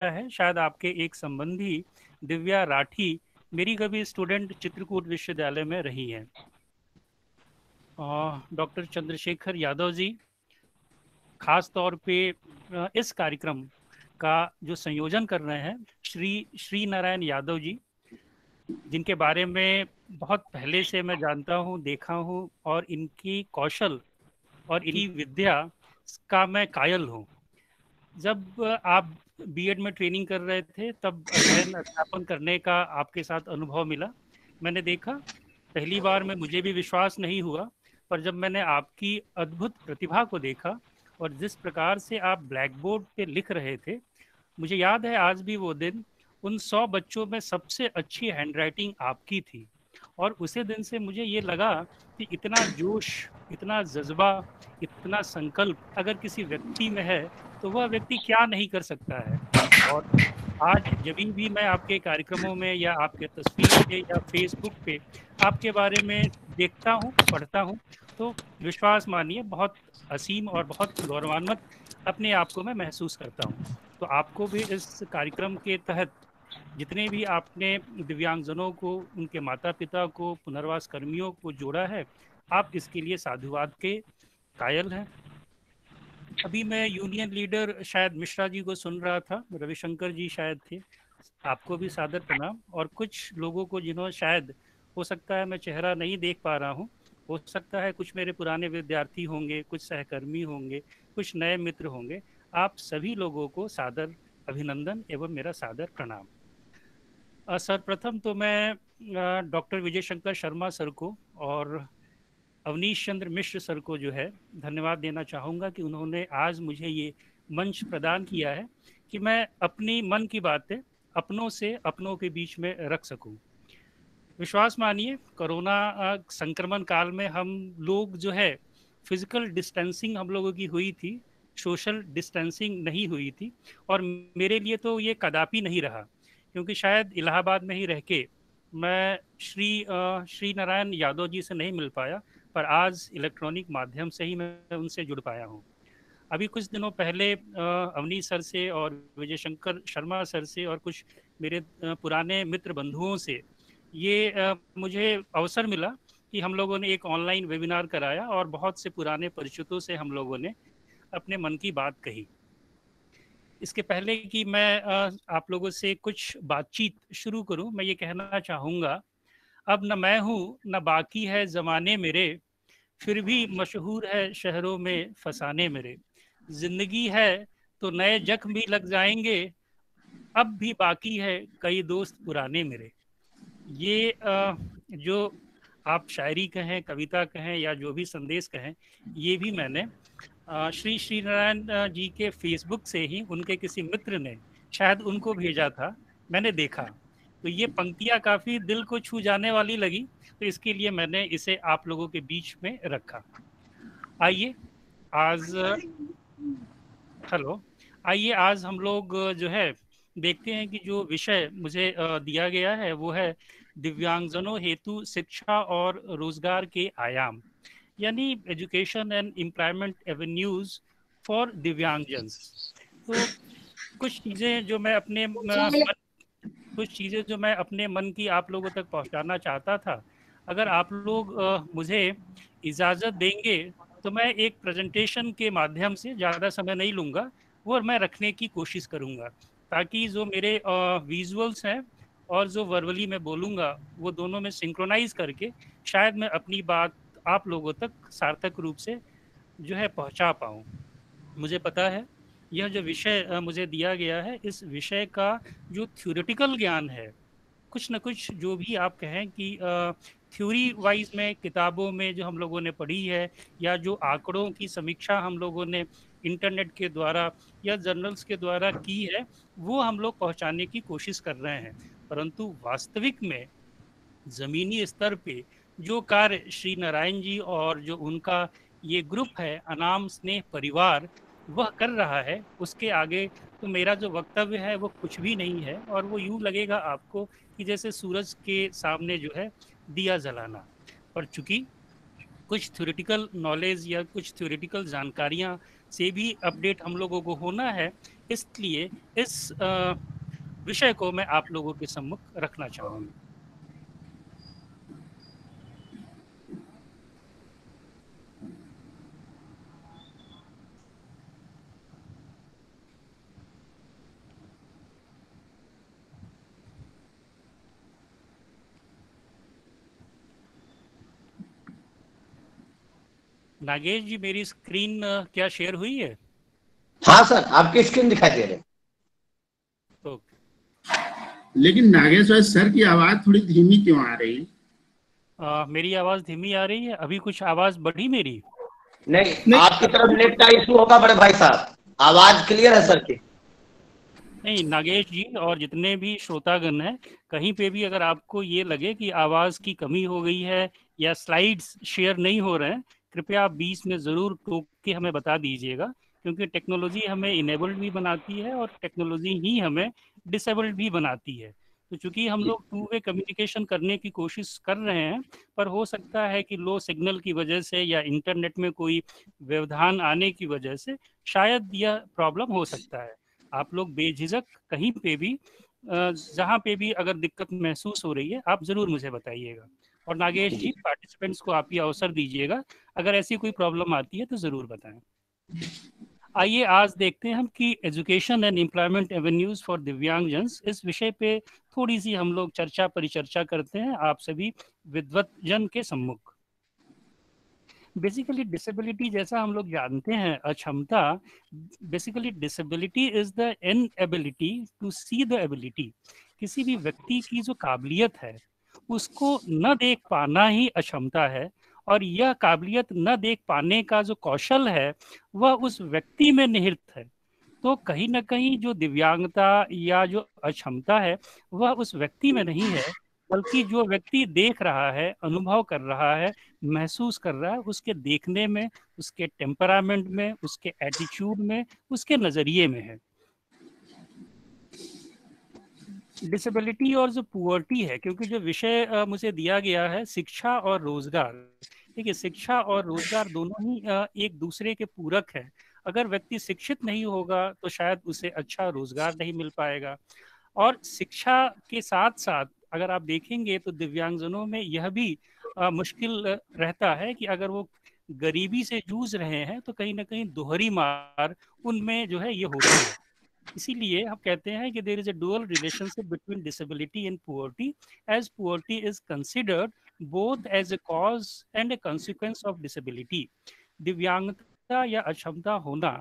है शायद आपके एक संबंधी दिव्या राठी मेरी कभी स्टूडेंट चित्रकूट विश्वविद्यालय में रही हैं। डॉक्टर चंद्रशेखर यादव जी खास तौर पे इस कार्यक्रम का जो संयोजन कर रहे हैं, श्री श्री नारायण यादव जी, जिनके बारे में बहुत पहले से मैं जानता हूँ, देखा हूँ, और इनकी कौशल और इनकी विद्या का मैं कायल हूँ। जब आप बीएड में ट्रेनिंग कर रहे थे तब अध्ययन अध्यापन करने का आपके साथ अनुभव मिला। मैंने देखा, पहली बार में मुझे भी विश्वास नहीं हुआ, पर जब मैंने आपकी अद्भुत प्रतिभा को देखा और जिस प्रकार से आप ब्लैक बोर्ड पे लिख रहे थे, मुझे याद है आज भी वो दिन। उन 100 बच्चों में सबसे अच्छी हैंडराइटिंग आपकी थी, और उसी दिन से मुझे ये लगा कि इतना जोश, इतना जज्बा, इतना संकल्प अगर किसी व्यक्ति में है तो वह व्यक्ति क्या नहीं कर सकता है। और आज जब भी मैं आपके कार्यक्रमों में या आपके तस्वीर पे या फेसबुक पे आपके बारे में देखता हूँ, पढ़ता हूँ, तो विश्वास मानिए बहुत असीम और बहुत गौरवान्वित अपने आप को मैं महसूस करता हूँ। तो आपको भी इस कार्यक्रम के तहत जितने भी आपने दिव्यांगजनों को, उनके माता पिता को, पुनर्वास कर्मियों को जोड़ा है, आप इसके लिए साधुवाद के कायल हैं। अभी मैं यूनियन लीडर शायद मिश्रा जी को सुन रहा था, रविशंकर जी शायद थे, आपको भी सादर प्रणाम। और कुछ लोगों को जिन्होंने शायद, हो सकता है मैं चेहरा नहीं देख पा रहा हूँ, हो सकता है कुछ मेरे पुराने विद्यार्थी होंगे, कुछ सहकर्मी होंगे, कुछ नए मित्र होंगे, आप सभी लोगों को सादर अभिनंदन एवं मेरा सादर प्रणाम। सर्वप्रथम तो मैं डॉक्टर विजय शंकर शर्मा सर को और अवनीश चंद्र मिश्र सर को जो है धन्यवाद देना चाहूँगा कि उन्होंने आज मुझे ये मंच प्रदान किया है कि मैं अपनी मन की बातें अपनों से अपनों के बीच में रख सकूं। विश्वास मानिए, कोरोना संक्रमण काल में हम लोग जो है, फिजिकल डिस्टेंसिंग हम लोगों की हुई थी, सोशल डिस्टेंसिंग नहीं हुई थी। और मेरे लिए तो ये कदापि नहीं रहा, क्योंकि शायद इलाहाबाद में ही रह के मैं श्री नारायण यादव जी से नहीं मिल पाया, पर आज इलेक्ट्रॉनिक माध्यम से ही मैं उनसे जुड़ पाया हूँ। अभी कुछ दिनों पहले अवनीश सर से और विजय शंकर शर्मा सर से और कुछ मेरे पुराने मित्र बंधुओं से ये मुझे अवसर मिला कि हम लोगों ने एक ऑनलाइन वेबिनार कराया और बहुत से पुराने परिचितों से हम लोगों ने अपने मन की बात कही। इसके पहले कि मैं आप लोगों से कुछ बातचीत शुरू करूं, मैं ये कहना चाहूँगा, अब न मैं हूँ न बाकी है ज़माने मेरे, फिर भी मशहूर है शहरों में फसाने मेरे। जिंदगी है तो नए जख्म भी लग जाएंगे, अब भी बाकी है कई दोस्त पुराने मेरे। ये जो आप शायरी कहें, कविता कहें, या जो भी संदेश कहें, ये भी मैंने श्री श्री नारायण जी के फेसबुक से ही उनके किसी मित्र ने शायद उनको भेजा था, मैंने देखा। तो ये पंक्तियां काफी दिल को छू जाने वाली लगी, तो इसके लिए मैंने इसे आप लोगों के बीच में रखा। आइए आज हेलो, आइए आज हम लोग जो है देखते हैं कि जो विषय मुझे दिया गया है वो है दिव्यांगजनों हेतु शिक्षा और रोजगार के आयाम, यानी education and employment avenues for दिव्यांगजन्स। तो कुछ चीज़ें जो मैं अपने कुछ चीज़ें जो मैं अपने मन की आप लोगों तक पहुंचाना चाहता था, अगर आप लोग मुझे इजाज़त देंगे तो मैं एक प्रेजेंटेशन के माध्यम से, ज़्यादा समय नहीं लूँगा, वो मैं रखने की कोशिश करूँगा, ताकि जो मेरे विजुअल्स हैं और जो वर्बली मैं बोलूँगा वो दोनों में सिंक्रोनाइज करके शायद मैं अपनी बात आप लोगों तक सार्थक रूप से जो है पहुँचा पाऊँ। मुझे पता है यह जो विषय मुझे दिया गया है, इस विषय का जो थ्योरेटिकल ज्ञान है, कुछ न कुछ जो भी आप कहें कि थ्योरी वाइज में किताबों में जो हम लोगों ने पढ़ी है, या जो आंकड़ों की समीक्षा हम लोगों ने इंटरनेट के द्वारा या जर्नल्स के द्वारा की है, वो हम लोग पहुंचाने की कोशिश कर रहे हैं। परंतु वास्तविक में ज़मीनी स्तर पे जो कार्य श्री नारायण जी और जो उनका ये ग्रुप है अनाम स्नेह परिवार, वह कर रहा है, उसके आगे तो मेरा जो वक्तव्य है वो कुछ भी नहीं है, और वो यूं लगेगा आपको कि जैसे सूरज के सामने जो है दिया जलाना। पर चूंकि कुछ थ्योरेटिकल नॉलेज या कुछ थ्योरेटिकल जानकारियां से भी अपडेट हम लोगों को होना है, इसलिए इस विषय को मैं आप लोगों के सम्मुख रखना चाहूंगा। नागेश जी, मेरी स्क्रीन क्या शेयर हुई है? हाँ सर, आपकी स्क्रीन दिखाई दे रही है। तो लेकिन नागेश्वर सर की आवाज थोड़ी धीमी क्यों आ रही? मेरी आवाज धीमी आ रही है? अभी कुछ आवाज बढ़ी मेरी? नहीं, आपकी तरफ नेट का इशू होगा बड़े भाई साहब, आवाज क्लियर है सर की। नहीं नागेश जी और जितने भी श्रोतागण हैं, कहीं पे भी अगर आपको ये लगे कि आवाज की कमी हो गई है या स्लाइड्स शेयर नहीं हो रहे हैं, कृपया आप बीच में जरूर टोक के हमें बता दीजिएगा, क्योंकि टेक्नोलॉजी हमें इनेबल्ड भी बनाती है और टेक्नोलॉजी ही हमें डिसेबल्ड भी बनाती है। तो चूंकि हम लोग टू वे कम्युनिकेशन करने की कोशिश कर रहे हैं, पर हो सकता है कि लो सिग्नल की वजह से या इंटरनेट में कोई व्यवधान आने की वजह से शायद यह प्रॉब्लम हो सकता है। आप लोग बेझिझक कहीं पे भी जहाँ पे भी अगर दिक्कत महसूस हो रही है, आप जरूर मुझे बताइएगा। और नागेश जी, पार्टिसिपेंट्स को आप ये अवसर दीजिएगा, अगर ऐसी कोई प्रॉब्लम आती है तो जरूर बताएं। आइए आज देखते हैं हम कि education and employment avenues for दिव्यांगजन्स, इस विषय पे थोड़ी सी हम लोग चर्चा परिचर्चा करते हैं आप सभी विद्वत जन के सम्मुख। बेसिकली डिसेबिलिटी, जैसा हम लोग जानते हैं, अक्षमता, basically disability is the inability to see the ability. किसी भी व्यक्ति की जो काबिलियत है उसको न देख पाना ही अक्षमता है, और यह काबिलियत न देख पाने का जो कौशल है वह उस व्यक्ति में निहित है। तो कहीं ना कहीं जो दिव्यांगता या जो अक्षमता है वह उस व्यक्ति में नहीं है, बल्कि जो व्यक्ति देख रहा है, अनुभव कर रहा है, महसूस कर रहा है, उसके देखने में, उसके टेम्परामेंट में, उसके एटीट्यूड में, उसके नजरिए में है। डिसेबिलिटी और जो पुअर्टी है, क्योंकि जो विषय मुझे दिया गया है शिक्षा और रोजगार, देखिए शिक्षा और रोजगार दोनों ही एक दूसरे के पूरक है। अगर व्यक्ति शिक्षित नहीं होगा तो शायद उसे अच्छा रोजगार नहीं मिल पाएगा। और शिक्षा के साथ साथ अगर आप देखेंगे तो दिव्यांगजनों में यह भी मुश्किल रहता है कि अगर वो गरीबी से जूझ रहे हैं तो कहीं ना कहीं दोहरी मार उनमें जो है ये होती है। इसीलिए हम कहते हैं कि there is a dual relationship between disability and poverty, as poverty is considered both as a cause and a consequence of disability. दिव्यांगता या अक्षमता होना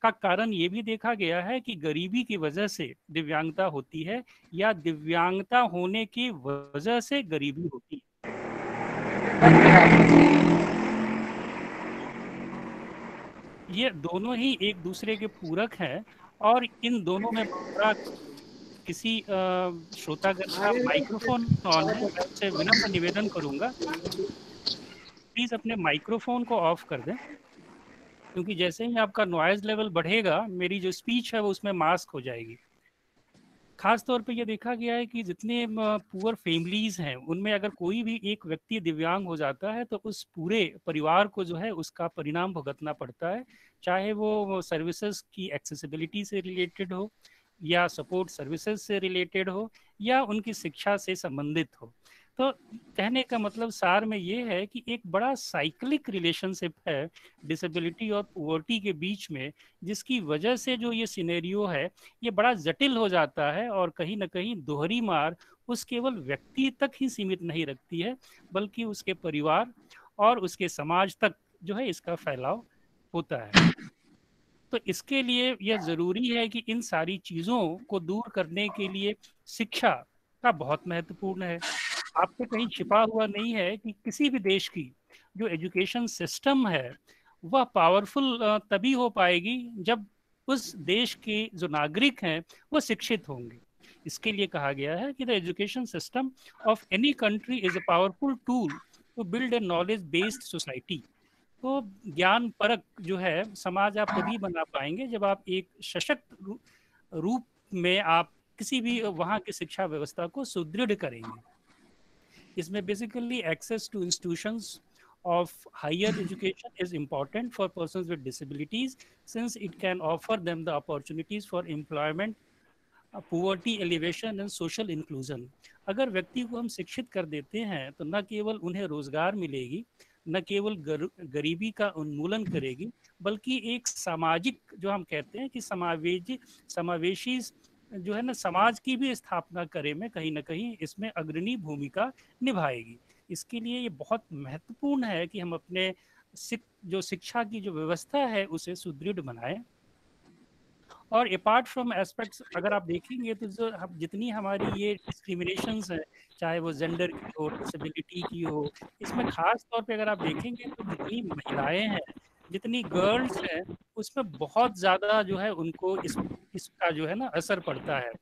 का कारण ये भी देखा गया है कि गरीबी की वजह से दिव्यांगता होती है या दिव्यांगता होने की वजह से गरीबी होती है। ये दोनों ही एक दूसरे के पूरक हैं, और इन दोनों में बड़ा किसी श्रोतागण का माइक्रोफोन ऑन है, मैं उससे विनम्र निवेदन करूंगा प्लीज अपने माइक्रोफोन को ऑफ कर दें, क्योंकि जैसे ही आपका नॉइज लेवल बढ़ेगा मेरी जो स्पीच है वो उसमें मास्क हो जाएगी। खास तौर पे ये देखा गया है कि जितने पुअर फैमिलीज हैं उनमें अगर कोई भी एक व्यक्ति दिव्यांग हो जाता है तो उस पूरे परिवार को जो है उसका परिणाम भुगतना पड़ता है, चाहे वो सर्विसेज की एक्सेसिबिलिटी से रिलेटेड हो या सपोर्ट सर्विसेज से रिलेटेड हो या उनकी शिक्षा से संबंधित हो। तो कहने का मतलब सार में ये है कि एक बड़ा साइक्लिक रिलेशनशिप है डिसेबिलिटी और पुअर्टी के बीच में, जिसकी वजह से जो ये सिनेरियो है ये बड़ा जटिल हो जाता है, और कहीं ना कहीं दोहरी मार उस केवल व्यक्ति तक ही सीमित नहीं रखती है, बल्कि उसके परिवार और उसके समाज तक जो है इसका फैलाव होता है। तो इसके लिए यह जरूरी है कि इन सारी चीजों को दूर करने के लिए शिक्षा का बहुत महत्वपूर्ण है। आपसे कहीं छिपा हुआ नहीं है कि किसी भी देश की जो एजुकेशन सिस्टम है वह पावरफुल तभी हो पाएगी जब उस देश के जो नागरिक हैं वो शिक्षित होंगे। इसके लिए कहा गया है कि the education system of any country is a powerful tool to build a knowledge based society. तो ज्ञान परक जो है समाज आप तभी बना पाएंगे जब आप एक सशक्त रूप में आप किसी भी वहाँ की शिक्षा व्यवस्था को सुदृढ़ करेंगे। इसमें basically access to institutions of higher education is important for persons with disabilities, since it can offer them the opportunities for employment, poverty elevation and social inclusion. अगर व्यक्ति को हम शिक्षित कर देते हैं तो न केवल उन्हें रोजगार मिलेगी, न केवल गरीबी का उन्मूलन करेगी, बल्कि एक सामाजिक, जो हम कहते हैं कि समावेशी जो है ना, समाज की भी स्थापना करे में कहीं ना कहीं इसमें अग्रणी भूमिका निभाएगी। इसके लिए ये बहुत महत्वपूर्ण है कि हम अपने जो शिक्षा की जो व्यवस्था है उसे सुदृढ़ बनाएं। और अपार्ट फ्रॉम एस्पेक्ट्स, अगर आप देखेंगे तो जो जितनी हमारी ये डिस्क्रिमिनेशंस है, चाहे वो जेंडर की हो, डिसेबिलिटी की हो, इसमें खास तौर पे अगर आप देखेंगे तो जितनी महिलाएं हैं, जितनी गर्ल्स हैं, उसमें बहुत ज़्यादा जो है उनको इसका जो है ना असर पड़ता है।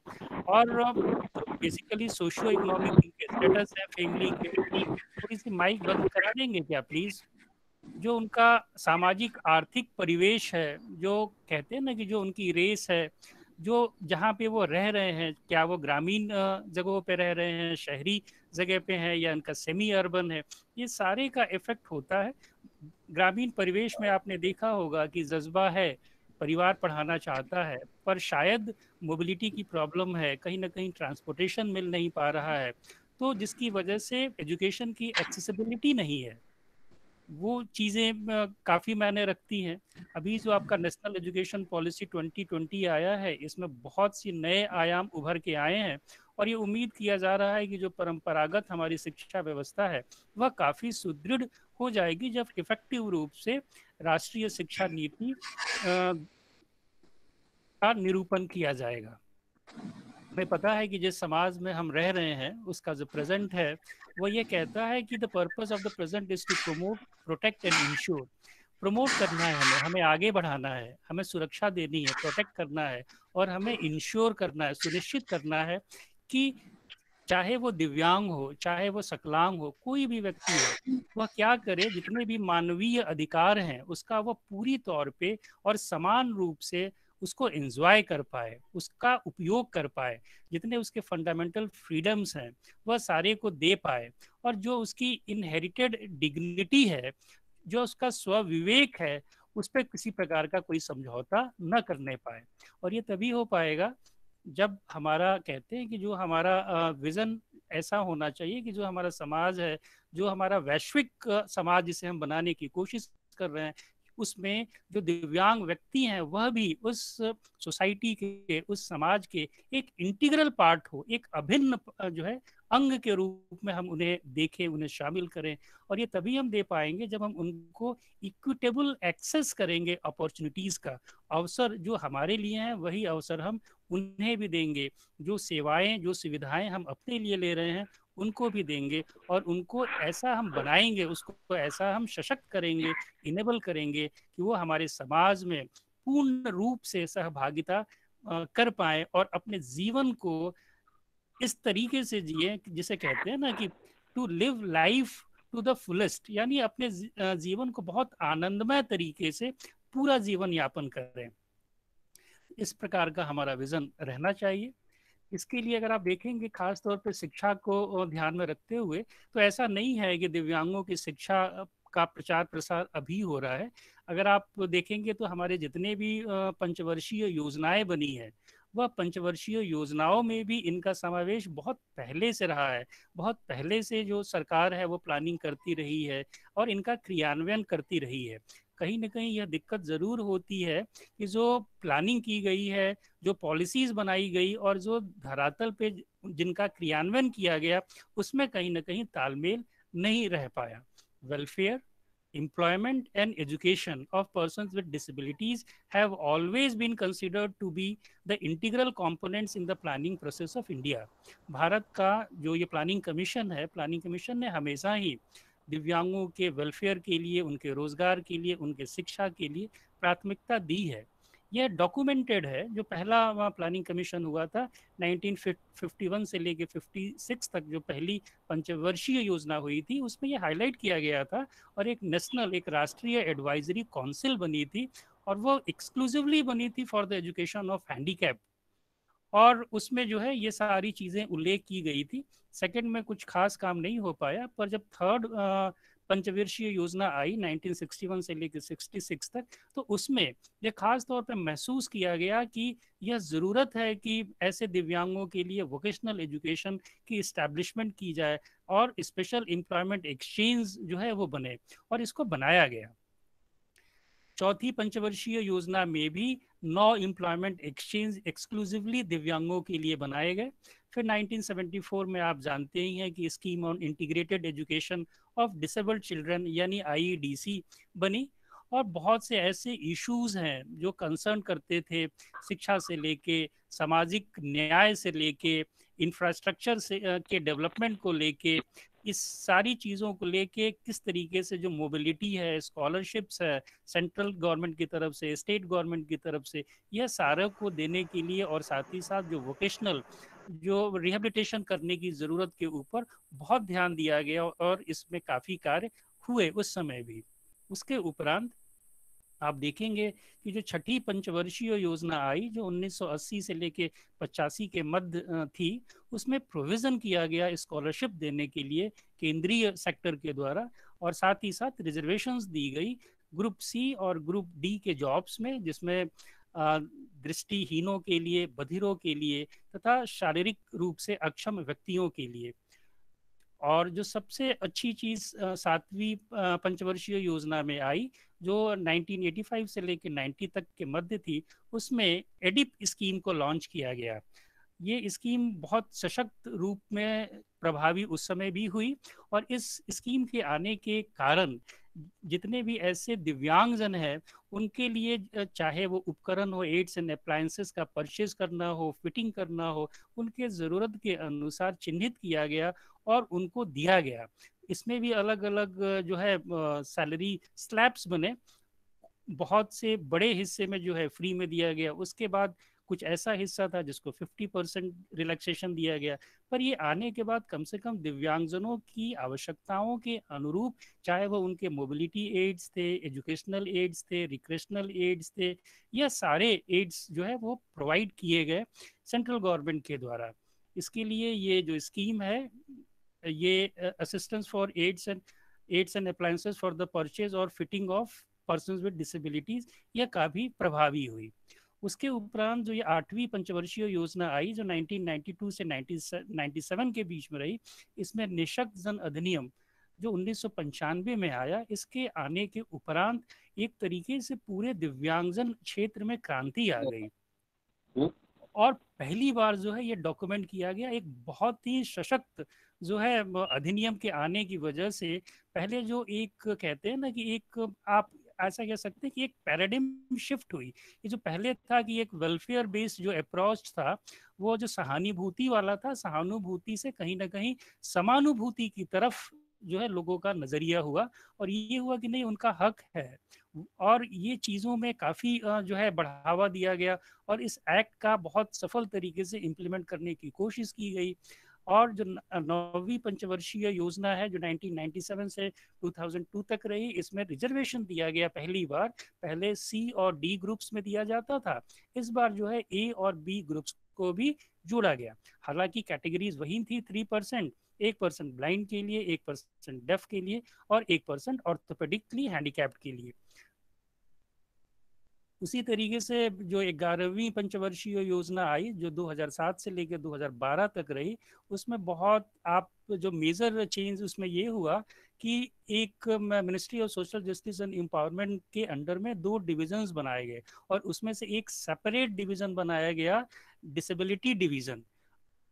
और जो बेसिकली सोशियो इकोनॉमिक इनके स्टेटस है फैमिली के, थोड़ी सी माइक बंद करा देंगे क्या प्लीज़? जो उनका सामाजिक आर्थिक परिवेश है, जो कहते हैं ना कि जो उनकी रेस है, जो जहाँ पे वो रह रहे हैं, क्या वो ग्रामीण जगहों पे रह रहे हैं, शहरी जगह पे हैं, या उनका सेमी अर्बन है, ये सारे का इफेक्ट होता है। ग्रामीण परिवेश में आपने देखा होगा कि जज्बा है, परिवार पढ़ाना चाहता है, पर शायद मोबिलिटी की प्रॉब्लम है, कहीं ना कहीं ट्रांसपोर्टेशन मिल नहीं पा रहा है, तो जिसकी वजह से एजुकेशन की एक्सेसिबिलिटी नहीं है। वो चीज़ें काफ़ी मायने रखती हैं। अभी जो आपका नेशनल एजुकेशन पॉलिसी 2020 आया है, इसमें बहुत सी नए आयाम उभर के आए हैं, और ये उम्मीद किया जा रहा है कि जो परंपरागत हमारी शिक्षा व्यवस्था है वह काफ़ी सुदृढ़ हो जाएगी जब इफेक्टिव रूप से राष्ट्रीय शिक्षा नीति का निरूपण किया जाएगा। हमें पता है कि जिस समाज में हम रह रहे हैं उसका जो प्रेजेंट है वो ये कहता है कि the purpose of the present is to promote, protect and ensure. Promote करना है, हमें आगे बढ़ाना है, हमें सुरक्षा देनी है, प्रोटेक्ट करना है, और हमें इंश्योर करना है, सुनिश्चित करना है कि चाहे वो दिव्यांग हो, चाहे वो सकलांग हो, कोई भी व्यक्ति हो, वह क्या करे, जितने भी मानवीय अधिकार हैं उसका वो पूरी तौर पे और समान रूप से उसको एंजॉय कर पाए, उसका उपयोग कर पाए, जितने उसके फंडामेंटल फ्रीडम्स हैं वह सारे को दे पाए, और जो उसकी इनहेरिटेड डिग्निटी है, जो उसका स्वविवेक है, उस पर किसी प्रकार का कोई समझौता न करने पाए। और ये तभी हो पाएगा जब हमारा, कहते हैं कि जो हमारा विजन ऐसा होना चाहिए कि जो हमारा समाज है, जो हमारा वैश्विक समाज जिसे हम बनाने की कोशिश कर रहे हैं, उसमें जो दिव्यांग व्यक्ति हैं वह भी उस सोसाइटी के, उस समाज के एक इंटीग्रल पार्ट हो, एक अभिन्न जो है अंग के रूप में हम उन्हें देखें, उन्हें शामिल करें। और ये तभी हम दे पाएंगे जब हम उनको इक्विटेबल एक्सेस करेंगे अपॉर्चुनिटीज़ का। अवसर जो हमारे लिए हैं वही अवसर हम उन्हें भी देंगे, जो सेवाएं, जो सुविधाएं हम अपने लिए ले रहे हैं उनको भी देंगे, और उनको ऐसा हम बनाएंगे, उसको ऐसा हम सशक्त करेंगे, इनेबल करेंगे कि वो हमारे समाज में पूर्ण रूप से सहभागिता कर पाए, और अपने जीवन को इस तरीके से जिए जिसे कहते हैं ना कि to live life to the fullest, यानी अपने जीवन को बहुत आनंदमय तरीके से पूरा जीवन यापन करें। इस प्रकार का हमारा विजन रहना चाहिए। इसके लिए अगर आप देखेंगे खास तौर पर शिक्षा को ध्यान में रखते हुए, तो ऐसा नहीं है कि दिव्यांगों की शिक्षा का प्रचार प्रसार अभी हो रहा है। अगर आप देखेंगे तो हमारे जितने भी पंचवर्षीय योजनाएं बनी है, वह पंचवर्षीय योजनाओं में भी इनका समावेश बहुत पहले से रहा है। बहुत पहले से जो सरकार है वो प्लानिंग करती रही है और इनका क्रियान्वयन करती रही है। कहीं ना कहीं यह दिक्कत ज़रूर होती है कि जो प्लानिंग की गई है, जो पॉलिसीज़ बनाई गई और जो धरातल पे जिनका क्रियान्वयन किया गया, उसमें कहीं ना कहीं तालमेल नहीं रह पाया। Welfare, employment and education of persons with disabilities have always been considered to be the integral components in the planning process of India. Bharat का जो ये प्लानिंग कमीशन है, प्लानिंग कमीशन ने हमेशा ही दिव्यांगों के वेलफेयर के लिए, उनके रोजगार के लिए, उनके शिक्षा के लिए प्राथमिकता दी है। यह डॉक्यूमेंटेड है। जो पहला वहाँ प्लानिंग कमीशन हुआ था 1951 से लेके 56 तक, जो पहली पंचवर्षीय योजना हुई थी, उसमें यह हाईलाइट किया गया था, और एक नेशनल, एक राष्ट्रीय एडवाइजरी काउंसिल बनी थी, और वो एक्सक्लूसिवली बनी थी for the education of handicap, और उसमें जो है ये सारी चीज़ें उल्लेख की गई थी। सेकंड में कुछ खास काम नहीं हो पाया, पर जब थर्ड पंचवर्षीय योजना आई 1961 से लेकर 66 तक, तो उसमें ये खास तौर पे महसूस किया गया कि यह ज़रूरत है कि ऐसे दिव्यांगों के लिए वोकेशनल एजुकेशन की इस्टेब्लिशमेंट की जाए और स्पेशल एम्प्लॉयमेंट एक्सचेंज जो है वो बने, और इसको बनाया गया। चौथी पंचवर्षीय योजना में भी 9 एम्प्लॉयमेंट एक्सचेंज एक्सक्लूसिवली दिव्यांगों के लिए बनाए गए। फिर 1974 में आप जानते ही हैं कि scheme on integrated education of disabled children यानी IEDC बनी, और बहुत से ऐसे इश्यूज हैं जो कंसर्न करते थे शिक्षा से लेके, सामाजिक न्याय से लेके, इंफ्रास्ट्रक्चर से के डेवलपमेंट को लेके, इस सारी चीज़ों को लेके किस तरीके से जो मोबिलिटी है, स्कॉलरशिप्स है सेंट्रल गवर्नमेंट की तरफ से, स्टेट गवर्नमेंट की तरफ से, यह सारे को देने के लिए, और साथ ही साथ जो वोकेशनल जो रिहेबिलिटेशन करने की ज़रूरत के ऊपर बहुत ध्यान दिया गया, और इसमें काफ़ी कार्य हुए उस समय भी। उसके उपरांत आप देखेंगे कि जो छठी पंचवर्षीय योजना आई जो 1980 से लेके 85 के मध्य थी, उसमें प्रोविज़न किया गया स्कॉलरशिप देने के लिए केंद्रीय सेक्टर के द्वारा, और साथ ही साथ रिजर्वेशंस दी गई ग्रुप सी और ग्रुप डी के जॉब्स में, जिसमें दृष्टिहीनों के लिए, बधिरों के लिए तथा शारीरिक रूप से अक्षम व्यक्तियों के लिए। और जो सबसे अच्छी चीज़ सातवीं पंचवर्षीय योजना में आई जो 1985 से लेकर 90 तक के मध्य थी, उसमें एडिप स्कीम को लॉन्च किया गया। ये स्कीम बहुत सशक्त रूप में प्रभावी उस समय भी हुई, और इस स्कीम के आने के कारण जितने भी ऐसे दिव्यांगजन हैं उनके लिए चाहे वो उपकरण हो, एड्स एंड अप्लायंसेस का परचेज करना हो, फिटिंग करना हो, उनके ज़रूरत के अनुसार चिन्हित किया गया और उनको दिया गया। इसमें भी अलग अलग जो है सैलरी स्लैब्स बने, बहुत से बड़े हिस्से में जो है फ्री में दिया गया, उसके बाद कुछ ऐसा हिस्सा था जिसको 50% रिलैक्सेशन दिया गया। पर ये आने के बाद कम से कम दिव्यांगजनों की आवश्यकताओं के अनुरूप, चाहे वो उनके मोबिलिटी एड्स थे, एजुकेशनल एड्स थे, रिक्रेशनल एड्स थे, यह सारे एड्स जो है वो प्रोवाइड किए गए सेंट्रल गवर्नमेंट के द्वारा। इसके लिए ये जो स्कीम है, ये assistance for aids and appliances for the purchase और fitting of persons with disabilities, यह काफ़ी प्रभावी हुई। उसके उपरांत जो ये आठवीं पंचवर्षीय योजना आई जो 1992 से 1997 के बीच में रही, इसमें निःशक्त जन अधिनियम जो 1995 में आया, इसके आने के उपरांत एक तरीके से पूरे दिव्यांगजन क्षेत्र में क्रांति आ गई, और पहली बार जो है ये डॉक्यूमेंट किया गया एक बहुत ही सशक्त जो है अधिनियम के आने की वजह से। पहले जो एक कहते हैं ना कि एक आप ऐसा कह सकते हैं कि एक पैराडिम शिफ्ट हुई। ये जो पहले था कि एक वेलफेयर बेस्ड जो अप्रोच था, वो जो सहानुभूति वाला था, सहानुभूति से कहीं ना कहीं समानुभूति की तरफ जो है लोगों का नजरिया हुआ, और ये हुआ कि नहीं उनका हक है, और ये चीज़ों में काफ़ी जो है बढ़ावा दिया गया, और इस एक्ट का बहुत सफल तरीके से इम्प्लीमेंट करने की कोशिश की गई। और जो नौवीं पंचवर्षीय योजना है जो 1997 से 2002 तक रही, इसमें रिजर्वेशन दिया गया पहली बार। पहले सी और डी ग्रुप्स में दिया जाता था, इस बार जो है ए और बी ग्रुप्स को भी जोड़ा गया। हालांकि कैटेगरीज वही थी 3%, 1% ब्लाइंड के लिए, 1% डेफ के लिए, और 1% ऑर्थोपेडिकली हैंडीकैप्ड के लिए। उसी तरीके से जो 11वीं पंचवर्षीय योजना आई जो 2007 से लेकर 2012 तक रही, उसमें बहुत आप जो मेजर चेंज उसमें ये हुआ कि एक ministry of social justice and empowerment के अंडर में 2 डिविजन्स बनाए गए, और उसमें से एक सेपरेट डिवीजन बनाया गया, डिसेबिलिटी डिवीजन,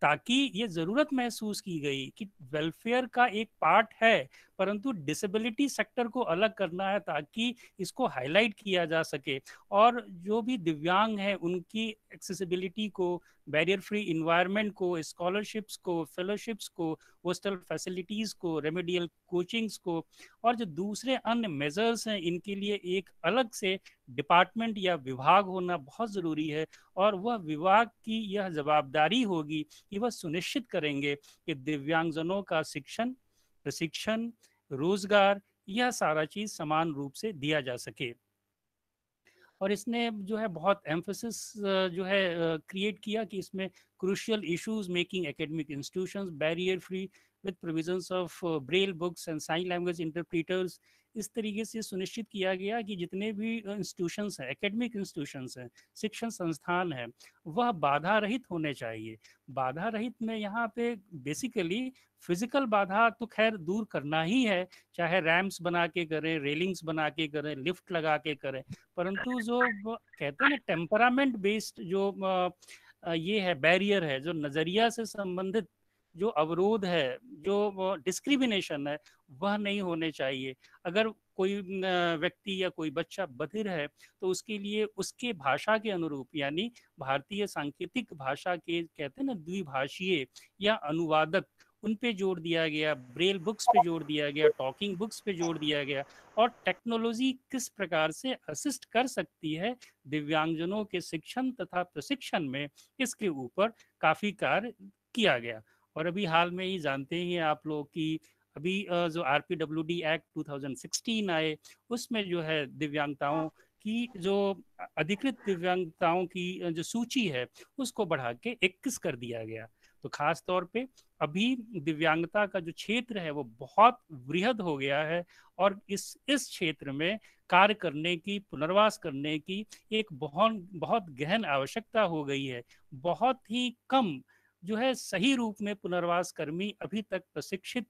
ताकि ये जरूरत महसूस की गई कि वेलफेयर का एक पार्ट है, परंतु डिसेबिलिटी सेक्टर को अलग करना है ताकि इसको हाईलाइट किया जा सके, और जो भी दिव्यांग हैं उनकी एक्सेसिबिलिटी को, बैरियर फ्री इन्वायरमेंट को, स्कॉलरशिप्स को, फेलोशिप्स को, हॉस्टल फैसिलिटीज़ को, रेमेडियल कोचिंग्स को, और जो दूसरे अन्य मेजर्स हैं, इनके लिए एक अलग से डिपार्टमेंट या विभाग होना बहुत ज़रूरी है। और वह विभाग की यह जवाबदारी होगी कि वह सुनिश्चित करेंगे कि दिव्यांगजनों का शिक्षण, प्रशिक्षण, रोजगार, यह सारा चीज समान रूप से दिया जा सके। और इसने जो है बहुत एम्फोसिस जो है क्रिएट किया कि इसमें crucial issues making academic institutions barrier free with provisions of braille books and sign language interpreters। इस तरीके से सुनिश्चित किया गया कि जितने भी इंस्टीट्यूशंस हैं, एकेडमिक इंस्टीट्यूशंस हैं, शिक्षण संस्थान हैं, वह बाधा रहित होने चाहिए। बाधा रहित में यहाँ पे बेसिकली फिजिकल बाधा तो खैर दूर करना ही है, चाहे रैम्प्स बना के करें, रेलिंग्स बना के करें, लिफ्ट लगा के करें, परंतु जो कहते हैं ना टेम्परामेंट बेस्ड जो ये है बैरियर है, जो नज़रिया से संबंधित जो अवरोध है, जो डिस्क्रिमिनेशन है, वह नहीं होने चाहिए। अगर कोई व्यक्ति या कोई बच्चा बधिर है तो उसके लिए उसके भाषा के अनुरूप, यानी भारतीय सांकेतिक भाषा के कहते हैं ना द्विभाषीय या अनुवादक, उन पे जोर दिया गया, ब्रेल बुक्स पे जोर दिया गया, टॉकिंग बुक्स पे जोर दिया गया, और टेक्नोलॉजी किस प्रकार से असिस्ट कर सकती है दिव्यांगजनों के शिक्षण तथा प्रशिक्षण में, इसके ऊपर काफ़ी कार्य किया गया। और अभी हाल में ही जानते ही आप लोग कि अभी जो RPWD एक्ट 2016 आए, उसमें जो है दिव्यांगताओं की जो अधिकृत दिव्यांगताओं की जो सूची है उसको बढ़ा के 21 कर दिया गया। तो खास तौर पे अभी दिव्यांगता का जो क्षेत्र है वो बहुत वृहद हो गया है, और इस क्षेत्र में कार्य करने की, पुनर्वास करने की एक बहुत बहुत गहन आवश्यकता हो गई है। बहुत ही कम जो है सही रूप में पुनर्वास कर्मी अभी तक प्रशिक्षित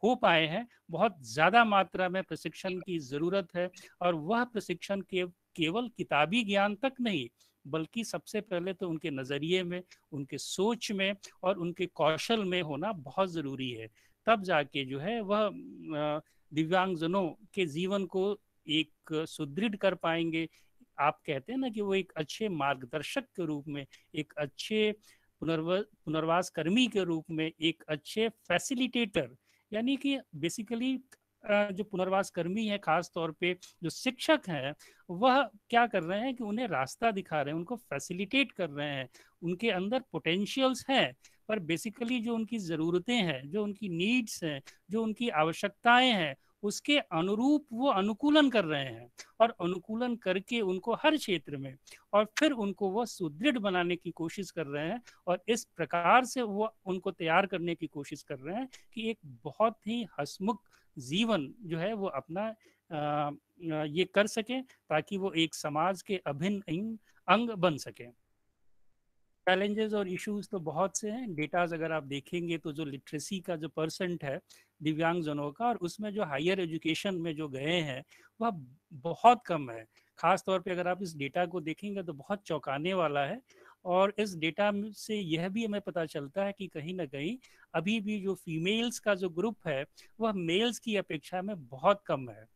हो पाए हैं। बहुत ज़्यादा मात्रा में प्रशिक्षण की ज़रूरत है, और वह प्रशिक्षण केवल किताबी ज्ञान तक नहीं, बल्कि सबसे पहले तो उनके नज़रिए में, उनके सोच में और उनके कौशल में होना बहुत ज़रूरी है। तब जाके जो है वह दिव्यांगजनों के जीवन को एक सुदृढ़ कर पाएंगे। आप कहते हैं ना कि वो एक अच्छे मार्गदर्शक के रूप में, एक अच्छे पुनर्वास कर्मी के रूप में, एक अच्छे फैसिलिटेटर, यानी कि बेसिकली जो पुनर्वास कर्मी है, खास तौर पे जो शिक्षक हैं, वह क्या कर रहे हैं कि उन्हें रास्ता दिखा रहे हैं, उनको फैसिलिटेट कर रहे हैं। उनके अंदर पोटेंशियल्स हैं, पर बेसिकली जो उनकी ज़रूरतें हैं, जो उनकी नीड्स हैं, जो उनकी आवश्यकताएं हैं, उसके अनुरूप वो अनुकूलन कर रहे हैं, और अनुकूलन करके उनको हर क्षेत्र में, और फिर उनको वो सुदृढ़ बनाने की कोशिश कर रहे हैं, और इस प्रकार से वो उनको तैयार करने की कोशिश कर रहे हैं कि एक बहुत ही हसमुख जीवन जो है वो अपना ये कर सके, ताकि वो एक समाज के अभिन्न अंग बन सके। चैलेंजेस और इश्यूज तो बहुत से हैं। डेटाज अगर आप देखेंगे तो जो लिटरेसी का जो परसेंट है दिव्यांगजनों का, और उसमें जो हायर एजुकेशन में जो गए हैं वह बहुत कम है। खास तौर पे अगर आप इस डेटा को देखेंगे तो बहुत चौंकाने वाला है, और इस डेटा से यह भी हमें पता चलता है कि कहीं ना कहीं अभी भी जो फीमेल्स का जो ग्रुप है वह मेल्स की अपेक्षा में बहुत कम है।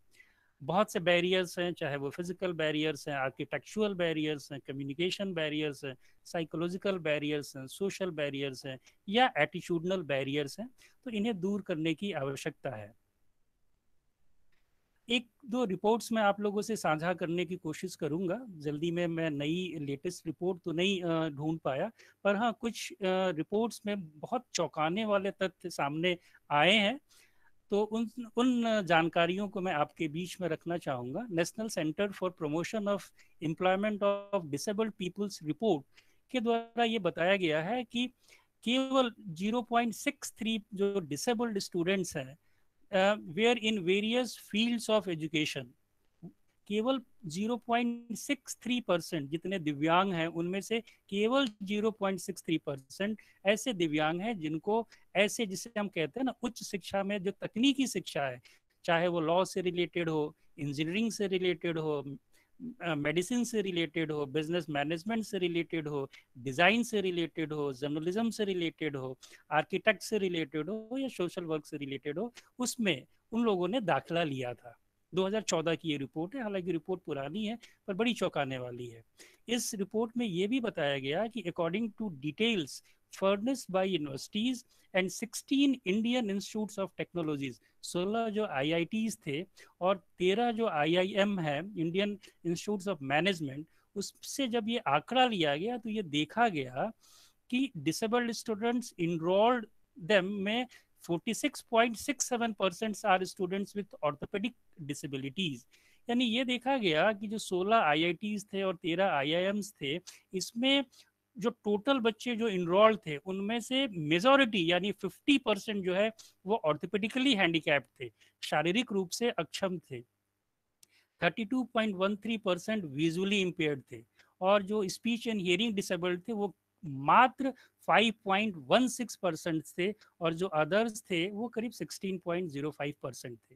बहुत से बैरियर्स हैं, चाहे वो फिजिकल बैरियर्स हैं, आर्किटेक्चुअल बैरियर्स हैं, कम्युनिकेशन बैरियर्स हैं, साइकोलॉजिकल बैरियर्स हैं, सोशल बैरियर्स हैं, या एटीट्यूडनल बैरियर्स हैं। तो इन्हें दूर करने की आवश्यकता है। एक दो रिपोर्ट्स मैं आप लोगों से साझा करने की कोशिश करूंगा। जल्दी में मैं नई लेटेस्ट रिपोर्ट तो नहीं ढूंढ पाया, पर हाँ कुछ रिपोर्ट्स में बहुत चौंकाने वाले तथ्य सामने आए हैं, तो उन जानकारियों को मैं आपके बीच में रखना चाहूँगा। National centre for promotion of employment of disabled people's report के द्वारा ये बताया गया है कि केवल 0.63 जो डिसेबल्ड स्टूडेंट्स हैं were in various fields of education, केवल 0.63% जितने दिव्यांग हैं उनमें से केवल 0.63% ऐसे दिव्यांग हैं जिनको ऐसे, जिसे हम कहते हैं ना उच्च शिक्षा में जो तकनीकी शिक्षा है, चाहे वो लॉ से रिलेटेड हो, इंजीनियरिंग से रिलेटेड हो, मेडिसिन से रिलेटेड हो, बिजनेस मैनेजमेंट से रिलेटेड हो, डिज़ाइन से रिलेटेड हो, जर्नलिज्म से रिलेटेड हो, आर्किटेक्ट से रिलेटेड हो, या सोशल वर्क से रिलेटेड हो, उसमें उन लोगों ने दाखिला लिया था। 2014 की ये रिपोर्ट है, हालांकि रिपोर्ट पुरानी है पर बड़ी चौंकाने वाली है। इस रिपोर्ट में ये भी बताया गया कि according to details furnished by universities and 16 Indian Institutes of Technologies, 16 जो IITs थे और 13 जो IIM है, इंडियन इंस्टीट्यूट्स ऑफ मैनेजमेंट, उससे जब ये आंकड़ा लिया गया तो ये देखा गया कि डिसेबल्ड स्टूडेंट्स इनरोल्ड देम में 46.67% are students with orthopaedic disabilities. यानी ये देखा गया कि जो 16 IITs थे और 13 IIMs थे, इसमें जो टोटल बच्चे जो इनरोल्ड थे उनमें से मेजॉरिटी यानी 50% जो है वो ऑर्थोपेडिकली हैंडीकैप्ड थे, शारीरिक रूप से अक्षम थे। 32.13% विजुअली इम्पेयर्ड थे, और जो स्पीच एंड हियरिंग डिसेबल्ड थे वो मात्र 5.16% थे, और जो अदर्स थे वो करीब 16.05% थे।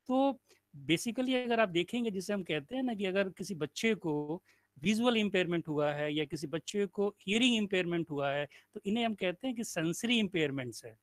तो बेसिकली अगर आप देखेंगे, जिसे हम कहते हैं ना कि अगर किसी बच्चे को विजुअल इम्पेयरमेंट हुआ है या किसी बच्चे को हियरिंग इम्पेयरमेंट हुआ है, तो इन्हें हम कहते हैं कि सेंसरी इम्पेयरमेंट्स है।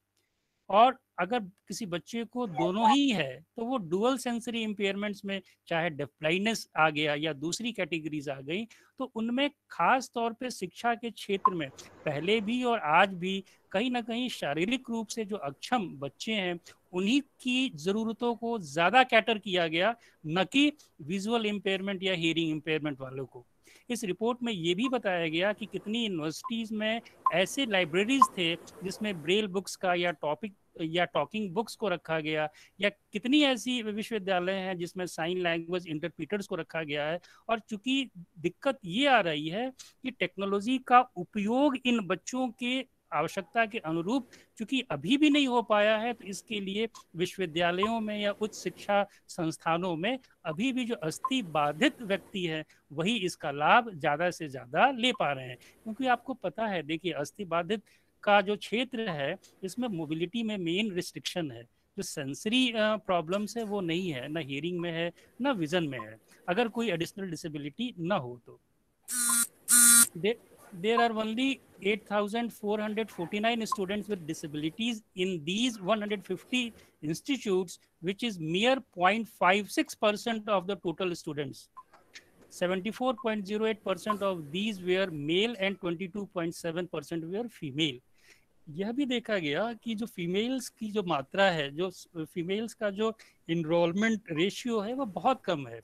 और अगर किसी बच्चे को दोनों ही है तो वो डुअल सेंसरी इम्पेयरमेंट्स में, चाहे डेफ ब्लाइंडनेस आ गया या दूसरी कैटेगरीज आ गई, तो उनमें खास तौर पे शिक्षा के क्षेत्र में पहले भी और आज भी कहीं ना कहीं शारीरिक रूप से जो अक्षम बच्चे हैं उन्हीं की ज़रूरतों को ज़्यादा कैटर किया गया, न कि विजुअल इम्पेयरमेंट या हियरिंग इम्पेयरमेंट वालों को। इस रिपोर्ट में ये भी बताया गया कि कितनी यूनिवर्सिटीज़ में ऐसे लाइब्रेरीज थे जिसमें ब्रेल बुक्स का या टॉपिक या टॉकिंग बुक्स को रखा गया, या कितनी ऐसी विश्वविद्यालय हैं जिसमें साइन लैंग्वेज इंटरप्रीटर्स को रखा गया है। और चूंकि दिक्कत ये आ रही है कि टेक्नोलॉजी का उपयोग इन बच्चों के आवश्यकता के अनुरूप चूंकि अभी भी नहीं हो पाया है, तो इसके लिए विश्वविद्यालयों में या उच्च शिक्षा संस्थानों में अभी भी जो अस्थि बाधित व्यक्ति है वही इसका लाभ ज्यादा से ज्यादा ले पा रहे हैं। क्योंकि आपको पता है, देखिए, अस्थि बाधित का जो क्षेत्र है इसमें मोबिलिटी में मेन रिस्ट्रिक्शन है। जो सेंसरी प्रॉब्लम्स है वो नहीं है, ना हियरिंग में है ना विजन में है, अगर कोई एडिशनल डिसेबिलिटी ना हो तो। There are only 8,449 students with disabilities in these 150 institutes, which is mere 0.56% of the total students. 74.08% of these were male and 22.7% were female. यह भी देखा गया कि जो फीमेल्स की जो मात्रा है, जो फीमेल्स का जो इनरोलमेंट रेशियो है वो बहुत कम है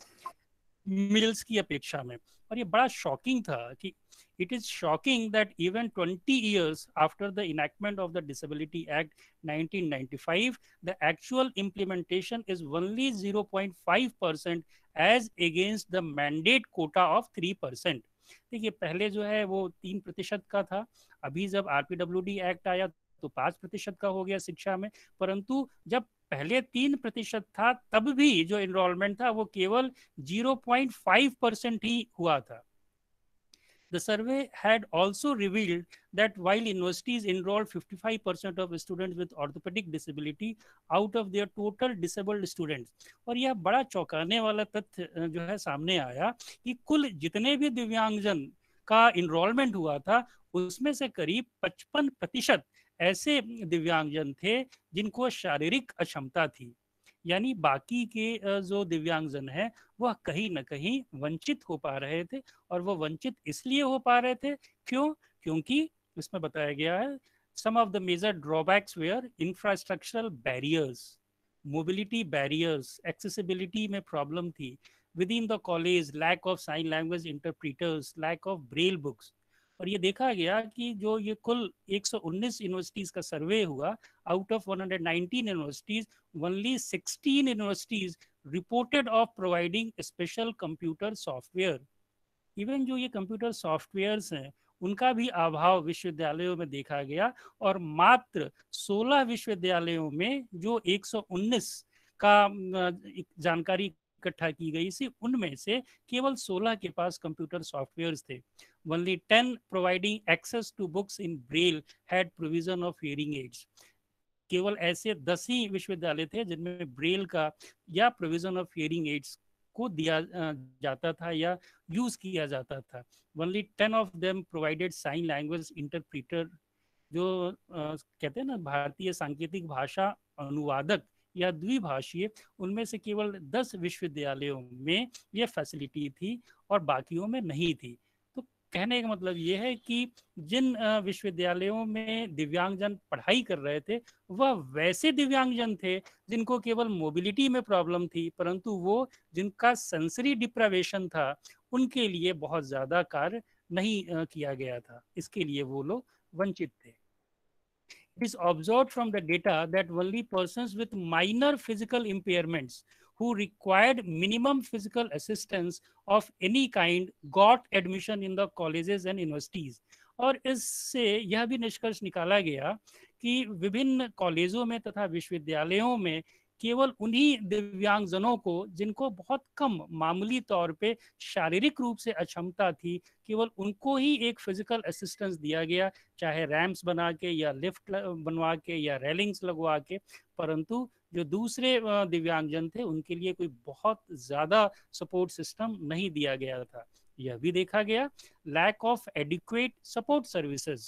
मेल्स की अपेक्षा में। और ये बड़ा शॉकिंग था कि it is shocking that even 20 years after the enactment of the Disability Act 1995, the actual implementation is only 0.5% as against the mandate quota of 3%. देखिए, पहले जो है वो 3% का था, अभी जब RPWD एक्ट आया तो 5% का हो गया शिक्षा में, परंतु जब पहले 3% था तब भी जो एनरोलमेंट था वो केवल 0.5% ही हुआ था। The survey had also revealed that while universities enrolled 55% of students with orthopedic disability out of their total disabled students, और यह बड़ा चौंकाने वाला तथ्य जो है सामने आया कि कुल जितने भी दिव्यांगजन का इनरोलमेंट हुआ था उसमें से करीब 55% ऐसे दिव्यांगजन थे जिनको शारीरिक अक्षमता थी। यानी बाकी के जो दिव्यांगजन हैं वह कहीं ना कहीं वंचित हो पा रहे थे, और वो वंचित इसलिए हो पा रहे थे क्योंकि इसमें बताया गया है some of the major drawbacks were infrastructural barriers, mobility barriers, accessibility में प्रॉब्लम थी, within the college lack of sign language interpreters, lack of braille books। और ये देखा गया कि जो ये कुल 119 यूनिवर्सिटीज का सर्वे हुआ, out of 119 universities only 16 universities reported of providing special computer software। Even जो ये कंप्यूटर सॉफ्टवेयर्स हैं उनका भी अभाव विश्वविद्यालयों में देखा गया, और मात्र 16 विश्वविद्यालयों में जो 119 का जानकारी इकट्ठा की गई थी उनमें से केवल 16 के पास कंप्यूटर सॉफ्टवेयर्स थे। Only 10 providing access to books in Braille had provision of hearing aids। केवल ऐसे 10 ही विश्वविद्यालय थे जिनमें ब्रेल का या प्रोविजन ऑफ हियरिंग एड्स को दिया जाता था या यूज किया जाता था। Only 10 of them provided sign language interpreter, जो कहते हैं ना भारतीय सांकेतिक भाषा अनुवादक या द्विभाषीय, उनमें से केवल 10 विश्वविद्यालयों में ये फैसिलिटी थी और बाकियों में नहीं थी। कहने का मतलब ये है कि जिन विश्वविद्यालयों में दिव्यांगजन पढ़ाई कर रहे थे वह वैसे दिव्यांगजन थे जिनको केवल मोबिलिटी में प्रॉब्लम थी, परंतु वो जिनका सेंसरी डिप्रावेशन था उनके लिए बहुत ज़्यादा कार्य नहीं किया गया था, इसके लिए वो लोग वंचित थे। It is observed from the data that only persons with minor physical impairments who required minimum physical assistance of any kind got admission in the colleges and universities। और इससे यह भी निष्कर्ष निकाला गया कि विभिन्न कॉलेजों में तथा विश्वविद्यालयों में केवल उन्हीं दिव्यांगजनों को जिनको बहुत कम मामूली तौर पे शारीरिक रूप से अक्षमता थी, केवल उनको ही एक फिजिकल असिस्टेंस दिया गया, चाहे रैम्प्स बना के या लिफ्ट बनवा के या रेलिंग्स लगवा के। परंतु जो दूसरे दिव्यांगजन थे उनके लिए कोई बहुत ज़्यादा सपोर्ट सिस्टम नहीं दिया गया था। यह भी देखा गया lack of adequate support services,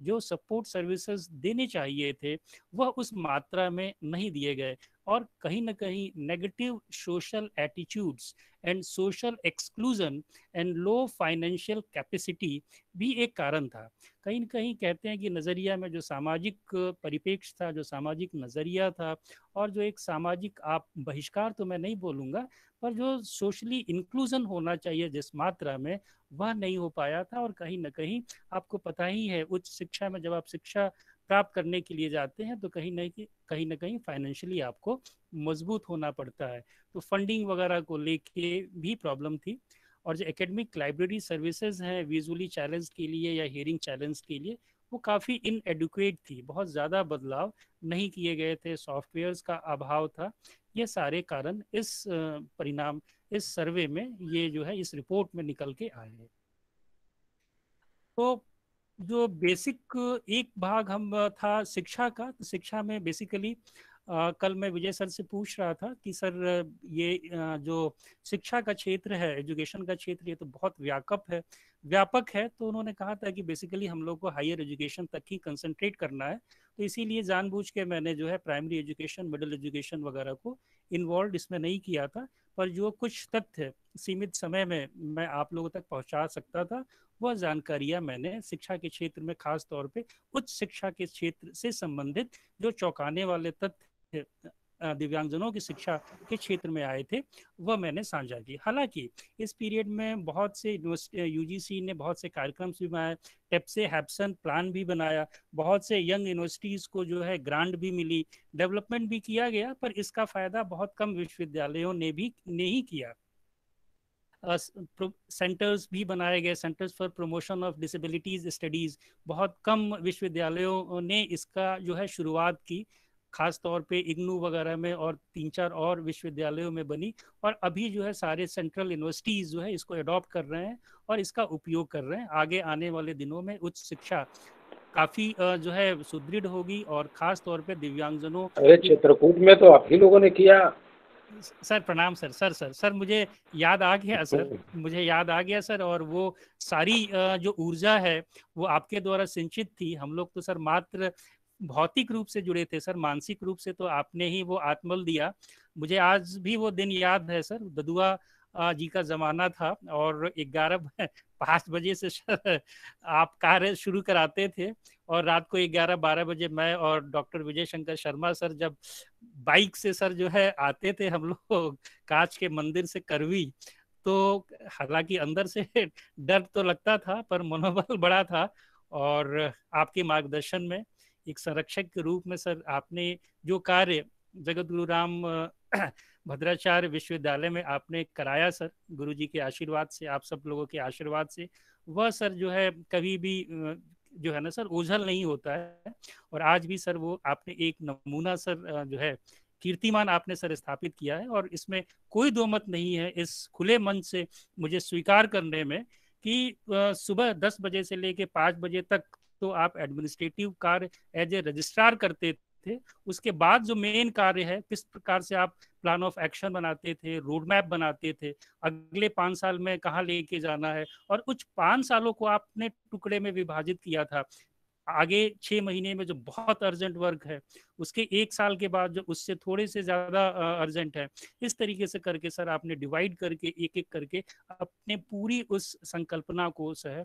जो सपोर्ट सर्विसेज देने चाहिए थे वह उस मात्रा में नहीं दिए गए, और कहीं ना कहीं negative social attitudes and social exclusion and low financial capacity भी एक कारण था। कहीं ना कहीं कहते हैं कि नज़रिया में जो सामाजिक परिप्रेक्ष्य था, जो सामाजिक नज़रिया था, और जो एक सामाजिक, आप बहिष्कार तो मैं नहीं बोलूँगा, पर जो सोशली इंक्लूजन होना चाहिए जिस मात्रा में, वह नहीं हो पाया था। और कहीं ना कहीं आपको पता ही है, उच्च शिक्षा में जब आप शिक्षा प्राप्त करने के लिए जाते हैं तो कहीं ना कहीं फाइनेंशियली आपको मजबूत होना पड़ता है, तो फंडिंग वगैरह को लेके भी प्रॉब्लम थी। और जो एकेडमिक लाइब्रेरी सर्विसेज हैं विजुअली चैलेंज के लिए या हियरिंग चैलेंज के लिए, वो काफ़ी इनएडुकेट थी, बहुत ज़्यादा बदलाव नहीं किए गए थे, सॉफ्टवेयर्स का अभाव था। ये सारे कारण इस परिणाम, इस सर्वे में, ये जो है इस रिपोर्ट में निकल के आए हैं। तो जो बेसिक एक भाग हम था शिक्षा का, तो शिक्षा में बेसिकली कल मैं विजय सर से पूछ रहा था कि सर ये जो शिक्षा का क्षेत्र है, एजुकेशन का क्षेत्र, ये तो बहुत व्यापक है। तो उन्होंने कहा था कि बेसिकली हम लोग को हायर एजुकेशन तक ही कंसंट्रेट करना है, तो इसीलिए जानबूझ के मैंने जो है प्राइमरी एजुकेशन, मिडिल एजुकेशन वगैरह को इन्वॉल्व इसमें नहीं किया था। पर जो कुछ तथ्य सीमित समय में मैं आप लोगों तक पहुंचा सकता था, वह जानकारियां मैंने शिक्षा के क्षेत्र में, खास तौर पे उच्च शिक्षा के क्षेत्र से संबंधित जो चौंकाने वाले तथ्य दिव्यांगजनों की शिक्षा के क्षेत्र में आए थे, वह मैंने साझा की। हालांकि इस पीरियड में बहुत से यूजीसी ने बहुत से कार्यक्रम भी बनाए, टेप्से हैप्सन प्लान भी बनाया, बहुत से यंग यूनिवर्सिटीज को जो है ग्रांट भी मिली, डेवलपमेंट भी किया गया, पर इसका फायदा बहुत कम विश्वविद्यालयों ने भी नहीं किया। सेंटर्स भी बनाए गए, centres for promotion of disabilities studies, बहुत कम विश्वविद्यालयों ने इसका जो है शुरुआत की, खास तौर पे इग्नू वगैरह में और 3-4 और विश्वविद्यालयों में बनी। और अभी जो है सारे सेंट्रल यूनिवर्सिटीज जो है इसको अडॉप्ट कर रहे हैं और इसका उपयोग कर रहे हैं। आगे आने वाले दिनों में उच्च शिक्षा काफी जो है सुदृढ़ होगी, और खास तौर पे दिव्यांगजनों। अरे चित्रकूट में तो आप ही लोगों ने किया। सर प्रणाम सर। सर मुझे याद आ गया सर, मुझे याद आ गया सर। और वो सारी जो ऊर्जा है वो आपके द्वारा सिंचित थी। हम लोग तो सर मात्र भौतिक रूप से जुड़े थे सर, मानसिक रूप से तो आपने ही वो आत्मबल दिया। मुझे आज भी वो दिन याद है सर, ददुआ जी का जमाना था, और 5 बजे से आप कार्य शुरू कराते थे, और रात को 11-12 बजे मैं और डॉक्टर विजय शंकर शर्मा सर जब बाइक से सर जो है आते थे हम लोग कांच के मंदिर से करवी, तो हालांकि अंदर से डर तो लगता था पर मनोबल बड़ा था। और आपके मार्गदर्शन में एक संरक्षक के रूप में सर आपने जो कार्य जगत गुरु राम भद्राचार्य विश्वविद्यालय में आपने कराया सर, गुरु जी के आशीर्वाद से, आप सब लोगों के आशीर्वाद से, वह सर जो है कभी भी जो है ना सर ओझल नहीं होता है। और आज भी सर वो आपने एक नमूना सर जो है कीर्तिमान आपने सर स्थापित किया है, और इसमें कोई दो मत नहीं है इस खुले मन से मुझे स्वीकार करने में कि सुबह 10 बजे से लेके 5 बजे तक तो आप एडमिनिस्ट्रेटिव कार्य एज ए रजिस्ट्रार करते थे। उसके बाद जो मेन कार्य है, किस प्रकार से आप प्लान ऑफ एक्शन बनाते थे, रोड मैप बनाते थे, अगले 5 साल में कहाँ लेके जाना है, और कुछ 5 सालों को आपने टुकड़े में विभाजित किया था। आगे 6 महीने में जो बहुत अर्जेंट वर्क है, उसके 1 साल के बाद जो उससे थोड़े से ज्यादा अर्जेंट है, इस तरीके से करके सर आपने डिवाइड करके एक एक करके अपने पूरी उस संकल्पना को सर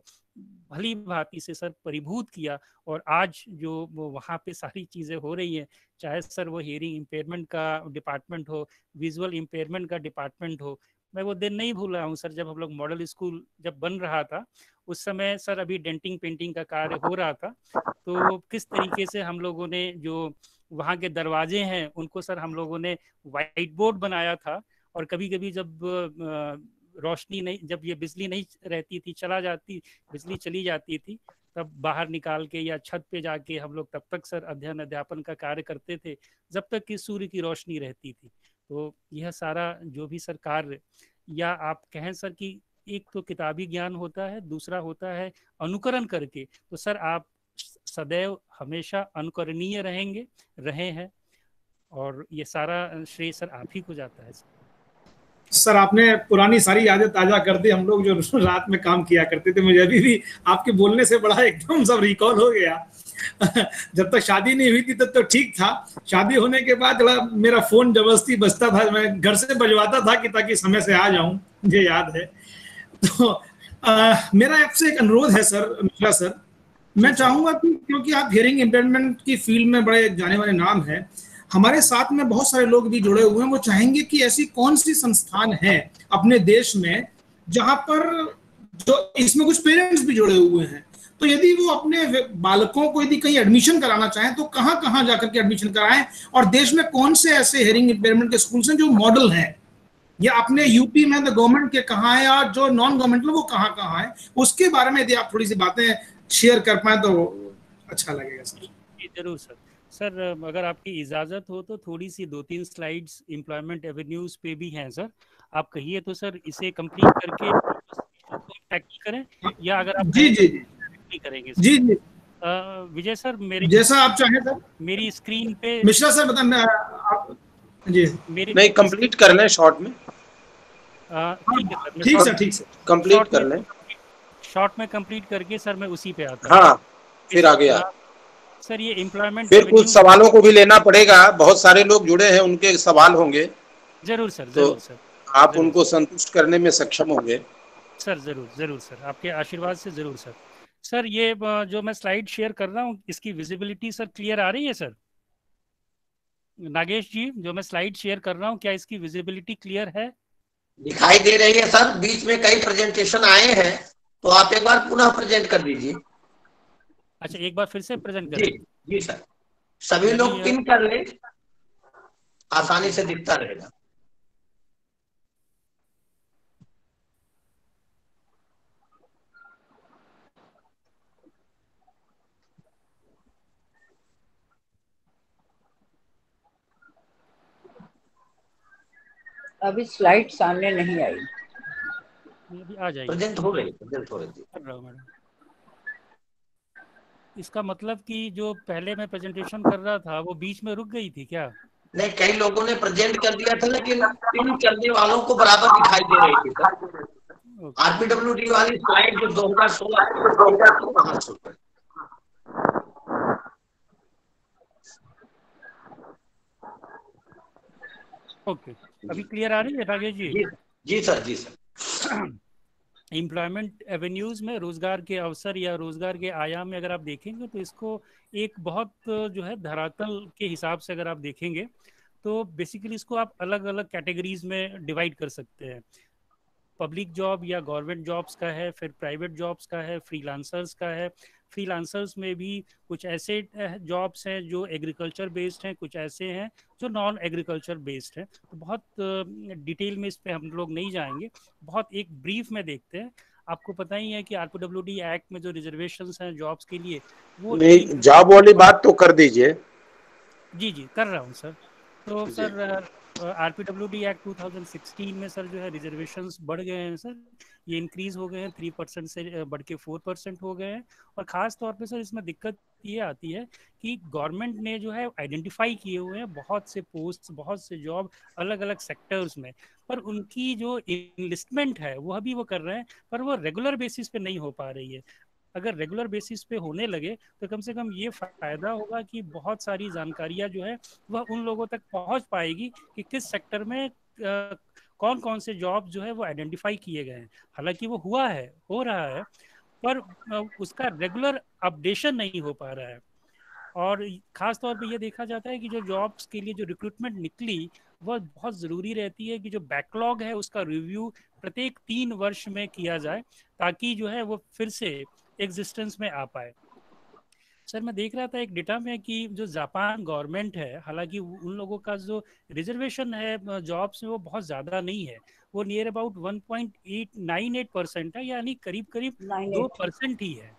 भली भांति से सर परिभूत किया। और आज जो वहाँ पे सारी चीजें हो रही हैं, चाहे सर वो हियरिंग इम्पेयरमेंट का डिपार्टमेंट हो, विजुअल इम्पेयरमेंट का डिपार्टमेंट हो, मैं वो दिन नहीं भूल रहा हूँ सर जब हम लोग मॉडल स्कूल जब बन रहा था, उस समय सर अभी डेंटिंग पेंटिंग का कार्य हो रहा था। तो किस तरीके से हम लोगों ने जो वहाँ के दरवाजे हैं उनको सर हम लोगों ने वाइट बोर्ड बनाया था। और कभी कभी जब रोशनी नहीं, जब ये बिजली नहीं रहती थी, बिजली चली जाती थी, तब बाहर निकाल के या छत पे जाके हम लोग तब तक सर अध्ययन अध्यापन का कार्य करते थे जब तक कि सूर्य की रोशनी रहती थी। तो यह सारा जो भी सर कार्य, या आप कहें सर कि एक तो किताबी ज्ञान होता है, दूसरा होता है अनुकरण करके, तो सर आप सदैव हमेशा अनुकरणीय रहेंगे, रहे हैं, और ये सारा श्रेय सर आप ही को जाता है सर आपने पुरानी सारी यादें ताजा कर दी। हम लोग जो रात में काम किया करते थे, मुझे अभी भी आपके बोलने से बड़ा एकदम सब रिकॉल हो गया। जब तक शादी नहीं हुई थी तब तो ठीक था, शादी होने के बाद मेरा फोन जबरदस्ती बजता था, मैं घर से बजवाता था कि ताकि समय से आ जाऊं, मुझे याद है। तो मेरा आपसे एक अनुरोध है सर, मिश्रा सर, मैं चाहूंगा कि क्योंकि आप हियरिंग इम्पेयरमेंट की फील्ड में बड़े जाने वाले नाम हैं, हमारे साथ में बहुत सारे लोग भी जुड़े हुए हैं, वो चाहेंगे कि ऐसी कौन सी संस्थान है अपने देश में जहां पर जो इसमें कुछ पेरेंट्स भी जुड़े हुए हैं, तो यदि वो अपने बालकों को यदि कहीं एडमिशन कराना चाहें तो कहां कहां जाकर के एडमिशन कराएं, और देश में कौन से ऐसे हियरिंग इम्पेयरमेंट के स्कूल्स हैं जो मॉडल हैं, या अपने यूपी में द गवर्नमेंट के कहां है और जो नॉन गवर्नमेंटल वो कहां कहां है, उसके बारे में यदि आप थोड़ी सी बातें शेयर कर पाए तो अच्छा लगेगा सर। जरूर सर। सर अगर आपकी इजाज़त हो तो थोड़ी सी 2-3 स्लाइड्स एम्प्लॉयमेंट एवेन्यूज पे भी हैं सर, आप कहिए तो सर इसे कंप्लीट करके टैकल करें, या अगर आप जी जी जी करेंगे सर। जी जी विजय सर, मेरी जैसा आप चाहें सर। मेरी स्क्रीन पे मिश्रा सर बताएं जी। मेरी नहीं कंप्लीट कर लें शॉर्ट में। ठीक है सर, ठीक सर, ठीक सर, कंप्लीट कर लें। शॉर्ट में कंप्लीट करके सर मैं उसी पे आता हूं। हाँ, फिर आगे आ सर ये एम्प्लॉयमेंट, फिर कुछ सवालों को भी लेना पड़ेगा, बहुत सारे लोग जुड़े हैं, उनके सवाल होंगे। जरूर सर, तो जरूर सर, आप जरूर उनको संतुष्ट करने में सक्षम होंगे सर। जरूर जरूर सर, आपके आशीर्वाद से जरूर सर। सर ये जो मैं स्लाइड शेयर कर रहा हूँ, इसकी विजिबिलिटी सर क्लियर आ रही है सर? नागेश जी, जो मैं स्लाइड शेयर कर रहा हूँ, क्या इसकी विजिबिलिटी क्लियर है? दिखाई दे रही है सर। बीच में कई प्रेजेंटेशन आए हैं, तो आप एक बार पुनः प्रेजेंट कर दीजिए। अच्छा, एक बार फिर से प्रेजेंट करें। जी सर, सभी लोग पिन कर ले, आसानी से दिखता रहेगा। अभी स्लाइड सामने नहीं आई। अभी आ जाएगी, प्रेजेंट हो रही, प्रेजेंट हो रही कर रहा हूँ मैडम। इसका मतलब कि जो पहले मैं प्रेजेंटेशन कर रहा था वो बीच में रुक गई थी क्या? नहीं, कई लोगों ने प्रेजेंट कर दिया था, लेकिन पिन करने वालों को बराबर दिखाई दे रही थी सर। आरपीडब्ल्यूडी वाली स्लाइड जो 2016 ओके, अभी क्लियर आ रही है राजेश जी? जी सर, जी सर। एम्प्लॉयमेंट एवेन्यूज में रोजगार के अवसर या रोजगार के आयाम में अगर आप देखेंगे तो इसको एक बहुत जो है धरातल के हिसाब से अगर आप देखेंगे तो बेसिकली इसको आप अलग अलग कैटेगरीज में डिवाइड कर सकते हैं। पब्लिक जॉब या गवर्नमेंट जॉब्स का है, फिर प्राइवेट जॉब्स का है, फ्रीलांसर्स का है। फ्रीलांसर्स में भी कुछ ऐसे जॉब्स हैं जो एग्रीकल्चर बेस्ड हैं, कुछ ऐसे हैं जो नॉन एग्रीकल्चर बेस्ड हैं। तो बहुत डिटेल में इस पे हम लोग नहीं जाएंगे, बहुत एक ब्रीफ में देखते हैं। आपको पता ही है कि आरपीडब्ल्यूडी एक्ट में जो रिजर्वेशंस हैं जॉब्स के लिए, वो नहीं, जॉब वाली बात तो कर दीजिए। जी जी कर रहा हूँ सर। तो सर आरपीडब्ल्यूडी एक्ट 2016 में सर जो है रिजर्वेशंस बढ़ गए हैं सर, ये इंक्रीज हो गए हैं, 3% से बढ़ के 4% हो गए हैं। और ख़ास तौर पे सर इसमें दिक्कत ये आती है कि गवर्नमेंट ने जो है आइडेंटिफाई किए हुए हैं बहुत से पोस्ट, बहुत से जॉब अलग अलग सेक्टर्स में, पर उनकी जो इनलिस्टमेंट है वो अभी वो कर रहे हैं, पर वो रेगुलर बेसिस पे नहीं हो पा रही है। अगर रेगुलर बेसिस पे होने लगे तो कम से कम ये फायदा होगा कि बहुत सारी जानकारियां जो है वह उन लोगों तक पहुंच पाएगी कि किस सेक्टर में कौन कौन से जॉब जो है वो आइडेंटिफाई किए गए हैं। हालांकि वो हुआ है, हो रहा है, पर उसका रेगुलर अपडेशन नहीं हो पा रहा है। और ख़ास तौर पे ये देखा जाता है कि जो जॉब्स के लिए जो रिक्रूटमेंट निकली वह बहुत ज़रूरी रहती है कि जो बैकलॉग है उसका रिव्यू प्रत्येक 3 वर्ष में किया जाए, ताकि जो है वो फिर से एग्जिस्टेंस में आ पाए। सर मैं देख रहा था एक डेटा में कि जो जापान गवर्नमेंट है, हालांकि उन लोगों का जो रिजर्वेशन है जॉब्स में वो बहुत ज़्यादा नहीं है, वो नियर अबाउट 1.898% है, यानी करीब करीब 2% ही है।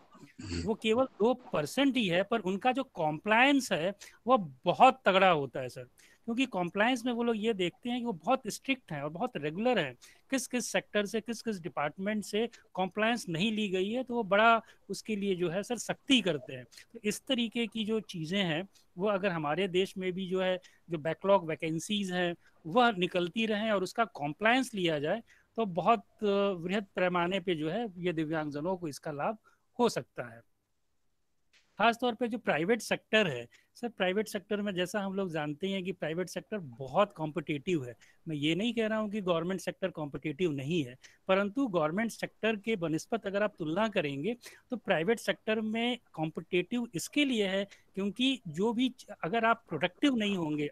वो केवल 2% ही है, पर उनका जो कॉम्प्लायंस है वो बहुत तगड़ा होता है सर। क्योंकि कॉम्प्लायंस में वो लोग ये देखते हैं कि वो बहुत स्ट्रिक्ट हैं और बहुत रेगुलर हैं, किस किस सेक्टर से, किस किस डिपार्टमेंट से कॉम्प्लायंस नहीं ली गई है तो वो बड़ा उसके लिए जो है सर सख्ती करते हैं। तो इस तरीके की जो चीज़ें हैं वो अगर हमारे देश में भी जो है जो बैकलॉग वैकेंसीज हैं वह निकलती रहें और उसका कॉम्प्लायंस लिया जाए तो बहुत वृहद पैमाने पे जो है ये दिव्यांगजनों को इसका लाभ हो सकता है। खास तौर पे जो प्राइवेट सेक्टर है सर, प्राइवेट सेक्टर में जैसा हम लोग जानते हैं कि प्राइवेट सेक्टर बहुत कॉम्पिटिटिव है। मैं ये नहीं कह रहा हूँ कि गवर्नमेंट सेक्टर कॉम्पिटिटिव नहीं है, परंतु गवर्नमेंट सेक्टर के बनिस्पत अगर आप तुलना करेंगे तो प्राइवेट सेक्टर में कॉम्पिटिटिव इसके लिए है क्योंकि जो भी अगर आप प्रोडक्टिव नहीं होंगे,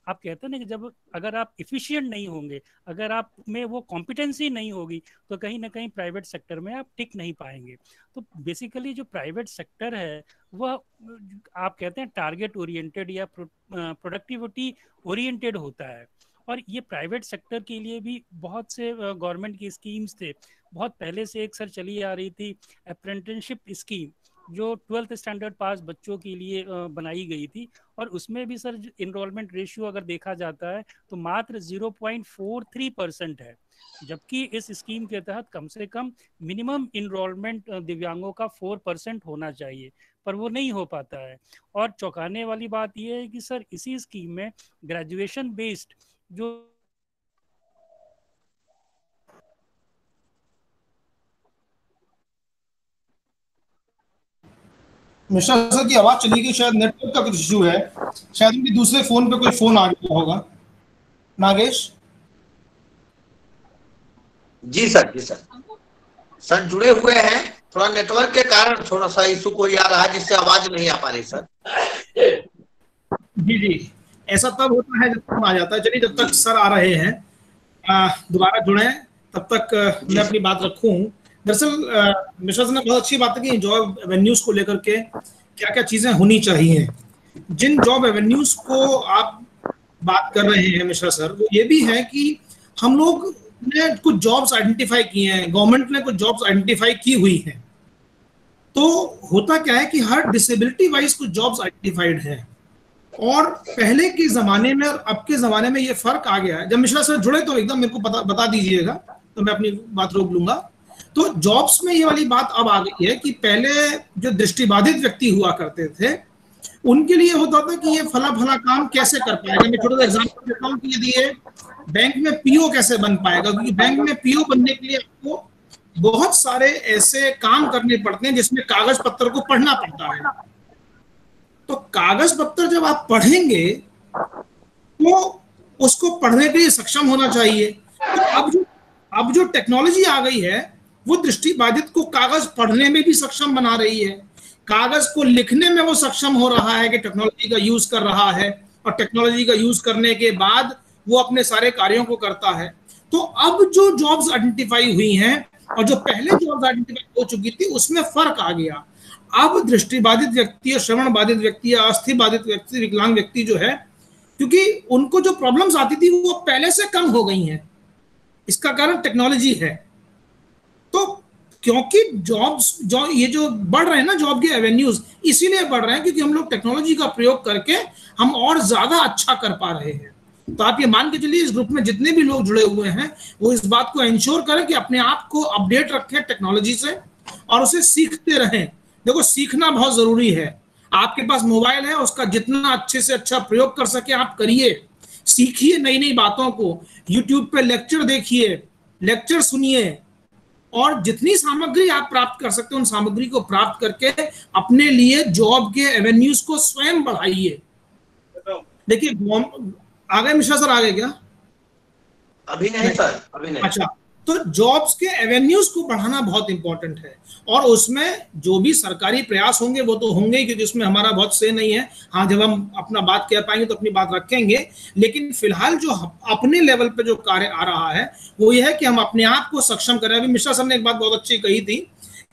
आप कहते हैं ना कि जब अगर आप इफिशिएंट नहीं होंगे, अगर आप में वो कॉम्पिटेंसी नहीं होगी तो कहीं ना कहीं प्राइवेट सेक्टर में आप टिक नहीं पाएंगे। तो बेसिकली जो प्राइवेट सेक्टर है वह आप कहते हैं टारगेट ओरिएंटेड या प्रोडक्टिविटी ओरिएंटेड होता है। और ये प्राइवेट सेक्टर के लिए भी बहुत से गवर्नमेंट की स्कीम्स थे। बहुत पहले से एक सर चली आ रही थी अप्रेंटिसशिप स्कीम, जो 12th स्टैंडर्ड पास बच्चों के लिए बनाई गई थी, और उसमें भी सर इनरोलमेंट रेशियो अगर देखा जाता है तो मात्र 0.43% है, जबकि इस स्कीम के तहत कम से कम मिनिमम इनरोलमेंट दिव्यांगों का 4% होना चाहिए, पर वो नहीं हो पाता है। और चौंकाने वाली बात यह है कि सर इसी स्कीम में ग्रेजुएशन बेस्ड जो मिश्रा सर की आवाज चली गई, शायद नेटवर्क का कुछ इशू है, शायद उनके दूसरे फोन पे कोई फोन आ गया होगा। नागेश जी सर, जी सर, सर जुड़े हुए हैं, थोड़ा नेटवर्क के कारण थोड़ा सा इशू कोई आ रहा है जिससे आवाज नहीं आ पा रही सर। जी जी, ऐसा तब होता है जब फोन आ जाता है। चलिए, जब तक सर आ रहे हैं दोबारा जुड़े, तब तक मैं अपनी बात रखूं। दरअसल मिश्रा सर ने बहुत अच्छी बात की जॉब एवेन्यूज को लेकर के क्या क्या चीजें होनी चाहिए। जिन जॉब एवेन्यूज को आप बात कर रहे हैं मिश्रा सर, वो ये भी है कि हम लोग ने कुछ जॉब्स आइडेंटिफाई किए हैं, गवर्नमेंट ने कुछ जॉब्स आइडेंटिफाई की हुई हैं। तो होता क्या है कि हर डिसेबिलिटी वाइज कुछ जॉब्स आइडेंटिफाइड हैं, और पहले के जमाने में और अब के जमाने में ये फर्क आ गया है। जब मिश्रा सर जुड़े तो एकदम मेरे को बता दीजिएगा, तो मैं अपनी बात रोक लूंगा। तो जॉब्स में ये वाली बात अब आ गई है कि पहले जो दृष्टिबाधित व्यक्ति हुआ करते थे उनके लिए होता था कि ये फला फला काम कैसे कर पाएगा। मैं छोटा सा एग्जांपल देता हूँ कि यदि ये बैंक में पीओ कैसे बन पाएगा, क्योंकि बैंक में पीओ बनने के लिए आपको बहुत सारे ऐसे काम करने पड़ते हैं जिसमें कागज पत्र को पढ़ना पड़ता है। तो कागज पत्र जब आप पढ़ेंगे तो उसको पढ़ने के लिए सक्षम होना चाहिए। तो अब जो टेक्नोलॉजी आ गई है वो दृष्टिबाधित को कागज पढ़ने में भी सक्षम बना रही है, कागज को लिखने में वो सक्षम हो रहा है कि टेक्नोलॉजी का यूज कर रहा है, और टेक्नोलॉजी का यूज करने के बाद वो अपने सारे कार्यों को करता है। तो अब जो जॉब्स आइडेंटिफाई हुई हैं और जो पहले जॉब्स आइडेंटिफाई हो चुकी थी उसमें फर्क आ गया। अब दृष्टिबाधित व्यक्ति या श्रवण बाधित व्यक्ति या अस्थि बाधित व्यक्ति, विकलांग व्यक्ति जो है, क्योंकि उनको जो प्रॉब्लम्स आती थी वो पहले से कम हो गई हैं, इसका कारण टेक्नोलॉजी है। तो क्योंकि जॉब्स ये जो बढ़ रहे हैं ना, जॉब के एवेन्यूज इसीलिए बढ़ रहे हैं क्योंकि हम लोग टेक्नोलॉजी का प्रयोग करके हम और ज्यादा अच्छा कर पा रहे हैं। तो आप ये मान के चलिए इस ग्रुप में जितने भी लोग जुड़े हुए हैं वो इस बात को इंश्योर करें कि अपने आप को अपडेट रखें टेक्नोलॉजी से और उसे सीखते रहें। देखो, सीखना बहुत जरूरी है। आपके पास मोबाइल है, उसका जितना अच्छे से अच्छा प्रयोग कर सके आप करिए, सीखिए नई नई बातों को, यूट्यूब पे लेक्चर देखिए, लेक्चर सुनिए, और जितनी सामग्री आप प्राप्त कर सकते हैं उन सामग्री को प्राप्त करके अपने लिए जॉब के एवेन्यूज को स्वयं बढ़ाइए। देखिए, आ गए मिश्रा सर? आ गए क्या? अभी नहीं सर, अभी नहीं। अच्छा, तो जॉब्स के एवेन्यूज को बढ़ाना बहुत इंपॉर्टेंट है, और उसमें जो भी सरकारी प्रयास होंगे वो तो होंगे क्योंकि उसमें हमारा बहुत से नहीं है। हाँ, जब हम अपना बात कह पाएंगे तो अपनी बात रखेंगे, लेकिन फिलहाल जो अपने लेवल पे जो कार्य आ रहा है वो ये है कि हम अपने आप को सक्षम करें। अभी मिश्रा सर ने एक बात बहुत अच्छी कही थी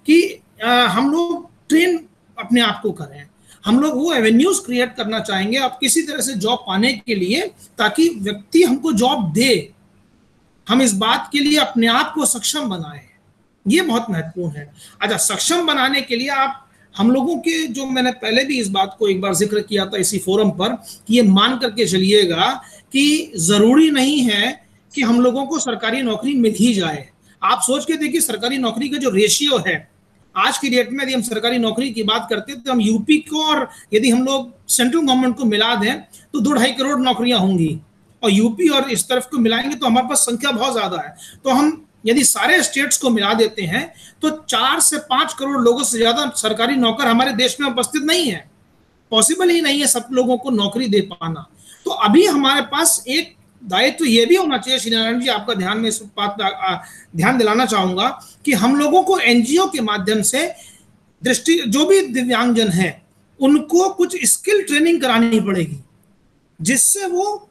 कि हम लोग ट्रेन अपने आप को करें, हम लोग वो एवेन्यूज क्रिएट करना चाहेंगे अब किसी तरह से जॉब पाने के लिए, ताकि व्यक्ति हमको जॉब दे। हम इस बात के लिए अपने आप को सक्षम बनाएं। ये बहुत महत्वपूर्ण है। अच्छा, सक्षम बनाने के लिए आप हम लोगों के, जो मैंने पहले भी इस बात को एक बार जिक्र किया था इसी फोरम पर, कि ये मान करके चलिएगा कि जरूरी नहीं है कि हम लोगों को सरकारी नौकरी मिल ही जाए। आप सोच के देखिए, सरकारी नौकरी का जो रेशियो है आज की डेट में, यदि हम सरकारी नौकरी की बात करते हैं तो हम यूपी को और यदि हम लोग सेंट्रल गवर्नमेंट को मिला दें तो 2-2.5 करोड़ नौकरियां होंगी, और यूपी और इस तरफ को मिलाएंगे तो हमारे पास संख्या बहुत ज्यादा है। तो हम यदि सारे स्टेट्स को मिला देते हैं तो 4 से 5 करोड़ लोगों से ज्यादा सरकारी नौकर हमारे देश में उपस्थित नहीं है। पॉसिबल ही नहीं है सब लोगों को नौकरी दे पाना। तो अभी हमारे पास एक दायित्व ये भी होना चाहिए, श्री नारायण जी, आपका ध्यान में इस बात ध्यान दिलाना चाहूंगा कि हम लोगों को एनजीओ के माध्यम से जो भी दिव्यांगजन है उनको कुछ स्किल ट्रेनिंग करानी पड़ेगी, जिससे वो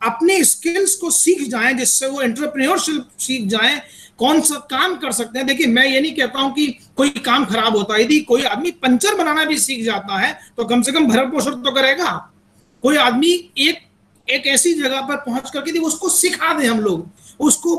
अपने स्किल्स को सीख जाएं, जिससे वो एंटरप्रेन्योरशिप सीख जाएं, कौन सा काम कर सकते हैं। देखिए, मैं ये नहीं कहता हूं कि कोई काम खराब होता है, यदि कोई आदमी पंचर बनाना भी सीख जाता है तो कम से कम भरण पोषण तो करेगा। कोई आदमी एक ऐसी जगह पर पहुंच करके यदि उसको सिखा दें, हम लोग उसको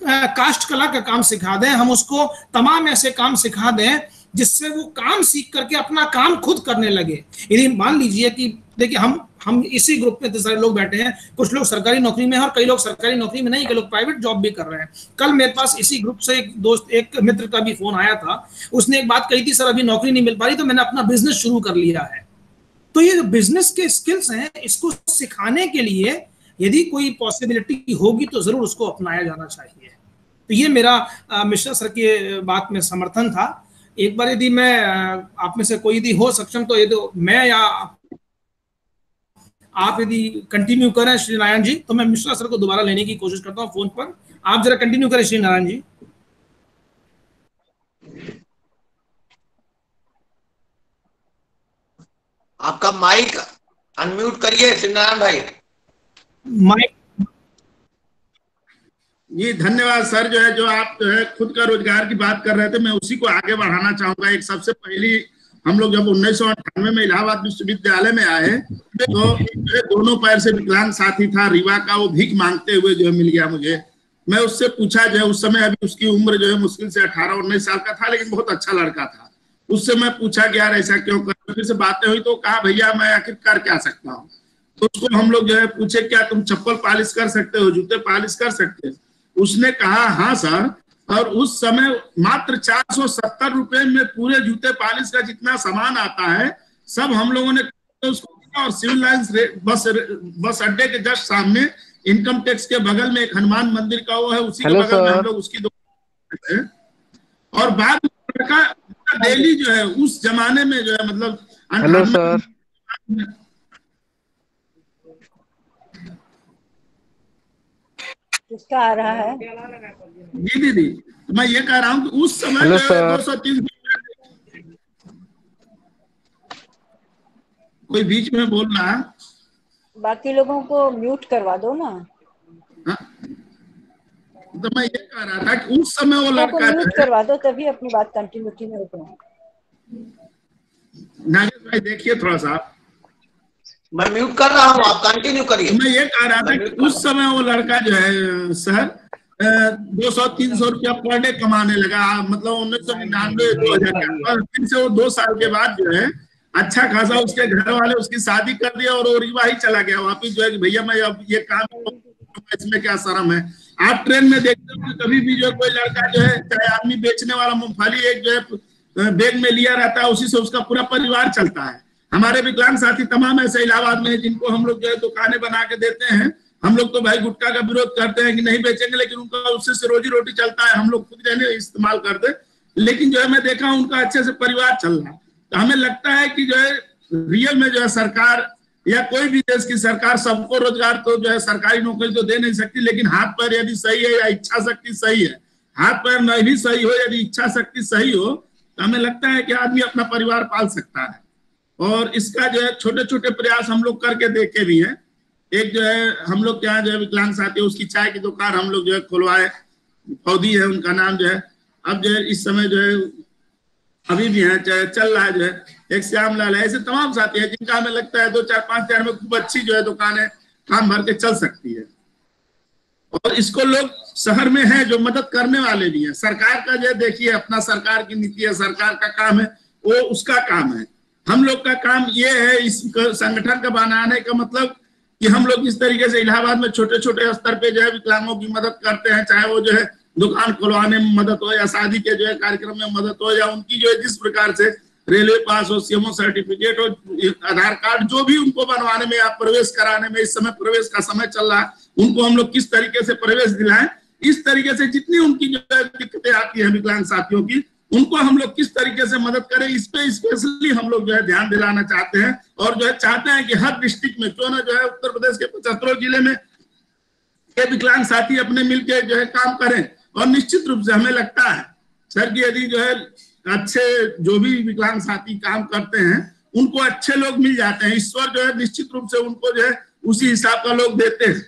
काष्ठ कला का काम सिखा दें, हम उसको तमाम ऐसे काम सिखा दें जिससे वो काम सीख करके अपना काम खुद करने लगे। यदि मान लीजिए कि देखिए, हम इसी ग्रुप में इतने सारे लोग बैठे हैं, कुछ लोग सरकारी नौकरी में हैं और कई लोग सरकारी नौकरी में नहीं, कई लोग प्राइवेट जॉब भी कर रहे हैं। कल मेरे पास इसी ग्रुप से एक मित्र का भी फोन आया था, उसने एक बात कही थी, सर अभी नौकरी नहीं मिल पा रही तो मैंने अपना बिजनेस शुरू कर लिया है। तो ये जो बिजनेस के स्किल्स हैं, इसको सिखाने के लिए यदि कोई पॉसिबिलिटी होगी तो जरूर उसको अपनाया जाना चाहिए। तो ये मेरा मिश्रा सर की बात में समर्थन था। एक बार यदि मैं आप में से कोई यदि हो सक्षम तो यदि मैं या आप यदि कंटिन्यू करें श्री नारायण जी, तो मैं मिश्रा सर को दोबारा लेने की कोशिश करता हूं फोन पर। आप जरा कंटिन्यू करें श्री नारायण जी। आपका माइक अनम्यूट करिए श्री नारायण भाई। माइक जी धन्यवाद सर। जो है, जो आप जो है खुद का रोजगार की बात कर रहे थे, मैं उसी को आगे बढ़ाना चाहूंगा। एक सबसे पहली, हम लोग जब 1998 में इलाहाबाद विश्वविद्यालय में आए तो दोनों पैर से विकलांग साथी था रीवा का, वो भीख मांगते हुए जो है मिल गया मुझे। मैं उससे पूछा, जो है उस समय अभी उसकी उम्र जो है मुश्किल से 18-19 साल का था, लेकिन बहुत अच्छा लड़का था। उससे मैं पूछा कि यार ऐसा क्यों कर, फिर से बातें हुई तो कहा भैया मैं आखिर कर क्या सकता हूँ। तो उसको हम लोग जो है पूछे, क्या तुम चप्पल पॉलिश कर सकते हो, जूते पॉलिश कर सकते हो? उसने कहा हाँ सर। और उस समय मात्र 470 रुपए में पूरे जूते पॉलिश का जितना सामान आता है सब हम लोगों ने उसको, और सिविल लाइंस बस अड्डे के जस्ट सामने इनकम टैक्स के बगल में एक हनुमान मंदिर का वो है, उसी के बगल में हम लोग उसकी दुकान। और बाद में डेली जो है उस जमाने में जो है मतलब, हेलो सर, किसका आ रहा है? जी दीदी, मैं ये कह रहा हूँ कि उस समय 230 कोई बीच में बोल रहा है, बाकी लोगों को म्यूट करवा दो ना। हाँ? तो मैं ये कह रहा था कि उस समय वो लड़का म्यूट करवा दो, तभी अपनी बात कंटिन्यूटी में रुको। नागेश भाई देखिए थोड़ा सा, मैं म्यूट कर रहा हूँ, आप कंटिन्यू करिए। मैं ये कह रहा था कि उस समय वो लड़का जो है सर 200-300 रुपया पर डे कमाने लगा, मतलब 1999-2000 फिर से वो 2 साल के बाद जो है अच्छा खासा उसके घर वाले उसकी शादी कर दिया और वो रीवा ही चला गया वापिस। जो है कि भैया मैं अब ये काम, इसमें क्या शर्म है। आप ट्रेन में देखते हो कभी भी जो कोई लड़का जो है, चाहे आदमी बेचने वाला मूंगफली एक जो है बैग में लिया रहता है, उसी से उसका पूरा परिवार चलता है। हमारे विकलांग साथी तमाम ऐसे इलाहाबाद में जिनको हम लोग जो है दुकानें बना के देते हैं। हम लोग तो भाई गुटखा का विरोध करते हैं कि नहीं बेचेंगे, लेकिन उनका उससे रोजी रोटी चलता है, हम लोग खुद रहने इस्तेमाल करते, लेकिन जो है मैं देखा उनका अच्छे से परिवार चल रहा है। तो हमें लगता है कि जो है रियल में जो है सरकार या कोई भी देश की सरकार सबको रोजगार तो जो है सरकारी नौकरी तो दे नहीं सकती, लेकिन हाथ पैर यदि सही है या इच्छा शक्ति सही है, हाथ पैर नहीं भी सही हो यदि इच्छा शक्ति सही हो, तो हमें लगता है कि आदमी अपना परिवार पाल सकता है। और इसका जो है छोटे छोटे प्रयास हम लोग करके देखे भी हैं। एक जो है हम लोग क्या जो है विकलांग साथी, उसकी चाय की दुकान हम लोग जो है खुलवाए, फौदी है उनका नाम जो है, अब जो है इस समय जो है अभी भी है चल रहा है जो है, एक श्यामलाल है, ऐसे तमाम साथी है जिनका हमें लगता है 2-4-5 हज़ार में खूब अच्छी जो है दुकान है काम भर के चल सकती है। और इसको लोग शहर में है जो मदद करने वाले भी हैं। सरकार का जो देखिए अपना सरकार की नीति है, सरकार का काम है, वो उसका काम है। हम लोग का काम ये है इस संगठन का बनाने का मतलब कि हम लोग इस तरीके से इलाहाबाद में छोटे छोटे स्तर पे जो है विकलांगों की मदद करते हैं, चाहे वो जो है दुकान खुलवाने में मदद हो या शादी के जो है कार्यक्रम में मदद हो या उनकी जो है जिस प्रकार से रेलवे पास हो, सीएमओ सर्टिफिकेट हो, आधार कार्ड जो भी उनको बनवाने में या प्रवेश कराने में, इस समय प्रवेश का समय चल रहा है, उनको हम लोग किस तरीके से प्रवेश दिलाएं, इस तरीके से जितनी उनकी जो है दिक्कतें आती है विकलांग साथियों की, उनको हम लोग किस तरीके से मदद करें, इस पे स्पेशली हम लोग जो है ध्यान दिलाना चाहते हैं। और जो है चाहते हैं कि हर डिस्ट्रिक्ट में क्यों ना जो है उत्तर प्रदेश के 75 जिले में ये विकलांग साथी अपने मिलकर जो है काम करें। और निश्चित रूप से हमें लगता है सर कि यदि जो है अच्छे जो भी विकलांग साथी काम करते हैं उनको अच्छे लोग मिल जाते हैं, ईश्वर जो है निश्चित रूप से उनको जो है उसी हिसाब का लोग देते हैं।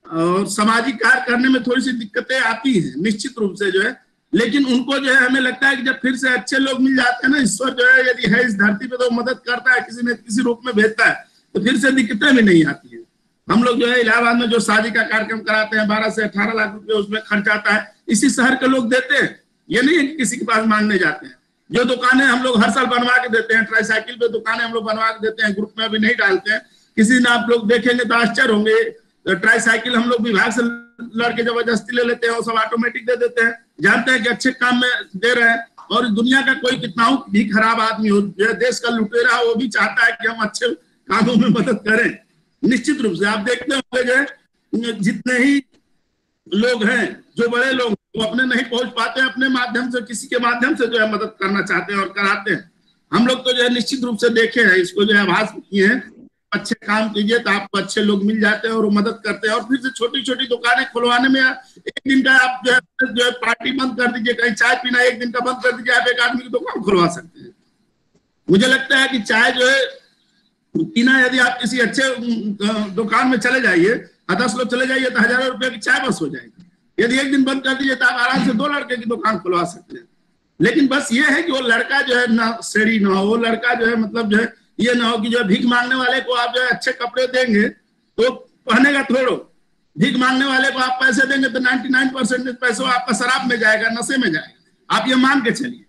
और सामाजिक कार्य करने में थोड़ी सी दिक्कतें आती हैं निश्चित रूप से जो है, लेकिन उनको जो है हमें लगता है कि जब फिर से अच्छे लोग मिल जाते हैं ना, ईश्वर जो है यदि है इस धरती पे तो मदद करता है, किसी न किसी रूप में भेजता है, तो फिर से दिक्कतें भी नहीं आती है। हम लोग जो है इलाहाबाद में जो शादी का कार्यक्रम कराते हैं 12 से 18 लाख रुपए उसमें खर्च आता है, इसी शहर के लोग देते हैं, ये नहीं है कि किसी के पास मांगने जाते हैं। जो दुकानें हम लोग हर साल बनवा के देते हैं, ट्राईसाइकिल पे दुकानें हम लोग बनवा के देते हैं, ग्रुप में अभी नहीं डालते हैं, किसी दिन आप लोग देखेंगे तो आश्चर्य होंगे, ट्राईसाइकिल हम लोग विभाग से लड़के जबरदस्ती ले लेते हैं, वो सब ऑटोमेटिक दे देते हैं, जानते हैं कि अच्छे काम में दे रहे हैं। और दुनिया का कोई कितना भी खराब आदमी हो, देश का लुटेरा वो भी चाहता है कि हम अच्छे कामों में मदद करें। निश्चित रूप से आप देखते होंगे जो जितने ही लोग हैं, जो बड़े लोग वो अपने नहीं पहुंच पाते हैं, अपने माध्यम से किसी के माध्यम से जो है मदद करना चाहते हैं और कराते हैं। हम लोग तो जो है निश्चित रूप से देखे हैं, इसको जो है आभास किए हैं, अच्छे काम कीजिए तो आपको अच्छे लोग मिल जाते हैं और वो मदद करते हैं। और फिर से छोटी छोटी दुकानें खुलवाने में एक दिन का आप जो है पार्टी बंद कर दीजिए, कहीं चाय पीना एक दिन का बंद कर दीजिए, आप एक आदमी की दुकान खुलवा सकते हैं। मुझे लगता है कि चाय जो है पीना, यदि आप किसी अच्छे दुकान में चले जाइए, 10 लोग चले जाइए तो हजारों रुपए की चाय बस हो जाएगी। यदि एक दिन बंद कर दीजिए तो आप आराम से 2 लड़के की दुकान खुलवा सकते हैं। लेकिन बस ये है कि वो लड़का जो है ना सेड़ी ना हो, वो लड़का जो है मतलब जो है ये ना हो कि जो है भीख मांगने वाले को आप जो है अच्छे कपड़े देंगे तो पहनेगा थोड़ो, भीख मांगने वाले को आप पैसे देंगे तो 99% पैसा आपका शराब में जाएगा, नशे में जाएगा, आप ये मान के चलिए।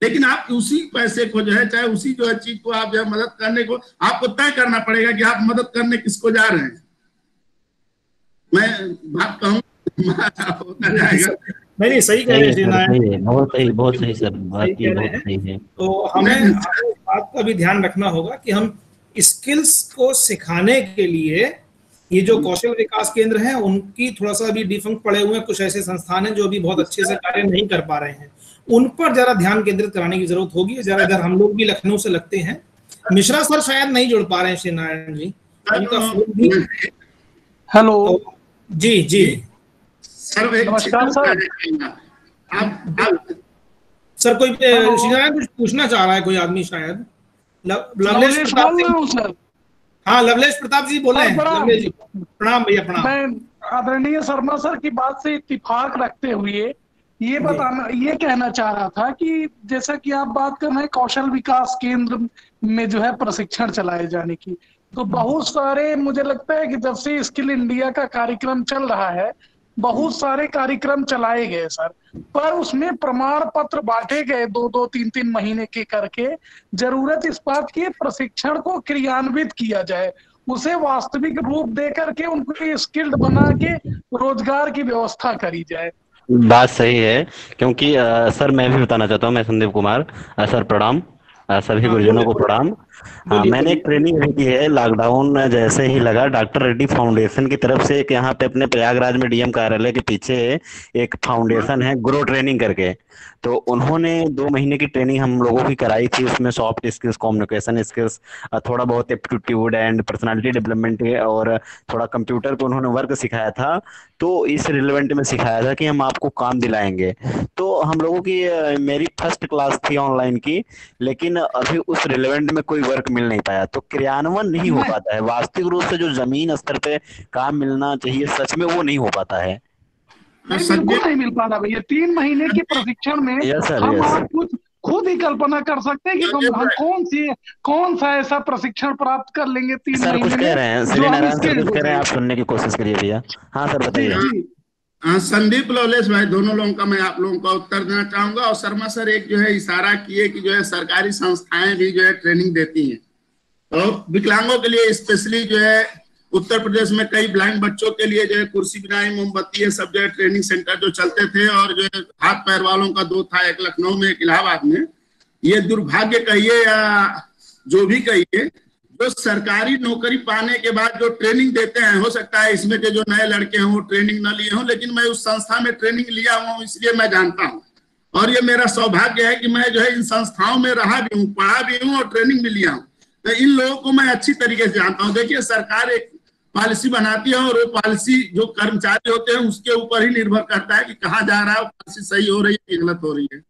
लेकिन आप उसी पैसे को जो है, चाहे उसी जो है चीज को आप जो है मदद करने को आपको तय करना पड़ेगा कि आप मदद करने किसको जा रहे हैं। मैं बात कहूँ होता जाएगा। नहीं सही कह रहे हैं, बहुत सही सर, बात ये बहुत सही है। तो हमें बात का भी ध्यान रखना होगा कि हम स्किल्स को सिखाने के लिए ये जो कौशल विकास केंद्र है उनकी थोड़ा सा अभी डिफंक्ट पड़े हुए हैं, कुछ ऐसे संस्थान हैं जो अभी बहुत अच्छे से कार्य नहीं कर पा रहे हैं, उन पर जरा ध्यान केंद्रित कराने की जरूरत होगी। जरा इधर हम लोग भी लखनऊ से लगते हैं, मिश्रा सर शायद नहीं जुड़ पा रहे हैं, श्री नारायण जी उनका फोन भी। हेलो जी जी सर, नमस्कार सर। सर कोई श्री नारायण कुछ पूछना चाह रहा है कोई आदमी, शायद लवलेश प्रताप जी। हाँ लवलेश प्रताप जी बोले हैं। लवलेश जी प्रणाम भैया, प्रणाम। मैं आदरणीय शर्मा सर की बात से इत्तेफाक रखते हुए ये कहना चाह रहा था कि जैसा कि आप बात कर रहे हैं कौशल विकास केंद्र में जो है प्रशिक्षण चलाए जाने की, तो बहुत सारे मुझे लगता है कि जब से स्किल इंडिया का कार्यक्रम चल रहा है बहुत सारे कार्यक्रम चलाए गए सर, पर उसमें प्रमाण पत्र बांटे गए 2-2, 3-3 महीने के करके। जरूरत इस बात की प्रशिक्षण को क्रियान्वित किया जाए, उसे वास्तविक रूप दे करके उनको स्किल्ड बना के रोजगार की व्यवस्था करी जाए। बात सही है, क्योंकि सर मैं भी बताना चाहता हूँ, मैं संदीप कुमार सर प्रणाम, सभी गुरुजनों को प्रणाम। हाँ, मैंने एक ट्रेनिंग भी की है, लॉकडाउन जैसे ही लगा डॉक्टर रेड्डी फाउंडेशन की तरफ से, एक यहाँ पे अपने प्रयागराज में डीएम कार्यालय के पीछे एक फाउंडेशन है ग्रो ट्रेनिंग करके, तो उन्होंने 2 महीने की ट्रेनिंग हम लोगों की कराई थी। उसमें सॉफ्ट स्किल्स, कम्युनिकेशन स्किल्स, थोड़ा बहुत एप्टीट्यूड एंड पर्सनालिटी डेवलपमेंट और थोड़ा कंप्यूटर पे उन्होंने वर्क सिखाया था। तो इस रिलेवेंट में सिखाया था कि हम आपको काम दिलाएंगे। तो हम लोगों की मेरी फर्स्ट क्लास थी ऑनलाइन की, लेकिन अभी उस रिलेवेंट में कोई वर्क मिल नहीं पाया, तो क्रियान्वयन नहीं हो पाता है। वास्तविक रूप से जो जमीन स्तर पे काम मिलना चाहिए सच में वो नहीं हो पाता है। बिल्कुल नहीं मिल पा रहा भैया। 3 महीने के प्रशिक्षण में हम खुद ही कल्पना कर सकते हैं कि हम कौन सा ऐसा प्रशिक्षण प्राप्त कर लेंगे 3 सर कुछ महीने कह रहे हैं, में श्री जो हम नारायण सर स्किल्ड कुछ हो कह रहे हैं, जाए। आप सुनने की कोशिश करिए भैया। हाँ सर जी बताइए। जी संदीप लवलेश भाई, दोनों लोगों का मैं आप लोगों का उत्तर देना चाहूंगा। और शर्मा सर एक जो है इशारा किए कि जो है सरकारी संस्थाएं भी जो है ट्रेनिंग देती हैं, तो विकलांगों के लिए स्पेशली जो है उत्तर प्रदेश में कई ब्लाइंड बच्चों के लिए जो है कुर्सी बिनाई, मोमबत्ती, ये सब जो है ट्रेनिंग सेंटर जो चलते थे। और जो है हाथ पैर वालों का 2 था, एक लखनऊ में, एक इलाहाबाद में। ये दुर्भाग्य कहिए या जो भी कहिए, जो सरकारी नौकरी पाने के बाद जो ट्रेनिंग देते हैं, हो सकता है इसमें के जो नए लड़के हैं वो ट्रेनिंग न लिए हों, लेकिन मैं उस संस्था में ट्रेनिंग लिया हुआ हूँ, इसलिए मैं जानता हूँ। और ये मेरा सौभाग्य है कि मैं जो है इन संस्थाओं में रहा भी हूँ, पढ़ा भी हूँ और ट्रेनिंग भी लिया हूँ। तो इन लोगों को मैं अच्छी तरीके से जानता हूँ। देखिए, सरकार एक पॉलिसी बनाती है और वो पॉलिसी जो कर्मचारी होते हैं उसके ऊपर ही निर्भर करता है कि कहाँ जा रहा है, पॉलिसी सही हो रही है कि गलत हो रही है।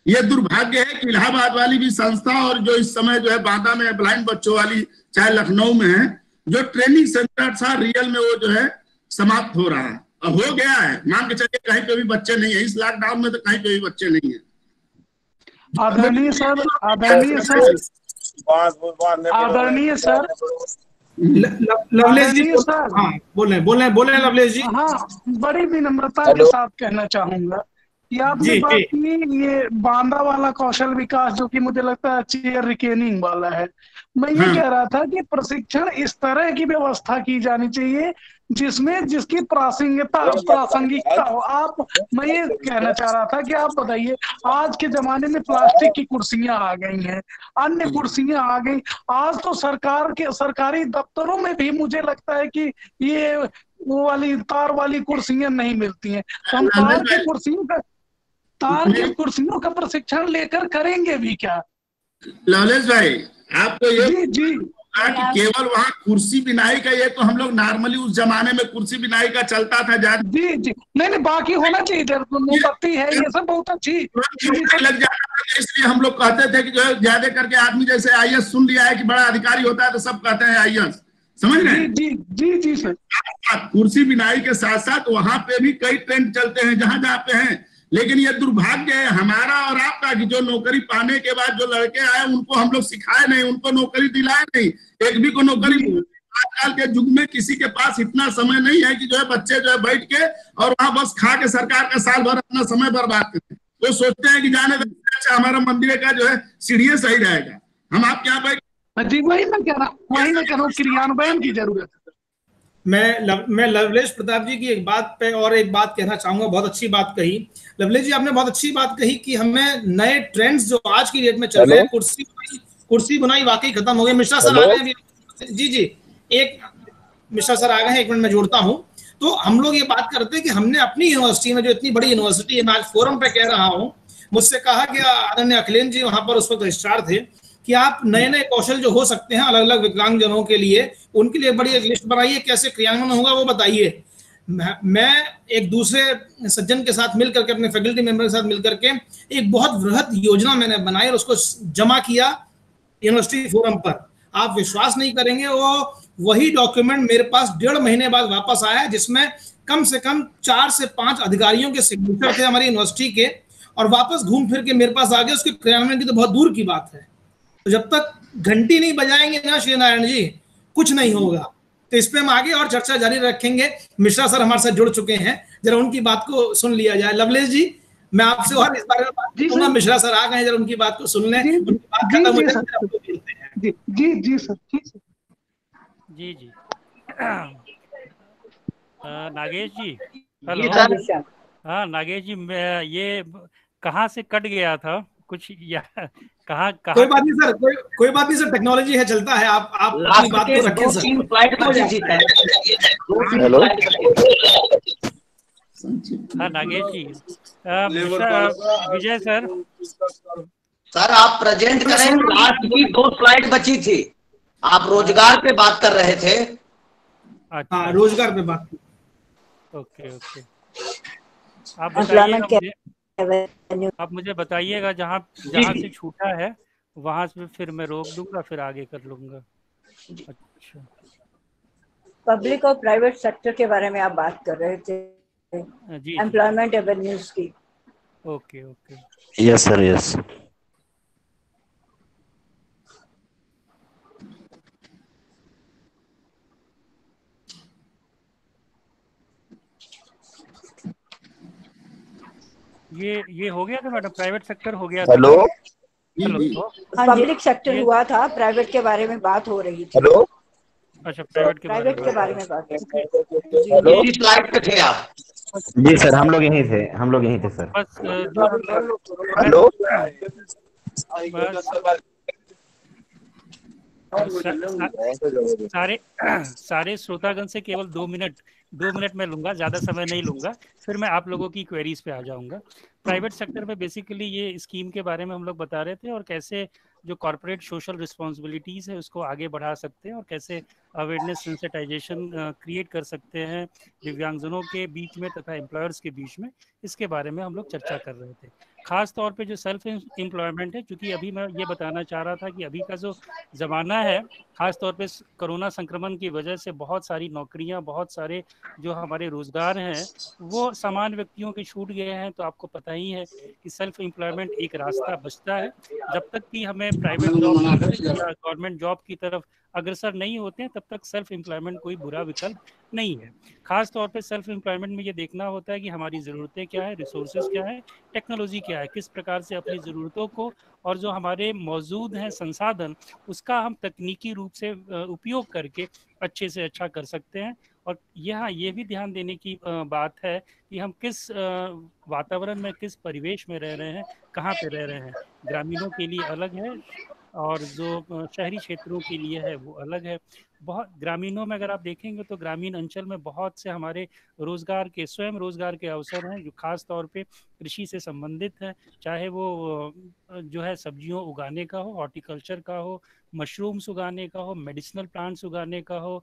ये दुर्भाग्य है कि इलाहाबाद वाली भी संस्था और जो इस समय जो है बांदा में ब्लाइंड बच्चों वाली, चाहे लखनऊ में है, जो ट्रेनिंग सेंटर था, रियल में वो जो है समाप्त हो रहा है। अब हो गया है, मान के चलिए कहीं पे भी बच्चे नहीं है, इस लॉकडाउन में तो कहीं पे भी बच्चे नहीं है। आदरणीय सर लवलेश जी सर, हाँ बोले लवलेश जी। हाँ, बड़ी विनम्रता के साथ कहना चाहूंगा कि आपने बात की ये बांदा वाला कौशल विकास, जो कि मुझे लगता है चेयर रिकेनिंग वाला है। मैं ये कह रहा था कि प्रशिक्षण इस तरह की व्यवस्था की जानी चाहिए जिसकी प्रासंगिकता हो। मैं ये कहना चाह रहा था कि आप बताइए, आज के जमाने में प्लास्टिक की कुर्सियां आ गई हैं, अन्य कुर्सियां आ गई। आज तो सरकारी दफ्तरों में भी मुझे लगता है कि ये वो वाली तार वाली कुर्सियां नहीं मिलती हैं। तो हम तार की कुर्सियों का प्रशिक्षण लेकर करेंगे भी क्या? लवलेश भाई, आपको ये जी कि केवल वहाँ कुर्सी बिनाई का, ये तो हम लोग नॉर्मली उस जमाने में कुर्सी बिनाई का चलता था जी नहीं, बाकी होना चाहिए, मोमबत्ती है, ये सब बहुत अच्छी लग जाता था। इसलिए हम लोग कहते थे कि जो है ज्यादा करके आदमी जैसे आईएएस सुन लिया है कि बड़ा अधिकारी होता है तो सब कहते हैं आईएएस, समझ रहे हैं? जी सर। कुर्सी बिनाई के साथ साथ वहां पे भी कई ट्रेंड चलते हैं जहां जहां पे हैं। लेकिन ये दुर्भाग्य है हमारा और आपका कि जो नौकरी पाने के बाद जो लड़के आए उनको हम लोग सिखाए नहीं, उनको नौकरी दिलाए नहीं, एक भी को नौकरी। आजकल के युग में किसी के पास इतना समय नहीं है कि जो है बच्चे जो है बैठ के और वहां बस खा के सरकार का साल भर अपना समय बर्बाद करें। तो सोचते हैं कि जाने अच्छा हमारा मंदिर का जो है सीढ़ियां सही रहेगा, हम आपके यहाँ पे। जी वही मैं कह रहा हूँ, क्रियान्वयन की जरूरत है। मैं लवलेश प्रताप जी की एक बात पे और एक बात कहना चाहूंगा। बहुत अच्छी बात कही लवलेश जी, आपने बहुत अच्छी बात कही कि हमें नए ट्रेंड्स जो आज की डेट में चल रहे हैं, कुर्सी बुनाई वाकई खत्म हो गई। मिश्रा सर आ गए जी एक मिश्रा सर आ गए हैं, 1 मिनट में जोड़ता हूँ। तो हम लोग ये बात करते हैं कि हमने अपनी यूनिवर्सिटी में, जो इतनी बड़ी यूनिवर्सिटी है, मैं आज फोरम पे कह रहा हूँ, मुझसे कहा गया, आदरणीय अखिलेश जी वहां पर उस वक्त रजिस्ट्रार थे, कि आप नए नए कौशल जो हो सकते हैं अलग अलग विकलांग जनों के लिए, उनके लिए बड़ी एक लिस्ट बनाइए, कैसे क्रियान्वयन होगा वो बताइए। मैं एक दूसरे सज्जन के साथ मिलकर के, अपने फैकल्टी मेंबर के साथ मिलकर के एक बहुत वृहद योजना मैंने बनाई और उसको जमा किया यूनिवर्सिटी फोरम पर। आप विश्वास नहीं करेंगे, वही डॉक्यूमेंट मेरे पास 1.5 महीने बाद वापस आया, जिसमें कम से कम 4 से 5 अधिकारियों के सिग्नेचर थे हमारी यूनिवर्सिटी के, और वापस घूम फिर के मेरे पास आ गए। उसके क्रियान्वयन की तो बहुत दूर की बात है। तो जब तक घंटी नहीं बजाएंगे ना श्री नारायण जी, कुछ नहीं होगा। तो इस पे हम आगे और चर्चा जारी रखेंगे। मिश्रा सर हमारे साथ जुड़ चुके हैं, जरा उनकी बात को सुन लिया जाए। लवलेश जी, मैं आपसे और इस बारे में बात करूंगा। मिश्रा सर आ गए, जरा उनकी बात को सुन लें। जी सर, ठीक है जी नागेश जी, हेलो। हाँ नागेश जी, ये कहाँ से कट गया था कुछ कहाँ? कोई बात नहीं सर, कोई बात नहीं सर, टेक्नोलॉजी है, चलता है। आप अपनी बात को रखें सर। हेलो हाँ नागेश जी, विजय सर आप प्रेजेंट करें। लास्ट की 2 स्लाइड बची थी, आप रोजगार पे बात कर रहे थे। हाँ, रोजगार पे बात की। ओके आप बताइए, आप मुझे बताइएगा जहाँ से छूटा है वहां से फिर मैं रोक दूंगा, फिर आगे कर लूंगा। अच्छा, पब्लिक और प्राइवेट सेक्टर के बारे में आप बात कर रहे थे, एम्प्लॉयमेंट एवेन्यूज की। Okay yes sir, yes. ये हो गया था मैडम, प्राइवेट सेक्टर हो गया था। हेलो हेलो, पब्लिक सेक्टर हुआ था, प्राइवेट के बारे में बात हो रही थी। हेलो। अच्छा, प्राइवेट के बारे में बात जी स्लाइड पे थे आप? जी सर, हम लोग यहीं थे सर। बस जो हेलो। सारे श्रोतागण से केवल 2 मिनट मैं लूंगा, ज्यादा समय नहीं लूंगा, फिर मैं आप लोगों की क्वेरीज पे आ जाऊंगा। प्राइवेट सेक्टर में बेसिकली ये स्कीम के बारे में हम लोग बता रहे थे, और कैसे जो कॉर्पोरेट सोशल रिस्पॉन्सिबिलिटीज है उसको आगे बढ़ा सकते हैं, और कैसे अवेयरनेस सेंसिटाइजेशन क्रिएट कर सकते हैं दिव्यांगजनों के बीच में तथा एम्प्लॉयर्स के बीच में। इसके बारे में हम लोग चर्चा कर रहे थे। खास तौर पे जो सेल्फ एम्प्लॉयमेंट है, क्योंकि अभी मैं ये बताना चाह रहा था कि अभी का जो ज़माना है, खास तौर पे कोरोना संक्रमण की वजह से बहुत सारी नौकरियां, बहुत सारे जो हमारे रोजगार हैं वो सामान्य व्यक्तियों के छूट गए हैं। तो आपको पता ही है कि सेल्फ एम्प्लॉयमेंट एक रास्ता बचता है। जब तक कि हमें प्राइवेट जॉब या गवर्नमेंट जॉब की तरफ अग्रसर नहीं होते हैं, तब तक सेल्फ एम्प्लॉयमेंट कोई बुरा विकल्प नहीं है। खास तौर पे सेल्फ एम्प्लॉयमेंट में ये देखना होता है कि हमारी ज़रूरतें क्या है, रिसोर्सेज क्या है, टेक्नोलॉजी क्या है, किस प्रकार से अपनी ज़रूरतों को और जो हमारे मौजूद हैं संसाधन उसका हम तकनीकी रूप से उपयोग करके अच्छे से अच्छा कर सकते हैं। और यहाँ ये भी ध्यान देने की बात है कि हम किस वातावरण में, किस परिवेश में रह रहे हैं, कहाँ पे रह रहे हैं। ग्रामीणों के लिए अलग है और जो शहरी क्षेत्रों के लिए है वो अलग है। बहुत ग्रामीणों में अगर आप देखेंगे तो ग्रामीण अंचल में बहुत से हमारे रोजगार के, स्वयं रोजगार के अवसर हैं जो खास तौर पे कृषि से संबंधित हैं। चाहे वो जो है सब्जियों उगाने का हो, हॉर्टिकल्चर का हो, मशरूम्स उगाने का हो, मेडिसिनल प्लांट्स उगाने का हो,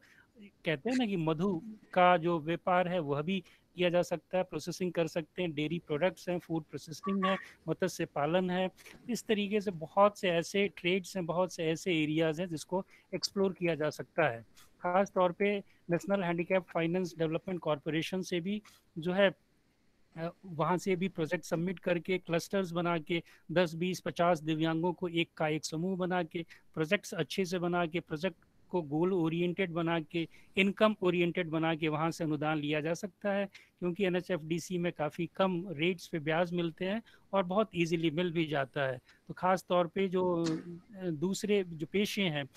कहते हैं ना कि मधु का जो व्यापार है वह भी किया जा सकता है, प्रोसेसिंग कर सकते हैं, डेयरी प्रोडक्ट्स हैं, फूड प्रोसेसिंग है, मत्स्य पालन है। इस तरीके से बहुत से ऐसे ट्रेड्स हैं, बहुत से ऐसे एरियाज हैं जिसको एक्सप्लोर किया जा सकता है। खास तौर पे national handicap finance development corporation से भी जो है वहाँ से भी प्रोजेक्ट सबमिट करके क्लस्टर्स बना के 10, 20, 50 दिव्यांगों को एक का एक समूह बना के प्रोजेक्ट्स अच्छे से बना के, प्रोजेक्ट को गोल ओरिएंटेड बना के, इनकम ओरिएंटेड बना के वहाँ से अनुदान लिया जा सकता है। क्योंकि NHFDC में काफ़ी कम रेट्स पे ब्याज मिलते हैं और बहुत इजीली मिल भी जाता है। तो ख़ास तौर पे जो दूसरे जो पेशे हैं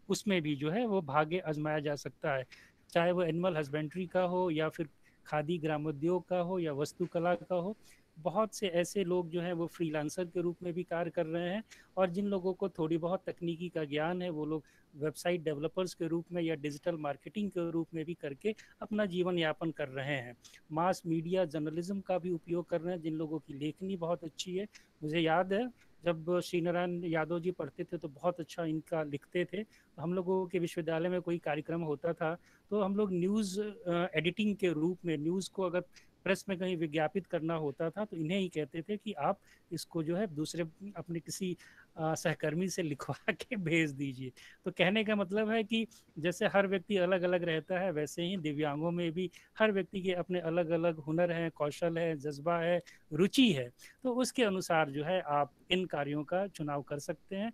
उसमें भी जो है वो भाग्य आजमाया जा सकता है, चाहे वो एनिमल हस्बेंड्री का हो या फिर खादी ग्रामोद्योग का हो या वस्तुकला का हो। बहुत से ऐसे लोग जो हैं वो फ्रीलांसर के रूप में भी कार्य कर रहे हैं, और जिन लोगों को थोड़ी बहुत तकनीकी का ज्ञान है वो लोग वेबसाइट डेवलपर्स के रूप में या डिजिटल मार्केटिंग के रूप में भी करके अपना जीवन यापन कर रहे हैं। मास मीडिया जर्नलिज्म का भी उपयोग कर रहे हैं, जिन लोगों की लेखनी बहुत अच्छी है। मुझे याद है जब श्री नारायण यादव जी पढ़ते थे तो बहुत अच्छा इनका लिखते थे। हम लोगों के विश्वविद्यालय में कोई कार्यक्रम होता था तो हम लोग न्यूज़ एडिटिंग के रूप में, न्यूज़ को अगर प्रेस में कहीं विज्ञापित करना होता था तो इन्हें ही कहते थे कि आप इसको जो है दूसरे अपने किसी सहकर्मी से लिखवा के भेज दीजिए। तो कहने का मतलब है कि जैसे हर व्यक्ति अलग अलग रहता है, वैसे ही दिव्यांगों में भी हर व्यक्ति के अपने अलग अलग हुनर हैं, कौशल है, जज्बा है, रुचि है। तो उसके अनुसार जो है आप इन कार्यों का चुनाव कर सकते हैं।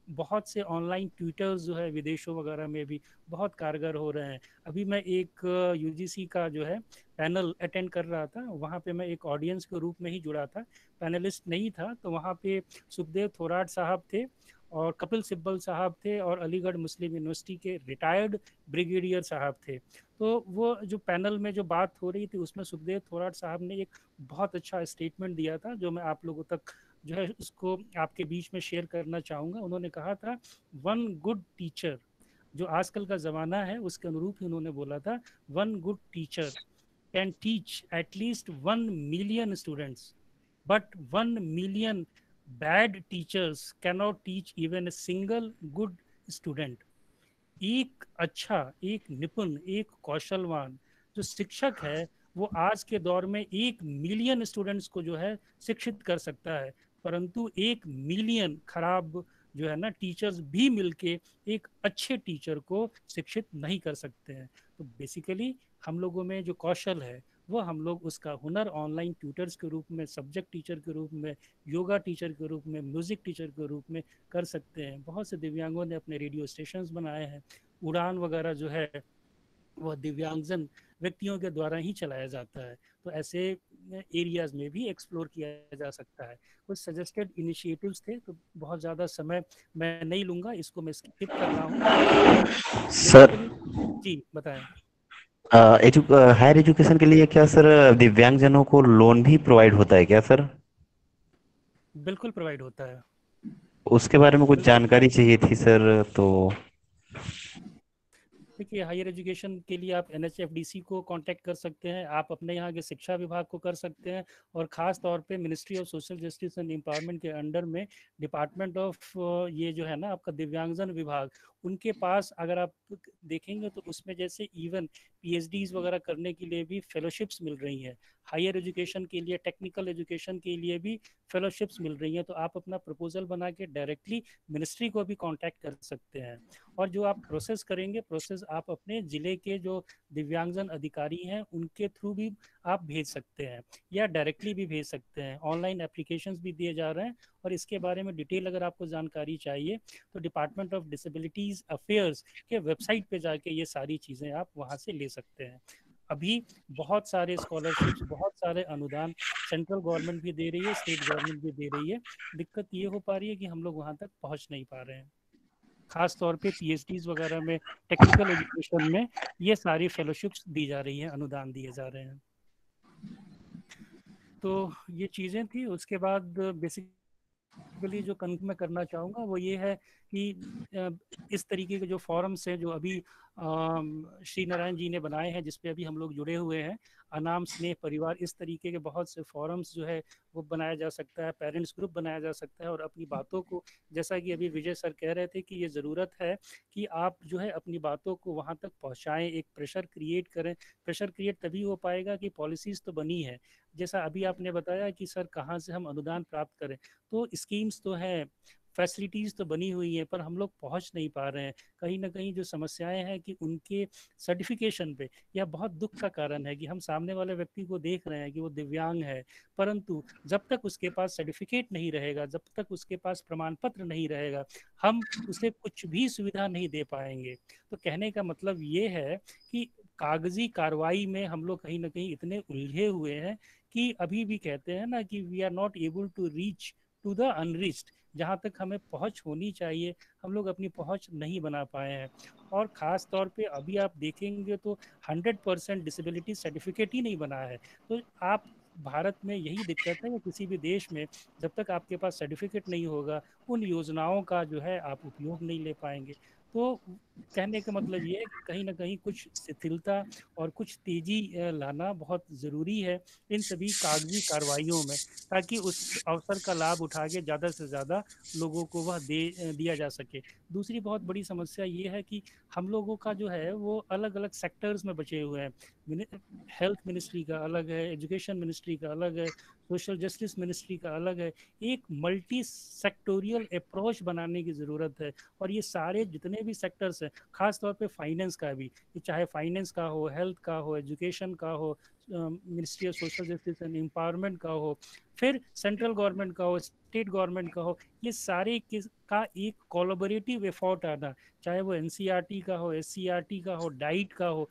बहुत से ऑनलाइन ट्यूटर्स जो है विदेशों वगैरह में भी बहुत कारगर हो रहे हैं। अभी मैं एक UGC का जो है पैनल अटेंड कर रहा था, वहाँ पे मैं एक ऑडियंस के रूप में ही जुड़ा था, पैनलिस्ट नहीं था। तो वहाँ पे सुखदेव थोराट साहब थे और कपिल सिब्बल साहब थे और अलीगढ़ मुस्लिम यूनिवर्सिटी के रिटायर्ड ब्रिगेडियर साहब थे। तो वो जो पैनल में जो बात हो रही थी उसमें सुखदेव थोराट साहब ने एक बहुत अच्छा स्टेटमेंट दिया था जो मैं आप लोगों तक जो है उसको आपके बीच में शेयर करना चाहूँगा। उन्होंने कहा था, वन गुड टीचर, जो आजकल का ज़माना है उसके अनुरूप ही उन्होंने बोला था, one good teacher can teach at least 1 million students, but 1 million bad teachers cannot teach even a single good student. एक अच्छा, एक निपुण, एक कौशलवान जो शिक्षक है वो आज के दौर में 1 मिलियन स्टूडेंट्स को जो है शिक्षित कर सकता है, परंतु 1 मिलियन खराब जो है ना टीचर्स भी मिलके एक अच्छे टीचर को शिक्षित नहीं कर सकते हैं। तो बेसिकली हम लोगों में जो कौशल है वो हम लोग उसका हुनर ऑनलाइन ट्यूटर्स के रूप में, सब्जेक्ट टीचर के रूप में, योगा टीचर के रूप में, म्यूजिक टीचर के रूप में कर सकते हैं। बहुत से दिव्यांगों ने अपने रेडियो स्टेशंस बनाए हैं। उड़ान वगैरह जो है वह दिव्यांगजन व्यक्तियों के द्वारा ही चलाया जाता है। तो ऐसे एरियाज में भी एक्सप्लोर किया जा सकता है। कुछ सजेस्टेड इनिशिएटिव्स थे, तो बहुत ज़्यादा समय मैं नहीं लूँगा, इसको मैं स्किप कर रहा हूँ। सर जी बताएं। हायर एजुकेशन के लिए क्या सर दिव्यांगजनों को लोन भी प्रोवाइड होता है क्या सर? बिल्कुल प्रोवाइड होता है। उसके बारे में कुछ जानकारी चाहिए थी सर। तो देखिए, हायर एजुकेशन के लिए आप NHFDC को कांटेक्ट कर सकते हैं, आप अपने यहाँ के शिक्षा विभाग को कर सकते हैं, और ख़ास तौर पे ministry of social justice and empowerment के अंडर में डिपार्टमेंट ऑफ ये जो है ना आपका दिव्यांगजन विभाग, उनके पास अगर आप देखेंगे तो उसमें जैसे इवन PhDs वगैरह करने के लिए भी फेलोशिप्स मिल रही हैं, हायर एजुकेशन के लिए, टेक्निकल एजुकेशन के लिए भी फेलोशिप्स मिल रही हैं। तो आप अपना प्रपोजल बना के डायरेक्टली मिनिस्ट्री को भी कांटेक्ट कर सकते हैं, और जो आप प्रोसेस करेंगे, प्रोसेस आप अपने ज़िले के जो दिव्यांगजन अधिकारी हैं उनके थ्रू भी आप भेज सकते हैं, या डायरेक्टली भी भेज सकते हैं। ऑनलाइन एप्लीकेशंस भी दिए जा रहे हैं, और इसके बारे में डिटेल अगर आपको जानकारी चाहिए तो डिपार्टमेंट ऑफ डिसेबिलिटीज़ अफेयर्स के वेबसाइट पे जाके ये सारी चीज़ें आप वहाँ से ले सकते हैं। अभी बहुत सारे स्कॉलरशिप्स, बहुत सारे अनुदान सेंट्रल गवर्नमेंट भी दे रही है, स्टेट गवर्नमेंट भी दे रही है। दिक्कत ये हो पा रही है कि हम लोग वहाँ तक पहुँच नहीं पा रहे हैं। खास तौर पे PhDs वगैरह में, टेक्निकल एजुकेशन में ये सारी फेलोशिप्स दी जा रही हैं, अनुदान दिए जा रहे हैं। तो ये चीज़ें थी। उसके बाद बेसिकली जो मैं करना चाहूँगा वो ये है कि इस तरीके के जो फॉरम्स हैं जो अभी श्री नारायण जी ने बनाए हैं, जिसपे अभी हम लोग जुड़े हुए हैं, अनाम, स्नेह, परिवार, इस तरीके के बहुत से फॉरम्स जो है वो बनाया जा सकता है, पेरेंट्स ग्रुप बनाया जा सकता है, और अपनी बातों को, जैसा कि अभी विजय सर कह रहे थे कि ये ज़रूरत है कि आप जो है अपनी बातों को वहाँ तक पहुँचाएँ, एक प्रेशर क्रिएट करें। प्रेशर क्रिएट तभी हो पाएगा कि पॉलिसीज़ तो बनी है, जैसा अभी आपने बताया कि सर कहाँ से हम अनुदान प्राप्त करें, तो स्कीम्स तो हैं, फैसिलिटीज़ तो बनी हुई हैं, पर हम लोग पहुंच नहीं पा रहे हैं। कहीं ना कहीं जो समस्याएं हैं कि उनके सर्टिफिकेशन पे, यह बहुत दुख का कारण है कि हम सामने वाले व्यक्ति को देख रहे हैं कि वो दिव्यांग है, परंतु जब तक उसके पास सर्टिफिकेट नहीं रहेगा, जब तक उसके पास प्रमाण पत्र नहीं रहेगा, हम उसे कुछ भी सुविधा नहीं दे पाएंगे। तो कहने का मतलब ये है कि कागजी कार्रवाई में हम लोग कहीं ना कहीं इतने उलझे हुए हैं कि अभी भी कहते हैं ना कि we are not able to reach to the unreached. जहाँ तक हमें पहुँच होनी चाहिए, हम लोग अपनी पहुँच नहीं बना पाए हैं। और ख़ास तौर पे अभी आप देखेंगे तो 100% डिसेबिलिटी सर्टिफिकेट ही नहीं बना है। तो आप, भारत में यही दिक्कत है कि किसी भी देश में जब तक आपके पास सर्टिफिकेट नहीं होगा, उन योजनाओं का जो है आप उपयोग नहीं ले पाएंगे। तो कहने का मतलब ये है कि कहीं ना कहीं कुछ शिथिलता और कुछ तेजी लाना बहुत ज़रूरी है इन सभी कागजी कार्रवाइयों में, ताकि उस अवसर का लाभ उठा के ज़्यादा से ज़्यादा लोगों को वह दिया जा सके। दूसरी बहुत बड़ी समस्या ये है कि हम लोगों का जो है वो अलग अलग सेक्टर्स में बचे हुए हैं। हेल्थ मिनिस्ट्री का अलग है, एजुकेशन मिनिस्ट्री का अलग है, सोशल जस्टिस मिनिस्ट्री का अलग है। एक मल्टी सेक्टोरियल अप्रोच बनाने की ज़रूरत है, और ये सारे जितने भी सेक्टर्स हैं, खास तौर पे फाइनेंस का भी, चाहे फाइनेंस का हो, हेल्थ का हो, एजुकेशन का हो, ministry of social justice and empowerment का हो, फिर सेंट्रल गवर्नमेंट का हो, स्टेट गवर्नमेंट का हो, ये सारे का एक कोलैबोरेटिव एफर्ट आना, चाहे वो NCERT का हो, SCERT का हो, डाइट का हो,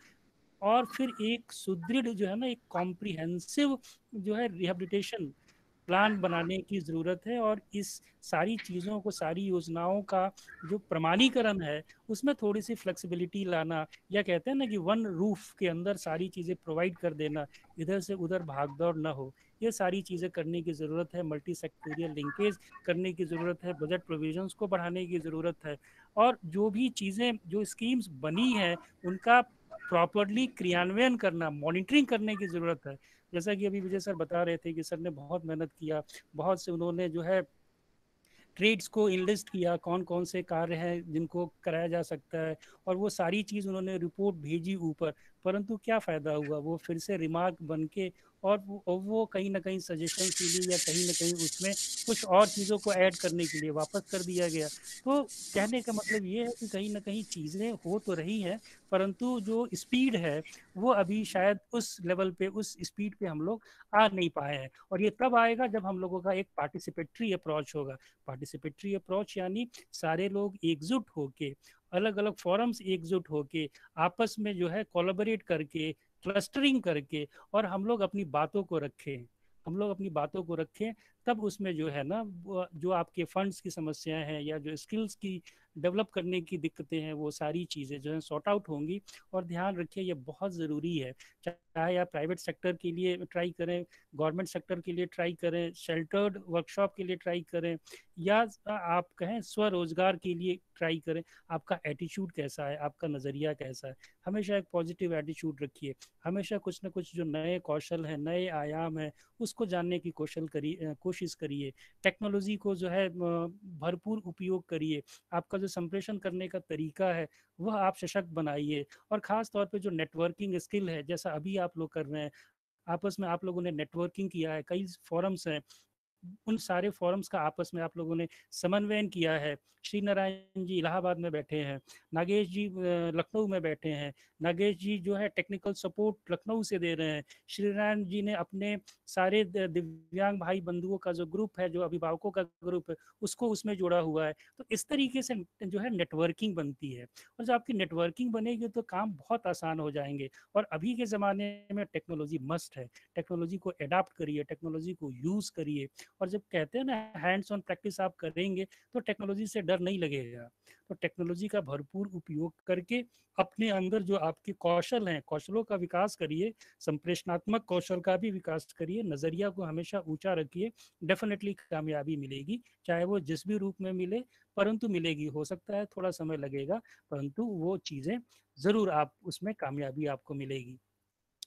और फिर एक सुदृढ़ जो है ना, एक कॉम्प्रिहेंसिव जो है रिहेबिलिटेशन प्लान बनाने की ज़रूरत है। और इस सारी चीज़ों को, सारी योजनाओं का जो प्रमाणीकरण है, उसमें थोड़ी सी फ्लेक्सिबिलिटी लाना, या कहते हैं ना कि वन रूफ के अंदर सारी चीज़ें प्रोवाइड कर देना, इधर से उधर भागदौड़ ना हो, ये सारी चीज़ें करने की ज़रूरत है। मल्टी सेक्टोरियल लिंकेज करने की ज़रूरत है, बजट प्रोविजंस को बढ़ाने की ज़रूरत है, और जो भी चीज़ें, जो स्कीम्स बनी हैं, उनका प्रॉपरली क्रियान्वयन करना, मॉनिटरिंग करने की ज़रूरत है। जैसा कि अभी विजय सर बता रहे थे कि सर ने बहुत मेहनत किया, बहुत से उन्होंने जो है ट्रेड्स को इनलिस्ट किया, कौन कौन से कार्य हैं जिनको कराया जा सकता है, और वो सारी चीज़ उन्होंने रिपोर्ट भेजी ऊपर, परंतु क्या फ़ायदा हुआ, वो फिर से रिमार्क बन के, और वो कहीं ना कहीं सजेशंस के लिए, या कहीं ना कहीं उसमें कुछ और चीज़ों को ऐड करने के लिए वापस कर दिया गया। तो कहने का मतलब ये है कि कहीं ना कहीं चीज़ें हो तो रही हैं, परंतु जो स्पीड है वो अभी शायद उस लेवल पे, उस स्पीड पे हम लोग आ नहीं पाए हैं। और ये तब आएगा जब हम लोगों का एक पार्टिसिपेटरी अप्रोच होगा। पार्टिसिपेटरी अप्रोच यानी सारे लोग एकजुट होके, अलग अलग फॉरम्स एकजुट होके, आपस में जो है कोलैबोरेट करके, क्लस्टरिंग करके और हम लोग अपनी बातों को रखें, तब उसमें जो है ना जो आपके फंड्स की समस्याएं हैं या जो स्किल्स की डेवलप करने की दिक्कतें हैं वो सारी चीज़ें जो है सॉर्ट आउट होंगी। और ध्यान रखिए ये बहुत ज़रूरी है, चाहे आप प्राइवेट सेक्टर के लिए ट्राई करें, गवर्नमेंट सेक्टर के लिए ट्राई करें, शेल्टर्ड वर्कशॉप के लिए ट्राई करें, या आप कहें स्वरोजगार के लिए ट्राई करें। आपका एटीट्यूड कैसा है, आपका नज़रिया कैसा है, हमेशा एक पॉजिटिव एटीट्यूड रखिए। हमेशा कुछ ना कुछ जो नए कौशल हैं, नए आयाम है, उसको जानने की कोशिश करिए। टेक्नोलॉजी को जो है भरपूर उपयोग करिए। आपका जो संप्रेषण करने का तरीका है वह आप सशक्त बनाइए। और ख़ास तौर पे जो नेटवर्किंग स्किल है, जैसा अभी आप लोग कर रहे हैं, आपस में आप लोगों ने नेटवर्किंग किया है, कई फोरम्स हैं, उन सारे फोरम्स का आपस में आप लोगों ने समन्वयन किया है। श्री नारायण जी इलाहाबाद में बैठे हैं, नागेश जी लखनऊ में बैठे हैं, नागेश जी जो है टेक्निकल सपोर्ट लखनऊ से दे रहे हैं, श्री नारायण जी ने अपने सारे दिव्यांग भाई बंधुओं का जो ग्रुप है, जो अभिभावकों का ग्रुप है, उसको उसमें जोड़ा हुआ है। तो इस तरीके से जो है नेटवर्किंग बनती है, और जब आपकी नेटवर्किंग बनेगी तो काम बहुत आसान हो जाएंगे। और अभी के ज़माने में टेक्नोलॉजी मस्ट है, टेक्नोलॉजी को एडाप्ट करिए, टेक्नोलॉजी को यूज़ करिए। और जब कहते हैं ना हैंड्स ऑन प्रैक्टिस आप करेंगे तो टेक्नोलॉजी से डर नहीं लगेगा। तो टेक्नोलॉजी का भरपूर उपयोग करके अपने अंदर जो आपके कौशल हैं, कौशलों का विकास करिए, संप्रेषणात्मक कौशल का भी विकास करिए, नज़रिया को हमेशा ऊंचा रखिए। डेफिनेटली कामयाबी मिलेगी, चाहे वो जिस भी रूप में मिले, परंतु मिलेगी। हो सकता है थोड़ा समय लगेगा, परंतु वो चीज़ें ज़रूर आप उसमें कामयाबी आपको मिलेगी।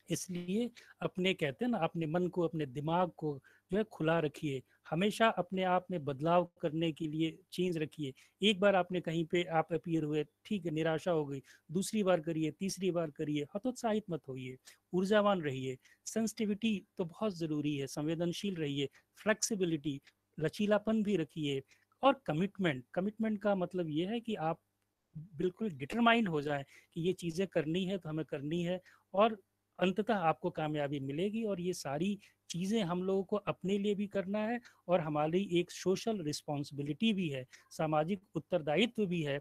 इसलिए अपने कहते हैं ना, अपने मन को, अपने दिमाग को जो है खुला रखिए। हमेशा अपने आप में बदलाव करने के लिए चेंज रखिए। एक बार आपने कहीं पे आप अपीयर हुए, ठीक है, निराशा हो गई, दूसरी बार करिए, तीसरी बार करिए, हतोत्साहित मत होइए, ऊर्जावान रहिए। सेंसिटिविटी तो बहुत ज़रूरी है, संवेदनशील रहिए, फ्लेक्सिबिलिटी, लचीलापन भी रखिए। और कमिटमेंट का मतलब ये है कि आप बिल्कुल डिटरमाइंड हो जाए कि ये चीज़ें करनी है तो हमें करनी है, और अंततः आपको कामयाबी मिलेगी। और ये सारी चीज़ें हम लोगों को अपने लिए भी करना है, और हमारी एक सोशल रिस्पॉन्सिबिलिटी भी है, सामाजिक उत्तरदायित्व भी है,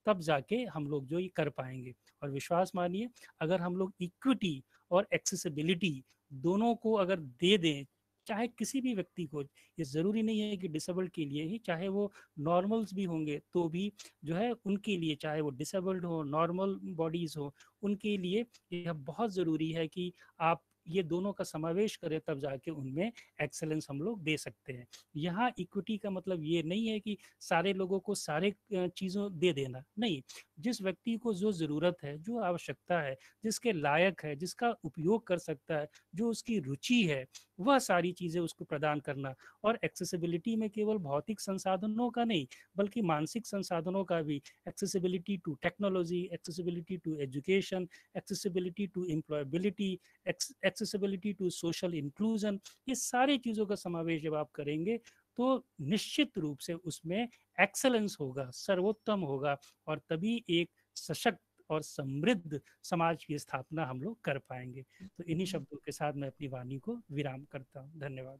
तब जाके हम लोग जो ये कर पाएंगे। और विश्वास मानिए, अगर हम लोग इक्विटी और एक्सेसिबिलिटी दोनों को अगर दे दें, चाहे किसी भी व्यक्ति को, ये ज़रूरी नहीं है कि डिसेबल्ड के लिए ही, चाहे वो नॉर्मल्स भी होंगे तो भी जो है उनके लिए, चाहे वो डिसेबल्ड हो, नॉर्मल बॉडीज़ हो, उनके लिए यह बहुत ज़रूरी है कि आप ये दोनों का समावेश करें, तब जाके उनमें एक्सेलेंस हम लोग दे सकते हैं। यहाँ इक्विटी का मतलब ये नहीं है कि सारे लोगों को सारे चीज़ों दे देना, नहीं। जिस व्यक्ति को जो ज़रूरत है, जो आवश्यकता है, जिसके लायक है, जिसका उपयोग कर सकता है, जो उसकी रुचि है, वह सारी चीज़ें उसको प्रदान करना। और एक्सेसिबिलिटी में केवल भौतिक संसाधनों का नहीं, बल्कि मानसिक संसाधनों का भी, accessibility to technology, accessibility to education, accessibility to employability, accessibility to social inclusion, ये सारी चीज़ों का समावेश जब आप करेंगे तो निश्चित रूप से उसमें एक्सेलेंस होगा, सर्वोत्तम होगा, और तभी एक सशक्त और समृद्ध समाज की स्थापना हम लोग कर पाएंगे। तो इन्हीं शब्दों के साथ मैं अपनी वाणी को विराम करता हूँ। धन्यवाद।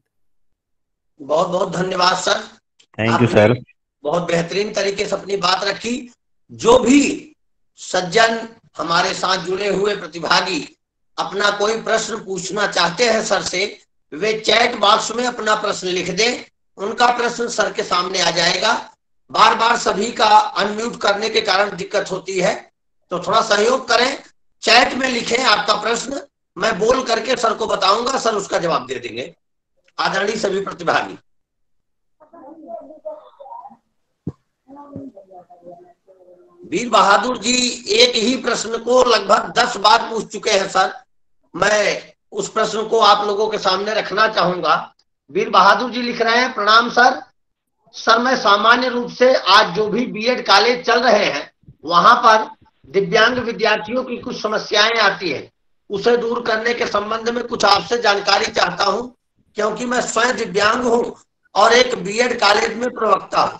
बहुत बहुत धन्यवाद सर, थैंक यू सर। बहुत बेहतरीन तरीके से अपनी बात रखी। जो भी सज्जन हमारे साथ जुड़े हुए प्रतिभागी अपना कोई प्रश्न पूछना चाहते हैं सर से, वे चैट बॉक्स में अपना प्रश्न लिख दें, उनका प्रश्न सर के सामने आ जाएगा। बार बार सभी का अनम्यूट करने के कारण दिक्कत होती है, तो थोड़ा सहयोग करें, चैट में लिखें आपका प्रश्न, मैं बोल करके सर को बताऊंगा, सर उसका जवाब दे देंगे। आदरणीय सभी प्रतिभागी, वीर बहादुर जी एक ही प्रश्न को लगभग 10 बार पूछ चुके हैं सर। मैं उस प्रश्न को आप लोगों के सामने रखना चाहूंगा। वीर बहादुर जी लिख रहे हैं, प्रणाम सर। सर मैं सामान्य रूप से आज जो भी बीएड कॉलेज चल रहे हैं वहां पर दिव्यांग विद्यार्थियों की कुछ समस्याएं आती है, उसे दूर करने के संबंध में कुछ आपसे जानकारी चाहता हूं, क्योंकि मैं स्वयं दिव्यांग हूं और एक बीएड कॉलेज में प्रवक्ता हूं।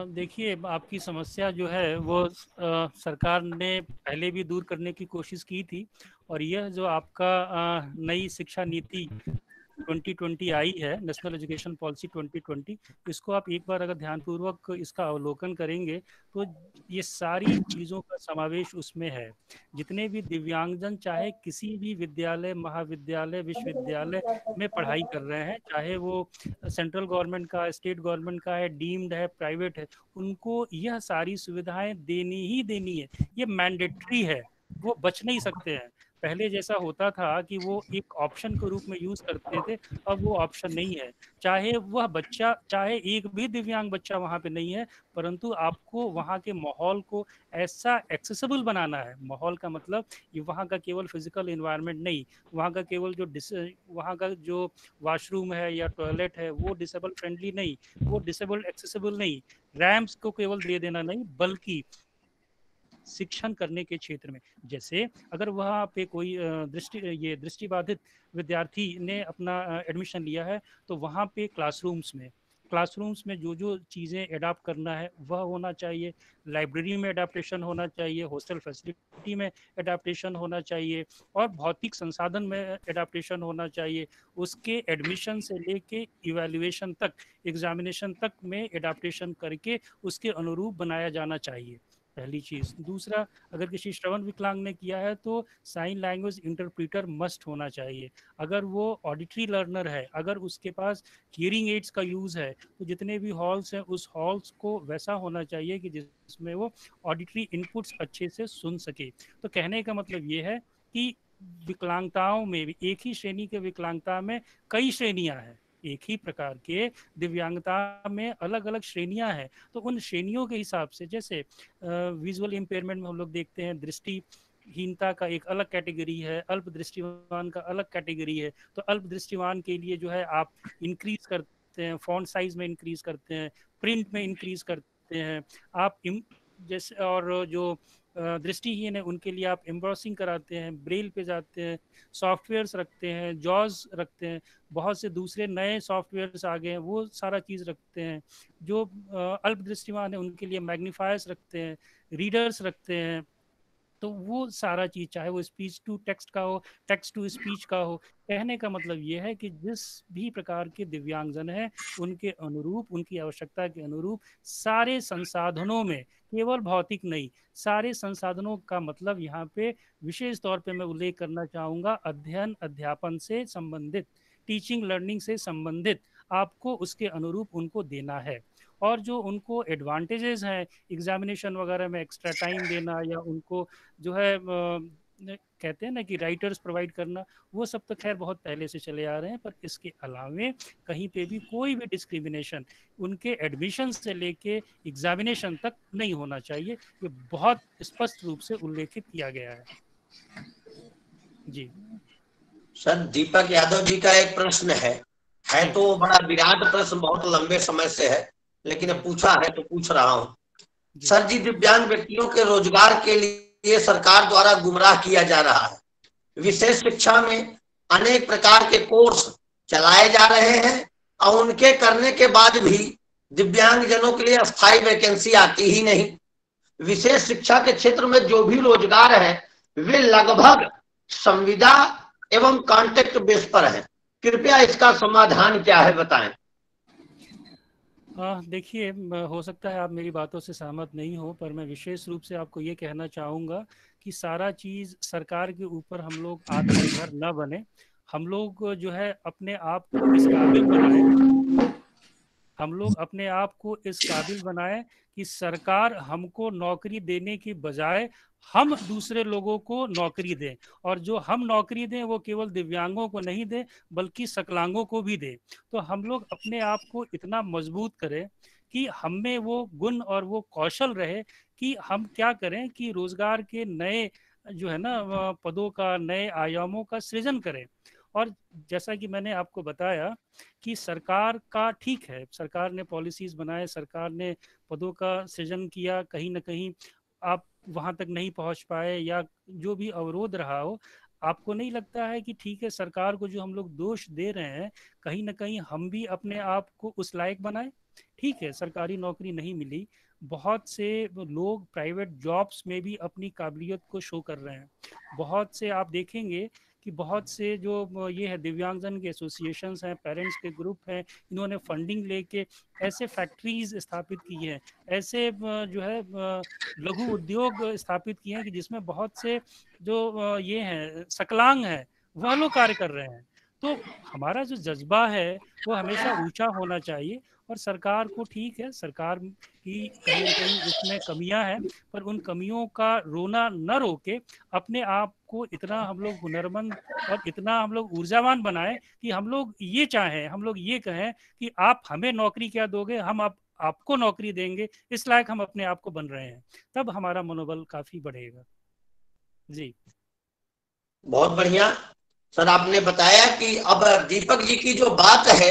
देखिए, आपकी समस्या जो है वो सरकार ने पहले भी दूर करने की कोशिश की थी, और यह जो आपका नई शिक्षा नीति 2020 आई है, नेशनल एजुकेशन पॉलिसी 2020, इसको आप एक बार अगर ध्यानपूर्वक इसका अवलोकन करेंगे तो ये सारी चीज़ों का समावेश उसमें है। जितने भी दिव्यांगजन चाहे किसी भी विद्यालय, महाविद्यालय, विश्वविद्यालय में पढ़ाई कर रहे हैं, चाहे वो सेंट्रल गवर्नमेंट का, स्टेट गवर्नमेंट का है, डीम्ड है, प्राइवेट है, उनको यह सारी सुविधाएं देनी ही देनी है। ये मैंडेटरी है, वो बच नहीं सकते हैं। पहले जैसा होता था कि वो एक ऑप्शन के रूप में यूज करते थे, अब वो ऑप्शन नहीं है। चाहे वह बच्चा, चाहे एक भी दिव्यांग बच्चा वहाँ पे नहीं है, परंतु आपको वहाँ के माहौल को ऐसा एक्सेसिबल बनाना है। माहौल का मतलब ये वहाँ का केवल फिजिकल इन्वायरमेंट नहीं, वहाँ का केवल वहाँ का जो वॉशरूम है या टॉयलेट है वो डिसेबल फ्रेंडली नहीं, वो डिसेबल एक्सेसिबल नहीं, रैम्प्स को केवल दे देना नहीं, बल्कि शिक्षण करने के क्षेत्र में, जैसे अगर वहाँ पे कोई दृष्टिबाधित विद्यार्थी ने अपना एडमिशन लिया है, तो वहाँ पे क्लासरूम्स में जो जो चीज़ें एडाप्ट करना है वह होना चाहिए। लाइब्रेरी में एडाप्टेशन होना चाहिए, हॉस्टल फैसिलिटी में एडाप्टेशन होना चाहिए, और भौतिक संसाधन में एडाप्टेशन होना चाहिए। उसके एडमिशन से लेके इवैल्यूएशन तक, एग्जामिनेशन तक में एडाप्टेशन करके उसके अनुरूप बनाया जाना चाहिए, पहली चीज़। दूसरा, अगर किसी श्रवण विकलांग ने किया है तो साइन लैंग्वेज इंटरप्रीटर मस्ट होना चाहिए। अगर वो ऑडिटरी लर्नर है, अगर उसके पास हियरिंग एड्स का यूज़ है, तो जितने भी हॉल्स हैं उस हॉल्स को वैसा होना चाहिए कि जिसमें वो ऑडिटरी इनपुट्स अच्छे से सुन सके। तो कहने का मतलब ये है कि विकलांगताओं में भी, एक ही श्रेणी के विकलांगता में कई श्रेणियाँ हैं, एक ही प्रकार के दिव्यांगता में अलग अलग श्रेणियां हैं। तो उन श्रेणियों के हिसाब से, जैसे विजुअल इम्पेयरमेंट में हम लोग देखते हैं दृष्टिहीनता का एक अलग कैटेगरी है, अल्प दृष्टिवान का अलग कैटेगरी है। तो अल्प दृष्टिवान के लिए जो है आप इंक्रीज करते हैं, फॉन्ट साइज में इंक्रीज करते हैं, प्रिंट में इंक्रीज करते हैं आप, जैसे, और जो दृष्टिहीन है उनके लिए आप एम्ब्रॉसिंग कराते हैं, ब्रेल पे जाते हैं, सॉफ्टवेयर्स रखते हैं, जॉज रखते हैं, बहुत से दूसरे नए सॉफ्टवेयर्स आ गए हैं, वो सारा चीज़ रखते हैं। जो अल्प दृष्टिवान है उनके लिए मैग्नीफायर्स रखते हैं, रीडर्स रखते हैं। तो वो सारा चीज़, चाहे वो स्पीच टू टेक्स्ट का हो, टेक्स्ट टू स्पीच का हो, कहने का मतलब ये है कि जिस भी प्रकार के दिव्यांगजन हैं उनके अनुरूप, उनकी आवश्यकता के अनुरूप सारे संसाधनों में, केवल भौतिक नहीं, सारे संसाधनों का मतलब यहाँ पे विशेष तौर पे मैं उल्लेख करना चाहूँगा अध्ययन अध्यापन से संबंधित, टीचिंग लर्निंग से संबंधित आपको उसके अनुरूप उनको देना है। और जो उनको एडवांटेजेस हैं एग्जामिनेशन वगैरह में एक्स्ट्रा टाइम देना, या उनको जो है कहते हैं ना कि राइटर्स प्रोवाइड करना, वो सब तो खैर बहुत पहले से चले आ रहे हैं। पर इसके अलावे कहीं पे भी कोई भी डिस्क्रिमिनेशन उनके एडमिशन से लेके एग्जामिनेशन तक नहीं होना चाहिए, ये बहुत स्पष्ट रूप से उल्लेखित किया गया है। जी सर, दीपक यादव जी का एक प्रश्न है तो बड़ा विराट प्रश्न, बहुत लंबे समय से है, लेकिन पूछा है तो पूछ रहा हूँ। सर जी, दिव्यांग व्यक्तियों के रोजगार के लिए सरकार द्वारा गुमराह किया जा रहा है। विशेष शिक्षा में अनेक प्रकार के कोर्स चलाए जा रहे हैं और उनके करने के बाद भी दिव्यांग जनों के लिए अस्थायी वैकेंसी आती ही नहीं। विशेष शिक्षा के क्षेत्र में जो भी रोजगार है वे लगभग संविदा एवं कॉन्ट्रैक्ट बेस पर है। कृपया इसका समाधान क्या है, बताएं। देखिए, हो सकता है आप मेरी बातों से सहमत नहीं हो, पर मैं विशेष रूप से आपको ये कहना चाहूँगा कि सारा चीज़ सरकार के ऊपर हम लोग आत्मनिर्भर न बने। हम लोग जो है अपने आप को इस काबिल बनाए, हम लोग अपने आप को इस काबिल बनाए कि सरकार हमको नौकरी देने की बजाय हम दूसरे लोगों को नौकरी दें, और जो हम नौकरी दें वो केवल दिव्यांगों को नहीं दें बल्कि सकलांगों को भी दें। तो हम लोग अपने आप को इतना मजबूत करें कि हम में वो गुण और वो कौशल रहे कि हम क्या करें कि रोजगार के नए जो है ना पदों का, नए आयामों का सृजन करें। और जैसा कि मैंने आपको बताया कि सरकार का ठीक है, सरकार ने पॉलिसीज बनाए, सरकार ने पदों का सृजन किया, कहीं ना कहीं आप वहां तक नहीं पहुंच पाए या जो भी अवरोध रहा हो, आपको नहीं लगता है कि ठीक है, सरकार को जो हम लोग दोष दे रहे हैं कहीं ना कहीं हम भी अपने आप को उस लायक बनाए? ठीक है, सरकारी नौकरी नहीं मिली, बहुत से लोग प्राइवेट जॉब्स में भी अपनी काबिलियत को शो कर रहे हैं। बहुत से आप देखेंगे कि बहुत से जो ये है दिव्यांगजन के एसोसिएशंस हैं, पेरेंट्स के ग्रुप हैं, इन्होंने फंडिंग लेके ऐसे फैक्ट्रीज स्थापित की हैं, ऐसे जो है लघु उद्योग स्थापित किए हैं कि जिसमें बहुत से जो ये हैं सकलांग हैं वह लोग कार्य कर रहे हैं। तो हमारा जो जज्बा है वो हमेशा ऊंचा होना चाहिए। और सरकार को, ठीक है, सरकार की कहीं ना कहीं इसमें कमियां हैं, पर उन कमियों का रोना न रोके अपने आप को इतना हम लोग हुनरमंद और इतना हम लोग ऊर्जावान बनाएं कि हम लोग ये चाहें, हम लोग ये कहें कि आप हमें नौकरी क्या दोगे, हम आपको नौकरी देंगे, इस लायक हम अपने आप को बन रहे हैं, तब हमारा मनोबल काफी बढ़ेगा। जी बहुत बढ़िया सर, आपने बताया कि अब दीपक जी की जो बात है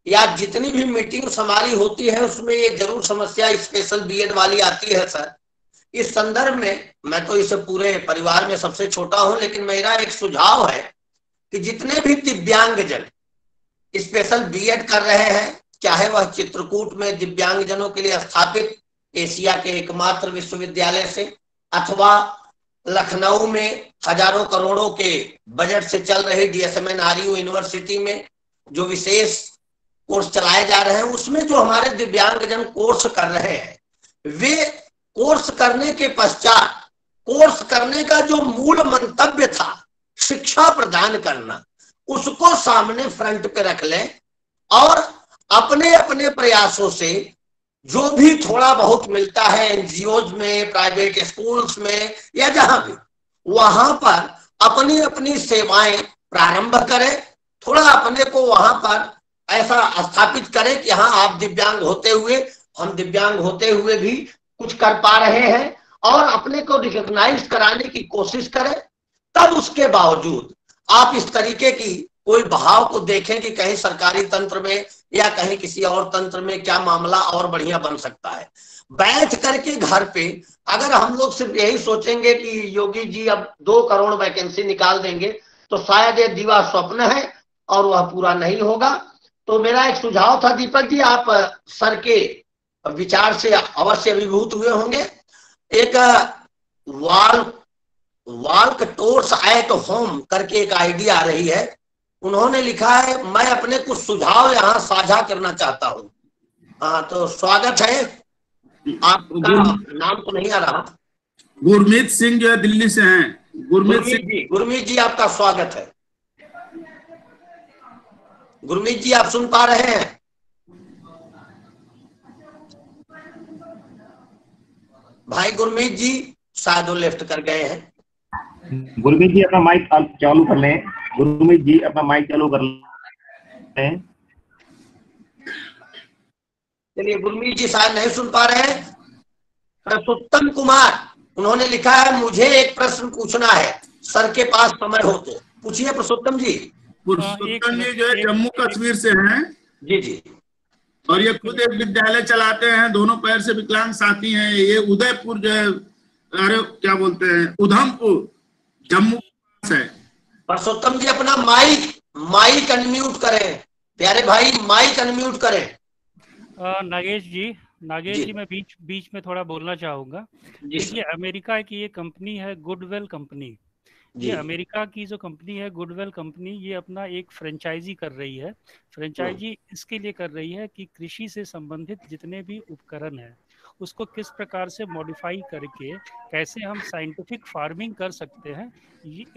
या जितनी भी मीटिंग हमारी होती है उसमें ये जरूर समस्या स्पेशल बीएड वाली आती है सर। इस संदर्भ में मैं तो इस पूरे परिवार में सबसे छोटा हूं, लेकिन मेरा एक सुझाव है कि जितने भी दिव्यांगजन स्पेशल बीएड कर रहे हैं, चाहे वह चित्रकूट में दिव्यांगजनों के लिए स्थापित एशिया के एकमात्र विश्वविद्यालय से, अथवा लखनऊ में हजारों करोड़ों के बजट से चल रही DSMNRU यूनिवर्सिटी में जो विशेष कोर्स चलाए जा रहे हैं, उसमें जो हमारे दिव्यांगजन कोर्स कर रहे हैं, वे कोर्स करने के पश्चात कोर्स करने का जो मूल मंतव्य था शिक्षा प्रदान करना, उसको सामने फ्रंट पे रख लें और अपने अपने प्रयासों से जो भी थोड़ा बहुत मिलता है एनजीओज में, प्राइवेट स्कूल्स में या जहां भी, वहां पर अपनी अपनी सेवाएं प्रारंभ करें। थोड़ा अपने को वहां पर ऐसा स्थापित करें कि हाँ, आप दिव्यांग होते हुए, हम दिव्यांग होते हुए भी कुछ कर पा रहे हैं, और अपने को रिकॉग्नाइज कराने की कोशिश करें। तब उसके बावजूद आप इस तरीके की कोई भाव को देखें कि कहीं सरकारी तंत्र में या कहीं किसी और तंत्र में क्या मामला और बढ़िया बन सकता है। बैठ करके घर पे अगर हम लोग सिर्फ यही सोचेंगे कि योगी जी अब 2 करोड़ वैकेंसी निकाल देंगे, तो शायद ये दिवा स्वप्न है और वह पूरा नहीं होगा। तो मेरा एक सुझाव था दीपक जी, आप सर के विचार से अवश्य अभिभूत हुए होंगे। एक वाल्क टूर्स एट होम करके एक आइडिया आ रही है, उन्होंने लिखा है, मैं अपने कुछ सुझाव यहाँ साझा करना चाहता हूँ। हाँ, तो स्वागत है। आपका नाम तो नहीं आ रहा। गुरमीत सिंह जो है दिल्ली से हैं। गुरमीत जी आपका स्वागत है। गुरमीत जी आप सुन पा रहे हैं? भाई गुरमीत जी शायद वो लेफ्ट कर गए हैं। गुरमीत जी अपना माइक चालू कर लें। गुरमीत जी अपना माइक चालू कर लें। चलिए, गुरमीत जी शायद नहीं सुन पा रहे हैं। पुरुषोत्तम कुमार, उन्होंने लिखा है, मुझे एक प्रश्न पूछना है, सर के पास समय हो तो पूछिए। पुरुषोत्तम जी। पुरुषोत्तम जी जो है जम्मू कश्मीर से हैं। जी जी। और ये खुद एक विद्यालय चलाते हैं, दोनों पैर से विकलांग साथी हैं। ये उदयपुर जो है, अरे क्या बोलते हैं, उधमपुर जम्मू से। पुरुषोत्तम जी अपना माइक अनम्यूट करें। प्यारे भाई माइक अनम्यूट करें। नागेश जी मैं बीच में थोड़ा बोलना चाहूंगा। देखिए, अमेरिका की ये कंपनी है गुडवेल कंपनी। ये अमेरिका की जो कंपनी है गुडवेल कंपनी, ये अपना एक फ्रेंचाइजी कर रही है। फ्रेंचाइजी इसके लिए कर रही है कि कृषि से संबंधित जितने भी उपकरण हैं उसको किस प्रकार से मॉडिफाई करके कैसे हम साइंटिफिक फार्मिंग कर सकते हैं,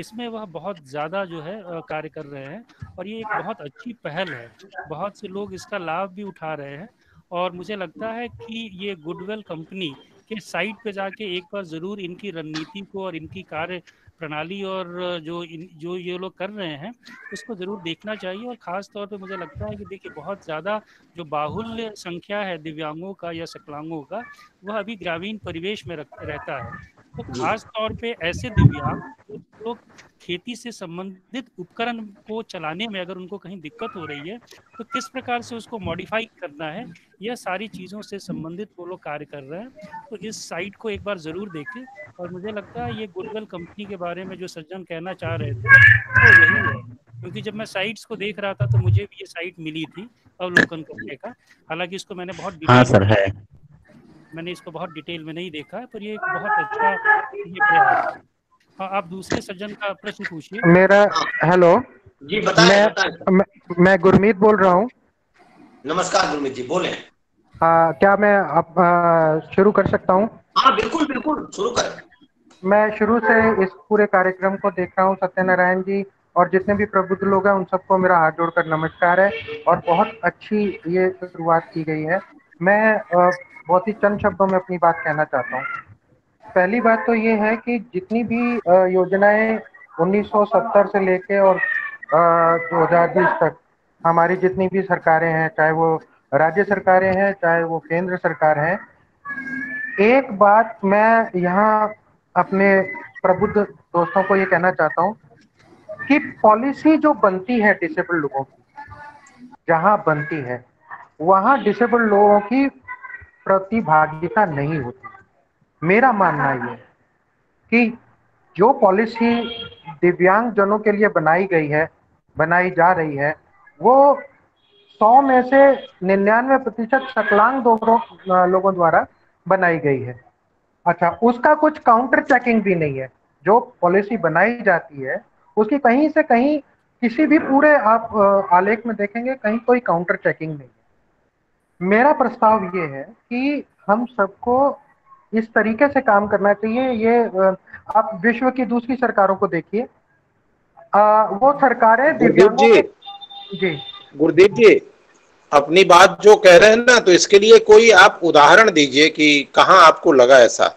इसमें वह बहुत ज़्यादा जो है कार्य कर रहे हैं। और ये एक बहुत अच्छी पहल है, बहुत से लोग इसका लाभ भी उठा रहे हैं। और मुझे लगता है कि ये गुडवेल कंपनी के साइट पे जाके एक बार ज़रूर इनकी रणनीति को और इनकी कार्य प्रणाली और जो ये लोग कर रहे हैं उसको ज़रूर देखना चाहिए। और ख़ास तौर पे मुझे लगता है कि देखिए, बहुत ज़्यादा जो बाहुल्य संख्या है दिव्यांगों का या सकलांगों का, वह अभी ग्रामीण परिवेश में रहता है। तो खास तौर पे ऐसे दिव्यांग लोग खेती से संबंधित उपकरण को चलाने में अगर उनको कहीं दिक्कत हो रही है तो किस प्रकार से उसको मॉडिफाई करना है, यह सारी चीज़ों से संबंधित वो लोग कार्य कर रहे हैं। तो इस साइट को एक बार ज़रूर देखें। और मुझे लगता है ये गुडवेल कंपनी के बारे में जो सज्जन कहना चाह रहे थे वो यही है, क्योंकि जब मैं साइट्स को देख रहा था तो मुझे भी ये साइट मिली थी अवलोकन करने का। हालांकि इसको मैंने बहुत मैंने इसको बहुत डिटेल में नहीं देखा है, पर ये एक बहुत अच्छा ये प्रयास है। आप दूसरे सज्जन का प्रश्न पूछिए। मेरा हेलो जी बताएं। मैं गुरमीत बोल रहा हूँ। नमस्कार गुरमीत जी, बोले। क्या मैं अब शुरू कर सकता हूँ? हाँ बिल्कुल बिल्कुल, शुरू करें। मैं शुरू से इस पूरे कार्यक्रम को देख रहा हूँ। सत्यनारायण जी और जितने भी प्रबुद्ध लोग हैं उन सबको मेरा हाथ जोड़कर नमस्कार है और बहुत अच्छी ये शुरुआत की गई है। मैं बहुत ही चंद शब्दों में अपनी बात कहना चाहता हूँ। पहली बात तो ये है कि जितनी भी योजनाएं 1970 से लेके और 2020 तक हमारी जितनी भी सरकारें हैं, चाहे वो राज्य सरकारें हैं चाहे वो केंद्र सरकार है, एक बात मैं यहाँ अपने प्रबुद्ध दोस्तों को ये कहना चाहता हूँ कि पॉलिसी जो बनती है डिसेबल्ड लोगों की, जहाँ बनती है वहाँ डिसेबल्ड लोगों की प्रतिभागिता नहीं होती। मेरा मानना ये कि जो पॉलिसी दिव्यांग जनों के लिए बनाई गई है, बनाई जा रही है, वो 100 में से 99% सकलांग लोगों द्वारा बनाई गई है। अच्छा, उसका कुछ काउंटर चेकिंग भी नहीं है। जो पॉलिसी बनाई जाती है उसकी कहीं से कहीं किसी भी पूरे आप आलेख में देखेंगे कहीं कोई काउंटर चेकिंग नहीं है। मेरा प्रस्ताव ये है कि हम सबको इस तरीके से काम करना चाहिए। ये आप विश्व की दूसरी सरकारों को देखिए, वो सरकारें दिव्यांगों जी गुरदीप जी अपनी बात जो कह रहे हैं ना, तो इसके लिए कोई आप उदाहरण दीजिए कि कहाँ आपको लगा ऐसा।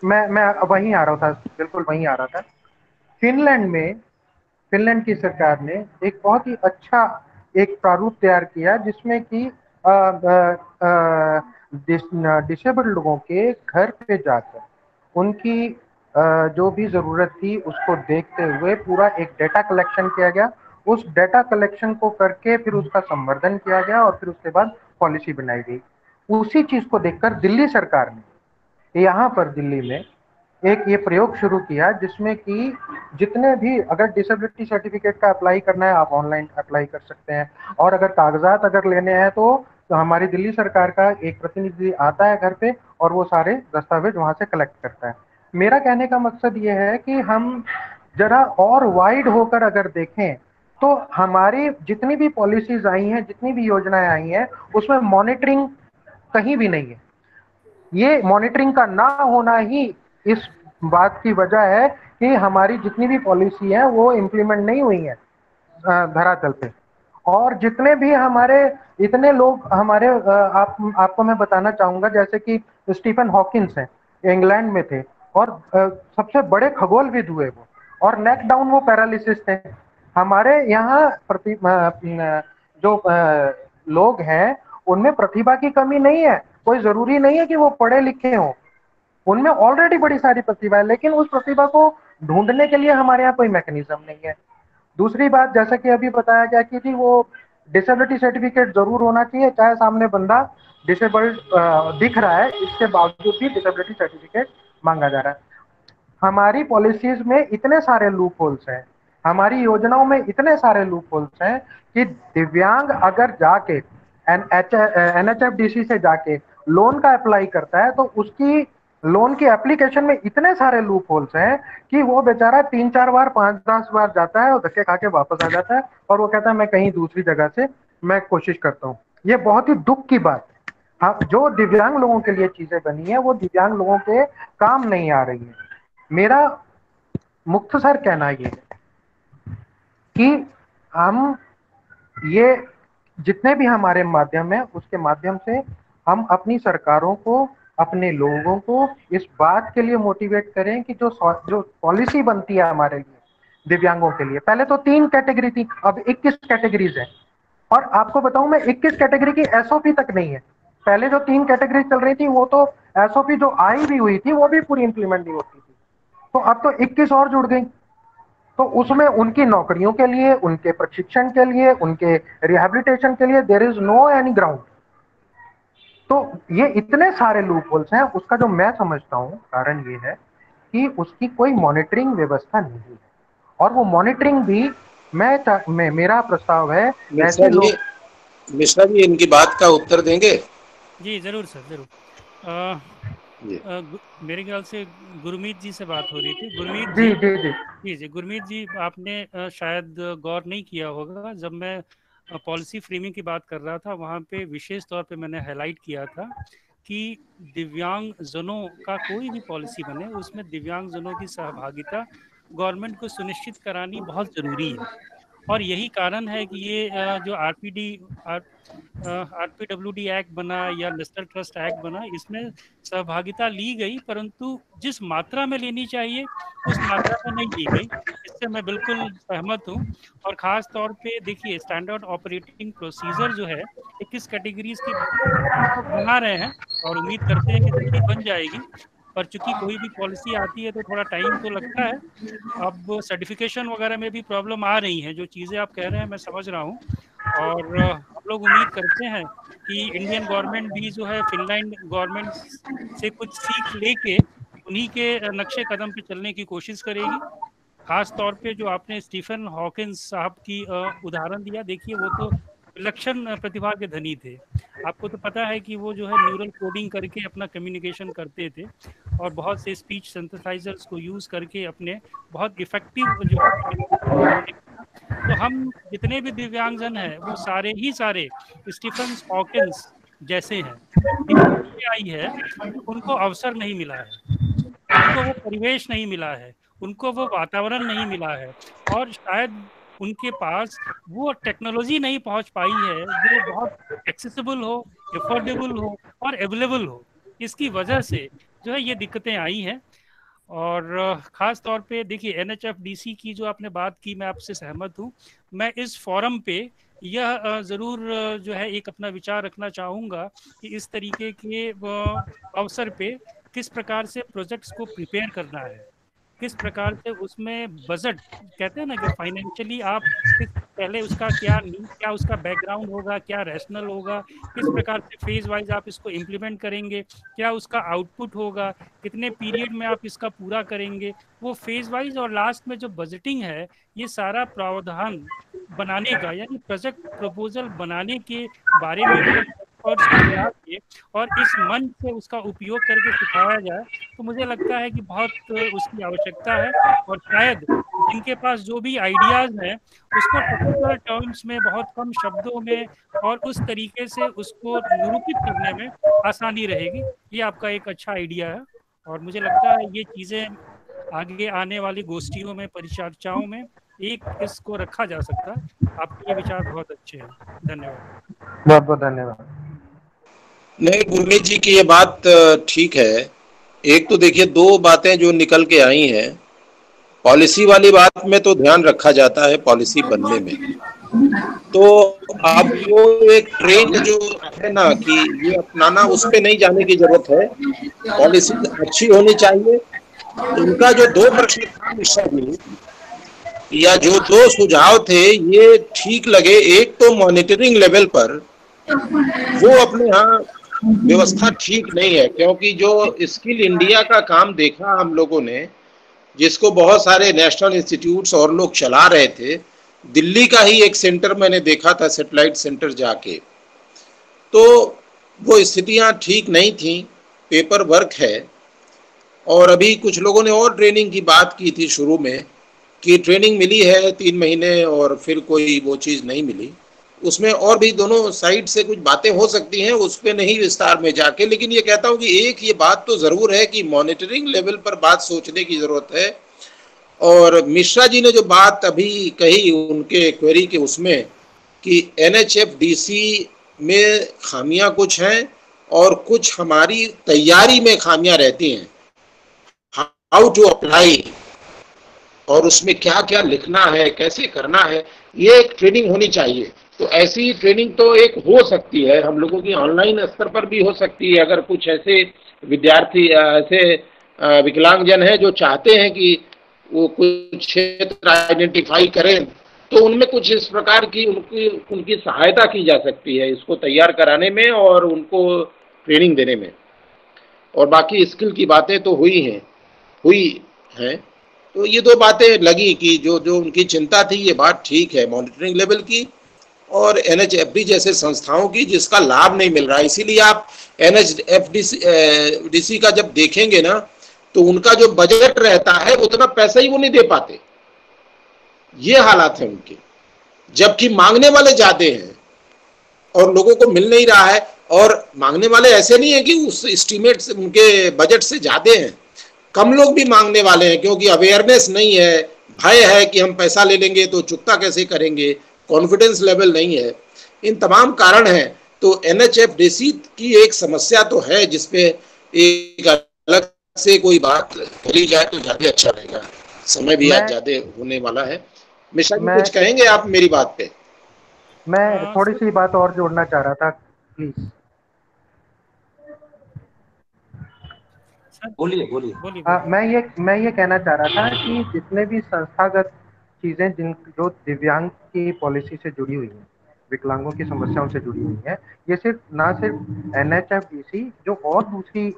मैं वहीं आ रहा था, बिल्कुल वहीं आ रहा था। फिनलैंड की सरकार ने एक बहुत ही अच्छा एक प्रारूप तैयार किया जिसमें कि डिसेबल्ड लोगों के घर पे जाकर उनकी जो भी जरूरत थी उसको देखते हुए पूरा एक डेटा कलेक्शन किया गया। उस डेटा कलेक्शन को करके फिर उसका संवर्धन किया गया और फिर उसके बाद पॉलिसी बनाई गई। उसी चीज को देखकर दिल्ली सरकार ने यहाँ पर दिल्ली में एक ये प्रयोग शुरू किया जिसमें कि जितने भी अगर डिसेबिलिटी सर्टिफिकेट का अप्लाई करना है आप ऑनलाइन अप्लाई कर सकते हैं, और अगर कागजात अगर लेने हैं तो हमारी दिल्ली सरकार का एक प्रतिनिधि आता है घर पे और वो सारे दस्तावेज वहां से कलेक्ट करता है। मेरा कहने का मकसद ये है कि हम जरा और वाइड होकर अगर देखें तो हमारी जितनी भी पॉलिसीज आई हैं, जितनी भी योजनाएं आई हैं, उसमें मॉनिटरिंग कहीं भी नहीं है। ये मॉनिटरिंग का ना होना ही इस बात की वजह है कि हमारी जितनी भी पॉलिसी है वो इम्प्लीमेंट नहीं हुई है धरातल पे। और जितने भी हमारे इतने लोग हमारे आपको मैं बताना चाहूंगा, जैसे कि स्टीफन हॉकिंस हैं, इंग्लैंड में थे और सबसे बड़े खगोलविद हुए वो, और नेक डाउन वो पैरालिसिस थे। हमारे यहाँ जो लोग हैं उनमें प्रतिभा की कमी नहीं है। कोई जरूरी नहीं है कि वो पढ़े लिखे हों, उनमें ऑलरेडी बड़ी सारी प्रतिभा है, लेकिन उस प्रतिभा को ढूंढने के लिए हमारे यहाँ कोई मैकेनिज्म नहीं है। दूसरी बात, जैसा कि अभी बताया गया कि जी वो डिसेबिलिटी सर्टिफिकेट जरूर होना चाहिए, चाहे सामने बंदा डिसेबल्ड दिख रहा है, इसके बावजूद भी डिसेबिलिटी सर्टिफिकेट मांगा जा रहा है। हमारी पॉलिसीज में इतने सारे लूप होल्स हैं, हमारी योजनाओं में इतने सारे लूप होल्स हैं कि दिव्यांग अगर जाके NHFDC से जाके लोन का अप्लाई करता है तो उसकी लोन की एप्लीकेशन में इतने सारे लूप होल्स हैं कि वो बेचारा 3-4 बार 5-10 बार जाता है और धक्के खा के वापस आ जाता है और वो कहता है मैं कहीं दूसरी जगह से मैं कोशिश करता हूँ। ये बहुत ही दुख की बात है। हाँ, जो दिव्यांग लोगों के लिए चीजें बनी है वो दिव्यांग लोगों के काम नहीं आ रही है। मेरा मुख्तसर कहना ये है कि हम ये जितने भी हमारे माध्यम है उसके माध्यम से हम अपनी सरकारों को, अपने लोगों को इस बात के लिए मोटिवेट करें कि जो पॉलिसी बनती है हमारे लिए दिव्यांगों के लिए, पहले तो 3 कैटेगरी थी, अब 21 कैटेगरीज है। और आपको बताऊं मैं 21 कैटेगरी की SOP तक नहीं है। पहले जो 3 कैटेगरी चल रही थी वो तो SOP जो आई भी हुई थी वो भी पूरी इंप्लीमेंट नहीं होती थी, तो अब तो 21 और जुड़ गई। तो उसमें उनकी नौकरियों के लिए, उनके प्रशिक्षण के लिए, उनके रिहैबिलिटेशन के लिए there is no any ground. तो ये इतने सारे लूप होल्स हैं, उसका जो मैं समझता हूँ कारण ये है कि उसकी कोई मॉनिटरिंग व्यवस्था नहीं है, और वो मॉनिटरिंग भी मेरा प्रस्ताव है ऐसे लोग। मिश्रा जी इनकी बात का उत्तर देंगे? जी जरूर सर, जरूर। मेरे ख्याल से गुरमीत जी से बात हो रही थी। गुरमीत जी जी जी जी जी जी गुरमीत जी, आपने शायद गौर नहीं किया होगा, जब मैं पॉलिसी फ्रेमिंग की बात कर रहा था वहाँ पे विशेष तौर पे मैंने हाईलाइट किया था कि दिव्यांग जनों का कोई भी पॉलिसी बने उसमें दिव्यांग जनों की सहभागिता गवर्नमेंट को सुनिश्चित करानी बहुत ज़रूरी है। और यही कारण है कि ये जो आरपीडब्ल्यूडी एक्ट बना या नेशनल ट्रस्ट एक्ट बना, इसमें सहभागिता ली गई, परंतु जिस मात्रा में लेनी चाहिए उस मात्रा में नहीं ली गई। इससे मैं बिल्कुल सहमत हूँ। और ख़ास तौर पे देखिए, स्टैंडर्ड ऑपरेटिंग प्रोसीजर जो है ये किस कैटेगरीज की तो बना रहे हैं और उम्मीद करते हैं कि जल्दी बन जाएगी, पर चूंकि कोई भी पॉलिसी आती है तो थोड़ा टाइम तो लगता है। अब सर्टिफिकेशन वगैरह में भी प्रॉब्लम आ रही है। जो चीज़ें आप कह रहे हैं मैं समझ रहा हूँ, और हम लोग उम्मीद करते हैं कि इंडियन गवर्नमेंट भी जो है फिनलैंड गवर्नमेंट से कुछ सीख लेके उन्हीं के नक्शे कदम पे चलने की कोशिश करेगी। खास तौर पे जो आपने स्टीफन हॉकिंस साहब की उदाहरण दिया, देखिए वो तो विलक्षण प्रतिभा के धनी थे। आपको तो पता है कि वो जो है न्यूरल कोडिंग करके अपना कम्युनिकेशन करते थे और बहुत से स्पीच सिंथेसाइजर्स को यूज़ करके अपने बहुत इफेक्टिव जो है। तो हम जितने भी दिव्यांगजन हैं वो सारे ही सारे स्टीफन हॉकिंस जैसे हैं। दिक्कत आई है उनको अवसर नहीं मिला है, उनको वो परिवेश नहीं मिला है, उनको वो वातावरण नहीं मिला है, और शायद उनके पास वो टेक्नोलॉजी नहीं पहुंच पाई है जो बहुत एक्सेसिबल हो, अफोर्डेबल हो और अवेलेबल हो। इसकी वजह से जो है ये दिक्कतें आई हैं। और ख़ास तौर पे देखिए NHFDC की जो आपने बात की, मैं आपसे सहमत हूँ। मैं इस फोरम पे यह ज़रूर जो है एक अपना विचार रखना चाहूँगा कि इस तरीके के अवसर पे किस प्रकार से प्रोजेक्ट्स को प्रिपेयर करना है, किस प्रकार से उसमें बजट, कहते हैं ना कि फाइनेंशियली आप किस पहले उसका क्या उसका बैकग्राउंड होगा, क्या रैशनल होगा, किस प्रकार से फेज वाइज आप इसको इम्प्लीमेंट करेंगे, क्या उसका आउटपुट होगा, कितने पीरियड में आप इसका पूरा करेंगे, वो फेज वाइज। और लास्ट में जो बजटिंग है, ये सारा प्रावधान बनाने का, यानी प्रोजेक्ट प्रपोजल बनाने के बारे में भी और इस मंच से उसका उपयोग करके सिखाया जाए तो मुझे लगता है कि बहुत उसकी आवश्यकता है। और शायद जिनके पास जो भी आइडियाज हैं उसको टेक्निकल टर्म्स में बहुत कम शब्दों में और उस तरीके से उसको निरूपित करने में आसानी रहेगी। ये आपका एक अच्छा आइडिया है और मुझे लगता है ये चीज़ें आगे आने वाली गोष्ठियों में, परिचर्चाओं में इसको रखा जा सकता है। आपके ये विचार बहुत अच्छे हैं, धन्यवाद। बहुत बहुत धन्यवाद। नहीं, गुरमीत जी की ये बात ठीक है। एक तो देखिए दो बातें जो निकल के आई हैं, पॉलिसी वाली बात में तो ध्यान रखा जाता है पॉलिसी बनने में, तो अब वो एक ट्रेंड जो है ना कि ये अपनाना, उस पे नहीं जाने की जरूरत है। पॉलिसी अच्छी होनी चाहिए। इनका जो दो प्रश्न था या जो दो सुझाव थे ये ठीक लगे। एक तो मॉनिटरिंग लेवल पर वो अपने यहाँ व्यवस्था ठीक नहीं है, क्योंकि जो स्किल इंडिया का काम देखा हम लोगों ने, जिसको बहुत सारे नेशनल इंस्टीट्यूट्स और लोग चला रहे थे, दिल्ली का ही एक सेंटर मैंने देखा था, सैटेलाइट सेंटर जाके, तो वो स्थितियां ठीक नहीं थी, पेपर वर्क है। और अभी कुछ लोगों ने और ट्रेनिंग की बात की थी शुरू में कि ट्रेनिंग मिली है 3 महीने और फिर कोई वो चीज़ नहीं मिली। उसमें और भी दोनों साइड से कुछ बातें हो सकती हैं, उस पर नहीं विस्तार में जाके, लेकिन ये कहता हूँ कि एक ये बात तो ज़रूर है कि मॉनिटरिंग लेवल पर बात सोचने की ज़रूरत है। और मिश्रा जी ने जो बात अभी कही उनके क्वेरी के उसमें कि NHFDC में खामियां कुछ हैं और कुछ हमारी तैयारी में खामियां रहती हैं, हाउ टू अप्लाई, और उसमें क्या क्या लिखना है, कैसे करना है, ये एक ट्रेनिंग होनी चाहिए। तो ऐसी ट्रेनिंग तो एक हो सकती है हम लोगों की, ऑनलाइन स्तर पर भी हो सकती है। अगर कुछ ऐसे विद्यार्थी, ऐसे विकलांगजन हैं जो चाहते हैं कि वो कुछ क्षेत्र आइडेंटिफाई करें, तो उनमें कुछ इस प्रकार की उनकी सहायता की जा सकती है इसको तैयार कराने में और उनको ट्रेनिंग देने में। और बाकी स्किल की बातें तो हुई हैं। तो ये दो बातें लगी कि जो उनकी चिंता थी, ये बात ठीक है मॉनिटरिंग लेवल की, और एनएचएफडी जैसे संस्थाओं की, जिसका लाभ नहीं मिल रहा है। इसीलिए आप एनएचएफडीसी का जब देखेंगे ना, तो उनका जो बजट रहता है उतना पैसा ही वो नहीं दे पाते, ये हालात है उनके। जबकि मांगने वाले ज्यादा हैं और लोगों को मिल नहीं रहा है। और मांगने वाले ऐसे नहीं है कि उस एस्टीमेट से, उनके बजट से ज्यादा हैं, कम लोग भी मांगने वाले हैं, क्योंकि अवेयरनेस नहीं है, भय है कि हम पैसा ले लेंगे तो चुकता कैसे करेंगे, कॉन्फिडेंस लेवल नहीं है। इन तमाम कारण हैं। तो एनएचएफडीसी की एक समस्या तो है, जिसपे एक अलग से कोई बात करी जाए तो ज्यादा अच्छा रहेगा। समय भी आज ज्यादा होने वाला है। मिश्रा जी कुछ कहेंगे आप मेरी बात पे? मैं थोड़ी सी बात और जोड़ना चाह रहा था, प्लीज। बोलिए बोलिए। मैं ये कहना चाह रहा था कि जितने भी संस्थागत चीजें जो दिव्यांग की पॉलिसी से जुड़ी हुई हैं, विकलांगों की समस्याओं से जुड़ी हुई है, ये सिर्फ ना सिर्फ एनएचएफडीसी, जो और दूसरी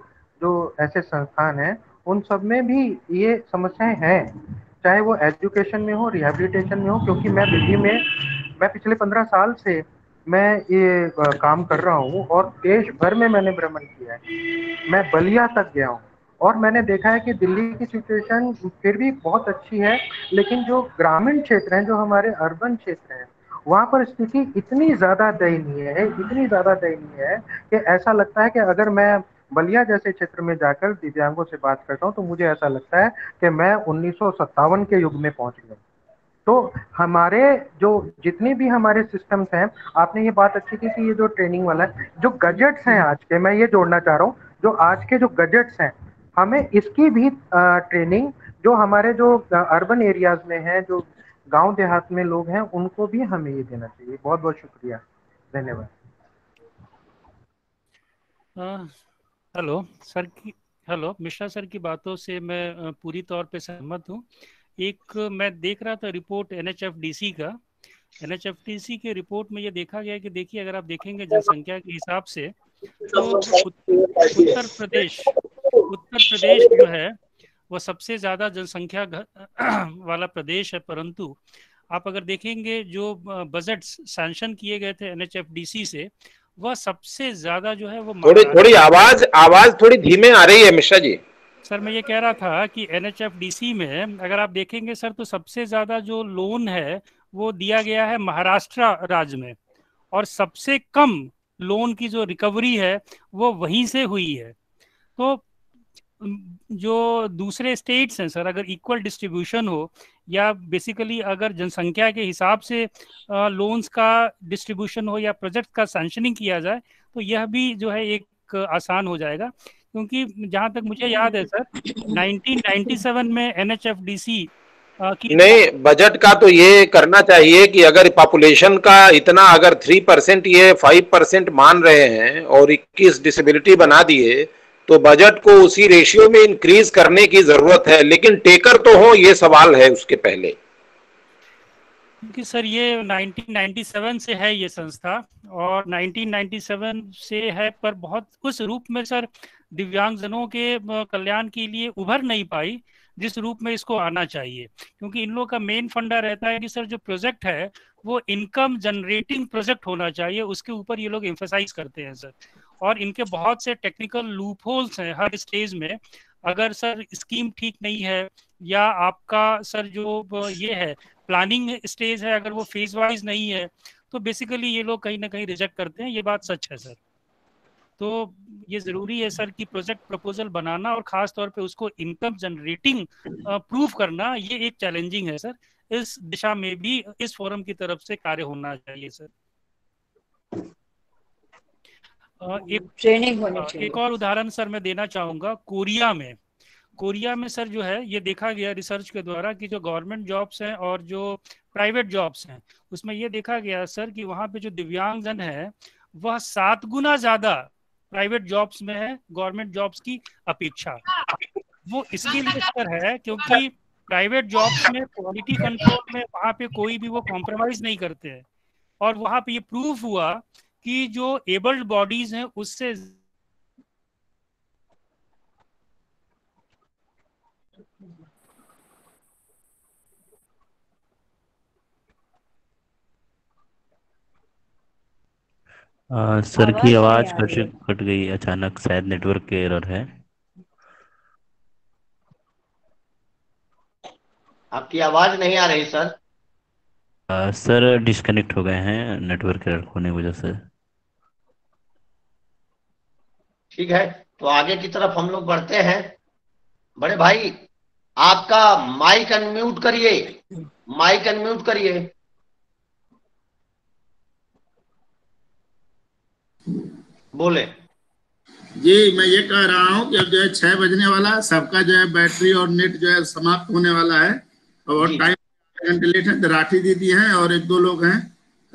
जो ऐसे संस्थान हैं, उन सब में भी ये समस्याएं हैं, चाहे वो एजुकेशन में हो, रिहैबिलिटेशन में हो। क्योंकि मैं दिल्ली में मैं पिछले 15 साल से मैं ये काम कर रहा हूँ और देश भर में मैंने भ्रमण किया है। मैं बलिया तक गया हूँ और मैंने देखा है कि दिल्ली की सिचुएशन फिर भी बहुत अच्छी है, लेकिन जो ग्रामीण क्षेत्र हैं, जो हमारे अर्बन क्षेत्र हैं, वहाँ पर स्थिति इतनी ज़्यादा दयनीय है, इतनी ज़्यादा दयनीय है कि ऐसा लगता है कि अगर मैं बलिया जैसे क्षेत्र में जाकर दिव्यांगों से बात करता हूँ तो मुझे ऐसा लगता है कि मैं 1957 के युग में पहुंच गया। तो हमारे जो जितने भी हमारे सिस्टम्स हैं, आपने ये बात अच्छी की कि ये जो ट्रेनिंग वाला है, जो गजेट्स हैं आज के, मैं ये जोड़ना चाह रहा हूँ, जो आज के जो गजेट्स हैं, हमें इसकी भी ट्रेनिंग जो हमारे जो अर्बन एरियाज में है, जो गांव देहात में लोग हैं, उनको भी हमें ये देना चाहिए। बहुत बहुत शुक्रिया, धन्यवाद। हेलो सर की हेलो मिश्रा सर की बातों से मैं पूरी तौर पे सहमत हूँ। एक मैं देख रहा था रिपोर्ट एनएचएफडीसी का। एनएचएफडीसी के रिपोर्ट में ये देखा गया कि देखिए, अगर आप देखेंगे जनसंख्या के हिसाब से, तो उत्तर प्रदेश जो है वो सबसे ज़्यादा जनसंख्या वाला प्रदेश है। परंतु आप अगर देखेंगे जो बजट सैंक्शन किए गए थे एनएचएफडीसी से, वह सबसे ज्यादा जो है वो थोड़ी आवाज थोड़ी धीमे आ रही है मिश्रा जी। सर मैं ये कह रहा था कि एनएचएफडीसी में अगर आप देखेंगे सर, तो सबसे ज्यादा जो लोन है वो दिया गया है महाराष्ट्र राज्य में, और सबसे कम लोन की जो रिकवरी है वो वहीं से हुई है। तो जो दूसरे स्टेट्स हैं सर, अगर इक्वल डिस्ट्रीब्यूशन हो, या बेसिकली अगर जनसंख्या के हिसाब से लोन्स का डिस्ट्रीब्यूशन हो, या प्रोजेक्ट का सैंक्शनिंग किया जाए, तो यह भी जो है एक आसान हो जाएगा। क्योंकि जहां तक मुझे याद है सर, 1997 में एनएचएफडीसी नहीं, बजट का तो ये करना चाहिए कि अगर पॉपुलेशन का इतना, अगर 3% ये 5% मान रहे हैं और 21 डिसेबिलिटी बना दिए, तो बजट को उसी रेशियो में इंक्रीज करने की जरूरत है। लेकिन टेकर तो हो, ये सवाल है उसके पहले। क्योंकि सर ये 1997 से है ये संस्था, और 1997 से है, पर बहुत उस रूप में सर दिव्यांगजनों के कल्याण के लिए उभर नहीं पाई जिस रूप में इसको आना चाहिए। क्योंकि इन लोगों का मेन फंडा रहता है कि सर जो प्रोजेक्ट है वो इनकम जनरेटिंग प्रोजेक्ट होना चाहिए, उसके ऊपर ये लोग एम्फेसाइज करते हैं सर। और इनके बहुत से टेक्निकल लूप होल्स हैं हर स्टेज में। अगर सर स्कीम ठीक नहीं है, या आपका सर जो ये है प्लानिंग स्टेज है, अगर वो फेज वाइज नहीं है, तो बेसिकली ये लोग कहीं ना कहीं रिजेक्ट करते हैं। ये बात सच है सर। तो ये जरूरी है सर कि प्रोजेक्ट प्रपोजल बनाना और खास तौर पे उसको इनकम जनरेटिंग प्रूव करना, ये एक चैलेंजिंग है सर। इस दिशा में भी इस फोरम की तरफ से कार्य होना चाहिए सर। एक और उदाहरण सर मैं देना चाहूंगा। कोरिया में सर जो है ये देखा गया रिसर्च के द्वारा कि जो गवर्नमेंट जॉब्स हैं और जो प्राइवेट जॉब्स हैं, उसमें ये देखा गया सर कि वहाँ पे जो दिव्यांगजन है वह 7 गुना ज्यादा प्राइवेट जॉब्स में है गवर्नमेंट जॉब्स की अपेक्षा। वो इसके लिए सर है क्योंकि प्राइवेट जॉब्स में क्वालिटी कंट्रोल में वहाँ पे कोई भी वो कॉम्प्रोमाइज नहीं करते हैं। और वहाँ पे ये प्रूफ हुआ कि जो एबल्ड बॉडीज हैं उससे सर की आवाज आवाज नहीं आ रही है। कट गई अचानक, शायद नेटवर्क के एरर है। आपकी आवाज नहीं आ रही सर। सर डिस्कनेक्ट हो गए हैं नेटवर्क एरर होने की वजह से। ठीक है, तो आगे की तरफ हम लोग बढ़ते हैं। बड़े भाई, आपका माइक अनम्यूट करिए, माइक अनम्यूट करिए। बोले जी, मैं ये कह रहा हूँ कि अब जो है 6 बजने वाला, सबका जो है बैटरी और नेट जो है समाप्त होने वाला है और टाइम घंटे लेट है। राठी दीदी हैं और 1-2 लोग हैं।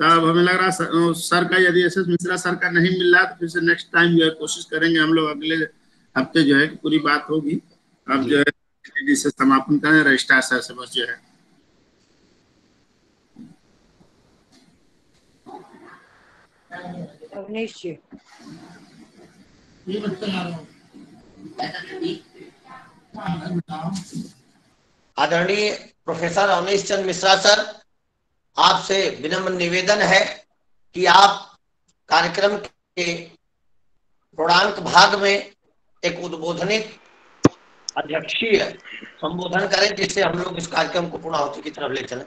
तो अब हमें लग रहा है सर का, यदि एस एस मिश्रा सर का नहीं मिल रहा तो फिर से नेक्स्ट टाइम जो है कोशिश करेंगे हम लोग, अगले हफ्ते जो है पूरी बात होगी। अब जो है जिसे समापन करें रजिस्ट्रार सर से बस जो है। अवनीश जी, आदरणीय प्रोफेसर अवनीश चंद्र मिश्रा सर, आपसे विनम्र निवेदन है कि आप कार्यक्रम के पूर्णांक भाग में एक उद्बोधनिक अध्यक्षीय संबोधन करें, जिससे हम लोग इस कार्यक्रम को पूर्णाहुति की तरफ ले चलें।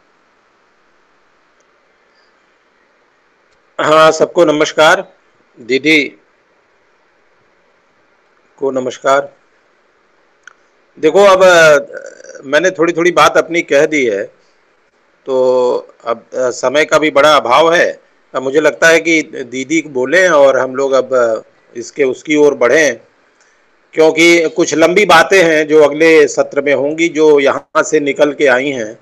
हाँ, सबको नमस्कार। दीदी को नमस्कार। देखो, अब मैंने थोड़ी थोड़ी बात अपनी कह दी है, तो अब समय का भी बड़ा अभाव है। अब मुझे लगता है कि दीदी बोलें और हम लोग अब इसके उसकी ओर बढ़ें, क्योंकि कुछ लंबी बातें हैं जो अगले सत्र में होंगी, जो यहाँ से निकल के आई हैं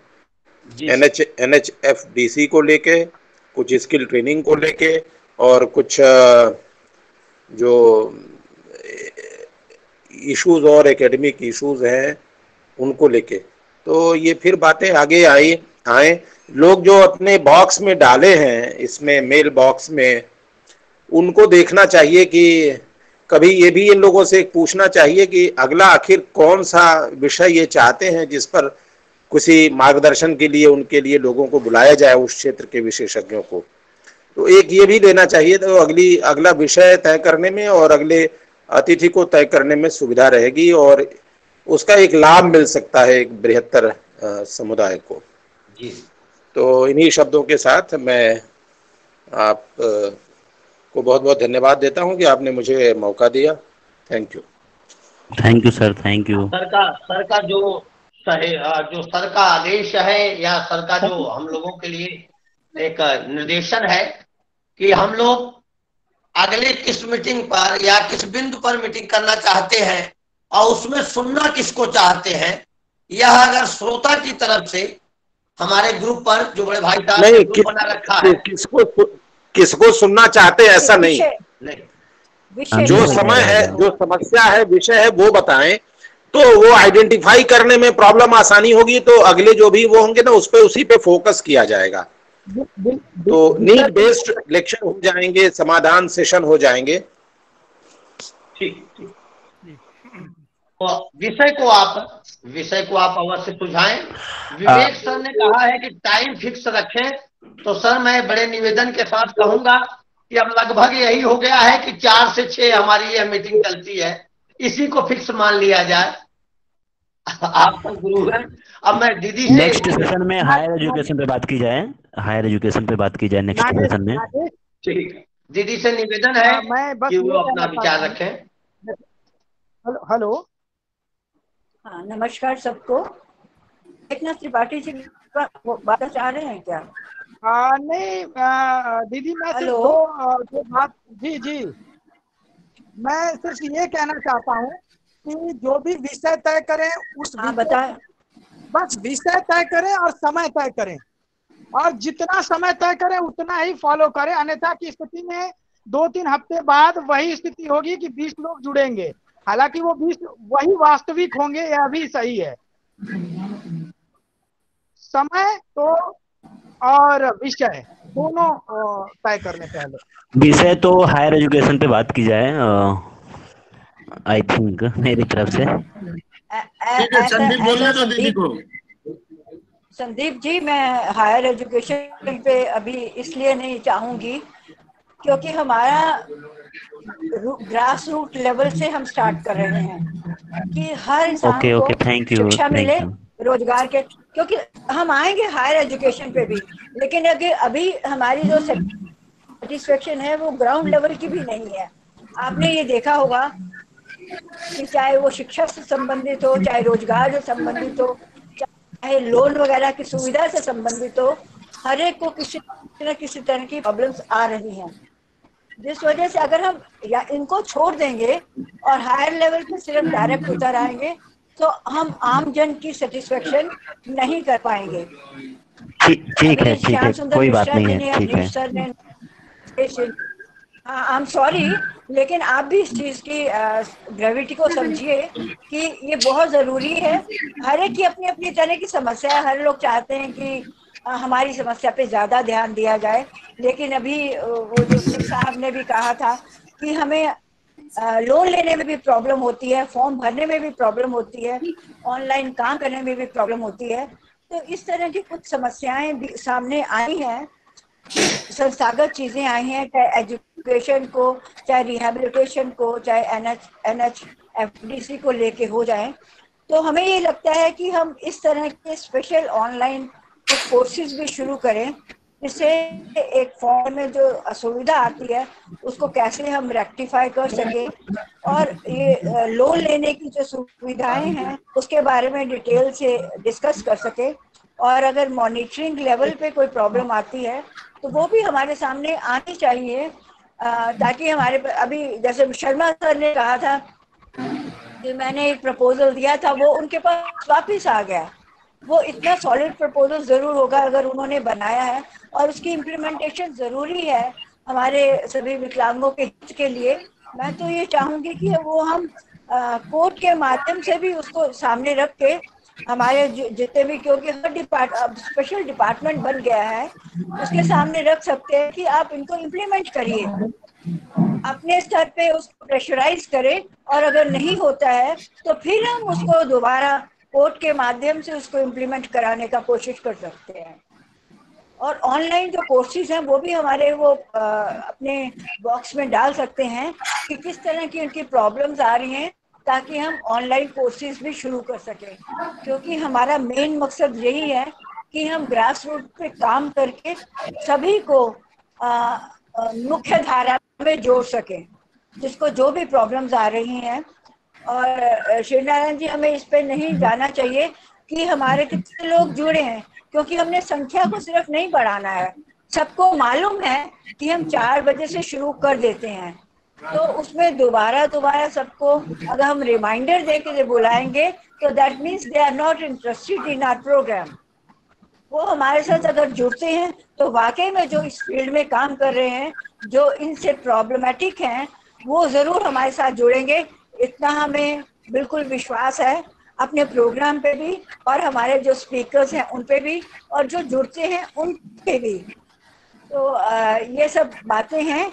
NHFDC को लेके, कुछ स्किल ट्रेनिंग को लेके, और कुछ जो इश्यूज और एकेडमिक इश्यूज हैं उनको लेके। तो ये फिर बातें आगे आए। लोग जो अपने बॉक्स में डाले हैं, इसमें मेल बॉक्स में, उनको देखना चाहिए कि कभी ये भी इन लोगों से पूछना चाहिए कि अगला आखिर कौन सा विषय ये चाहते हैं जिस पर किसी मार्गदर्शन के लिए उनके लिए लोगों को बुलाया जाए, उस क्षेत्र के विशेषज्ञों को। तो एक ये भी लेना चाहिए, तो अगला विषय तय करने में और अगले अतिथि को तय करने में सुविधा रहेगी और उसका एक लाभ मिल सकता है एक बृहत्तर समुदाय को। जी। तो इन्हीं शब्दों के साथ मैं आप को बहुत बहुत धन्यवाद देता हूं कि आपने मुझे मौका दिया। Thank you. Thank you sir, thank you. Sir का जो सर का आदेश है या सर का जो हम लोगों के लिए एक निर्देशन है कि हम लोग अगले किस मीटिंग पर या किस बिंदु पर मीटिंग करना चाहते हैं और उसमें सुनना किसको चाहते हैं, यह अगर श्रोता की तरफ से हमारे ग्रुप पर जो बड़े भाई साहब ने ग्रुप बना रखा है, किसको सुनना चाहते हैं ऐसा नहीं, जो समय है, जो समस्या है, विषय है, वो बताएं, तो वो आइडेंटिफाई करने में प्रॉब्लम आसानी होगी। तो अगले जो भी वो होंगे ना, उसी पे फोकस किया जाएगा। तो नीड बेस्ड लेक्चर हो जाएंगे, समाधान सेशन हो जाएंगे। ठीक। तो विषय को आप अवश्य सुझाएं। विवेक सर ने कहा है कि टाइम फिक्स रखें, तो सर मैं बड़े निवेदन के साथ कहूंगा कि अब लगभग यही हो गया है कि 4 से 6 हमारी यह मीटिंग चलती है, इसी को फिक्स मान लिया जाए। आप तो गुरु हैं। अब मैं दीदी से नेक्स्ट सेशन में हायर एजुकेशन पे बात की जाए, नेक्स्ट सेशन में। ठीक, दीदी से निवेदन है कि वो अपना विचार रखें। हेलो, हाँ, नमस्कार सबको। एक ना त्रिपाठी जी बात चाह रहे हैं क्या? नहीं दीदी, मैं सिर्फ दो बात, जी मैं सिर्फ ये कहना चाहता हूँ कि जो भी विषय तय करें उस बताएं, बस विषय तय करें और समय तय करें, और जितना समय तय करें उतना ही फॉलो करें। अन्यथा की स्थिति में 2-3 हफ्ते बाद वही स्थिति होगी कि 20 लोग जुड़ेंगे, हालांकि वो 20 वही वास्तविक होंगे, यह भी सही है। समय तो और विषय दोनों तय करने पहले। विषय तो हायर एजुकेशन पे बात की जाए, आई थिंक मेरी तरफ से। संदीप बोलने दो दीदी को। संदीप जी, मैं हायर एजुकेशन पे अभी इसलिए नहीं चाहूंगी, क्योंकि हमारा ग्रास रूट लेवल से हम स्टार्ट कर रहे हैं कि हर इंसान ओके को ओके, थैंक यू शिक्षा मिले, थैंक यू। रोजगार के, क्योंकि हम आएंगे हायर एजुकेशन पे भी, लेकिन अभी हमारी जो सेटिस्फेक्शन है वो ग्राउंड लेवल की भी नहीं है। आपने ये देखा होगा कि चाहे वो शिक्षा से संबंधित हो, चाहे रोजगार से संबंधित हो, चाहे लोन वगैरह की सुविधा से संबंधित हो, हर एक को किसी न किसी तरह की प्रॉब्लम्स आ रही हैं, जिस वजह से अगर हम या इनको छोड़ देंगे और हायर लेवल पे सिर्फ डायरेक्ट उतर आएंगे तो हम आम जन की सेटिस्फेक्शन नहीं कर पाएंगे। ठीक है, श्याम सुंदर कोई बात मिश्रा नहीं जी है, ने, ठीक है। अमरीश सर ने, आई एम सॉरी, लेकिन आप भी इस चीज की ग्रेविटी को समझिए कि ये बहुत जरूरी है। हर एक की अपनी अपनी तरह की समस्या है, हर लोग चाहते हैं कि हमारी समस्या पे ज्यादा ध्यान दिया जाए, लेकिन अभी वो जो सिंह साहब ने भी कहा था कि हमें लोन लेने में भी प्रॉब्लम होती है, फॉर्म भरने में भी प्रॉब्लम होती है, ऑनलाइन काम करने में भी प्रॉब्लम होती है। तो इस तरह की कुछ समस्याएं भी सामने आई हैं, संस्थागत चीजें आई हैं, चाहे एजुकेशन को, चाहे रिहेबिलिटेशन को, चाहे NHFDC को लेके हो जाए। तो हमें ये लगता है कि हम इस तरह के स्पेशल ऑनलाइन कुछ कोर्सेज भी शुरू करें, जिससे एक फॉर्म में जो असुविधा आती है उसको कैसे हम रेक्टिफाई कर सके, और ये लोन लेने की जो सुविधाएं हैं उसके बारे में डिटेल से डिस्कस कर सके, और अगर मॉनिटरिंग लेवल पे कोई प्रॉब्लम आती है तो वो भी हमारे सामने आनी चाहिए, ताकि हमारे अभी जैसे शर्मा सर ने कहा था कि मैंने एक प्रपोजल दिया था, वो उनके पास वापस आ गया। वो इतना सॉलिड प्रपोजल जरूर होगा अगर उन्होंने बनाया है, और उसकी इम्प्लीमेंटेशन जरूरी है हमारे सभी विकलांगों के हित के लिए। मैं तो ये चाहूंगी कि वो हम कोर्ट के माध्यम से भी उसको सामने रख के हमारे जितने भी, क्योंकि हर स्पेशल डिपार्टमेंट बन गया है, उसके सामने रख सकते हैं कि आप इनको इम्प्लीमेंट करिए, अपने स्तर पे उसको प्रेशराइज करें, और अगर नहीं होता है तो फिर हम उसको दोबारा कोर्ट के माध्यम से उसको इम्प्लीमेंट कराने का कोशिश कर सकते हैं। और ऑनलाइन जो कोर्सेज हैं वो भी हमारे वो अपने बॉक्स में डाल सकते हैं कि किस तरह की उनकी प्रॉब्लम्स आ रही हैं, ताकि हम ऑनलाइन कोर्सेज भी शुरू कर सकें, क्योंकि हमारा मेन मकसद यही है कि हम ग्रास रूट पे काम करके सभी को मुख्य धारा में जोड़ सकें, जिसको जो भी प्रॉब्लम्स आ रही हैं। और श्रीनारायण जी, हमें इस पे नहीं जाना चाहिए कि हमारे कितने लोग जुड़े हैं, क्योंकि हमने संख्या को सिर्फ नहीं बढ़ाना है। सबको मालूम है कि हम 4 बजे से शुरू कर देते हैं, तो उसमें दोबारा सबको अगर हम रिमाइंडर दे के बुलाएंगे तो that means they are not interested in our programme. वो हमारे साथ अगर जुड़ते हैं तो वाकई में जो इस फील्ड में काम कर रहे हैं, जो इनसे प्रॉब्लमेटिक हैं, वो जरूर हमारे साथ जुड़ेंगे, इतना हमें बिल्कुल विश्वास है, अपने प्रोग्राम पे भी और हमारे जो स्पीकर्स हैं उन पे भी, और जो जुड़ते हैं उन पे भी। तो ये सब बातें हैं,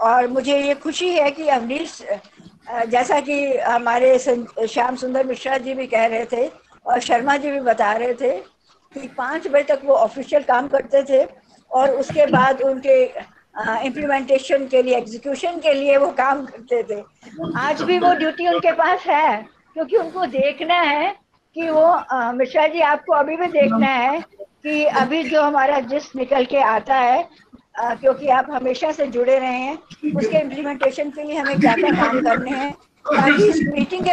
और मुझे ये खुशी है कि अमरीश, जैसा कि हमारे श्याम सुंदर मिश्रा जी भी कह रहे थे और शर्मा जी भी बता रहे थे कि 5 बजे तक वो ऑफिशियल काम करते थे, और उसके बाद उनके इम्प्लीमेंटेशन के लिए, एग्जीक्यूशन के लिए वो काम करते थे। आज भी वो ड्यूटी उनके पास है, क्योंकि उनको देखना है कि वो मिश्रा जी, आपको अभी भी देखना है कि अभी जो हमारा जिस निकल के आता है, क्योंकि आप हमेशा से जुड़े रहे हैं, उसके इम्प्लीमेंटेशन के लिए हमें क्या क्या काम करने हैं, ताकि इस मीटिंग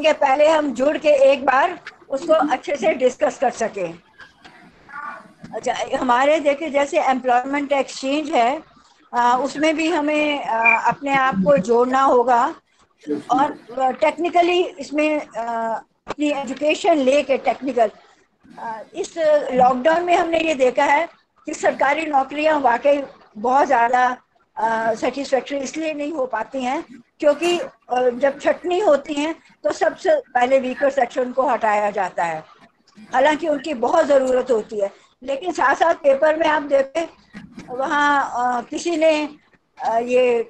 के पहले हम जुड़ के एक बार उसको अच्छे से डिस्कस कर सकें। अच्छा, हमारे देखिए जैसे एम्प्लॉयमेंट एक्सचेंज है, उसमें भी हमें अपने आप को जोड़ना होगा, और टेक्निकली इसमें अपनी एजुकेशन लेके टेक्निकल, इस लॉकडाउन में हमने ये देखा है कि सरकारी नौकरियां वाकई बहुत ज़्यादा सेटिस्फैक्ट्री इसलिए नहीं हो पाती हैं, क्योंकि जब छटनी होती हैं तो सबसे पहले वीकर सेक्शन को हटाया जाता है, हालांकि उनकी बहुत ज़रूरत होती है। लेकिन साथ साथ पेपर में आप देखें, वहाँ किसी ने ये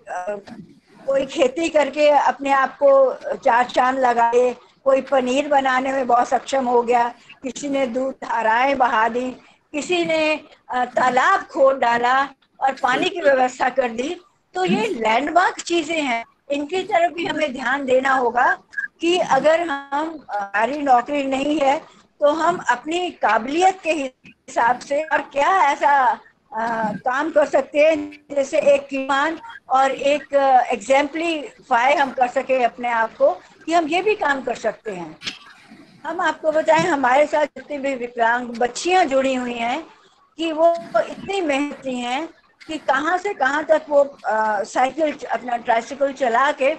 कोई खेती करके अपने आप को 4 चांद लगाए, कोई पनीर बनाने में बहुत सक्षम हो गया, किसी ने दूध धाराएं बहा दी, किसी ने तालाब खोद डाला और पानी की व्यवस्था कर दी, तो ये लैंडमार्क चीजें हैं, इनकी तरफ भी हमें ध्यान देना होगा कि अगर हमारी नौकरी नहीं है तो हम अपनी काबिलियत के हिसाब से और क्या ऐसा काम कर सकते हैं जैसे एक कीमान और एक एग्जाम्पलीफाई हम कर सके अपने आप को कि हम ये भी काम कर सकते हैं। हम आपको बताएं, हमारे साथ जितनी भी विकलांग बच्चियां जुड़ी हुई हैं कि वो इतनी मेहनती हैं कि कहाँ से कहाँ तक वो साइकिल अपना ट्राइसिकल चला के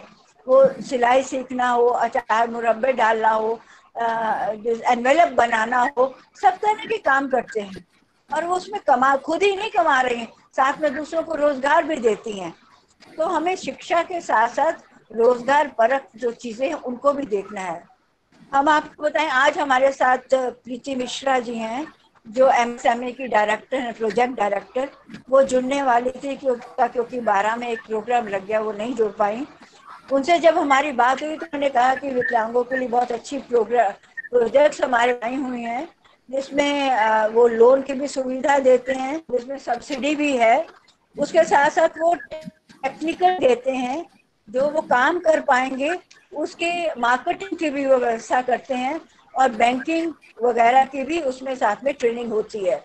वो सिलाई सीखना हो, अचार मुरब्बे डालना हो, एनवेलप बनाना हो, सब तरह के काम करते हैं और वो उसमें खुद ही नहीं कमा रही हैं, साथ में दूसरों को रोजगार भी देती हैं। तो हमें शिक्षा के साथ साथ रोजगार परक जो चीजें हैं उनको भी देखना है। हम आपको बताएं, आज हमारे साथ प्रीति मिश्रा जी हैं जो MSME की डायरेक्टर हैं, प्रोजेक्ट डायरेक्टर। वो जुड़ने वाली थी क्योंकि 12 में एक प्रोग्राम लग गया, वो नहीं जुड़ पाई। उनसे जब हमारी बात हुई तो उन्होंने कहा कि विकलांगों के लिए बहुत अच्छी प्रोजेक्ट्स हमारे आई हुई हैं जिसमें वो लोन की भी सुविधा देते हैं, जिसमें सब्सिडी भी है, उसके साथ साथ वो टेक्निकल देते हैं, जो वो काम कर पाएंगे उसके मार्केटिंग की भी वो व्यवस्था करते हैं और बैंकिंग वगैरह की भी उसमें साथ में ट्रेनिंग होती है।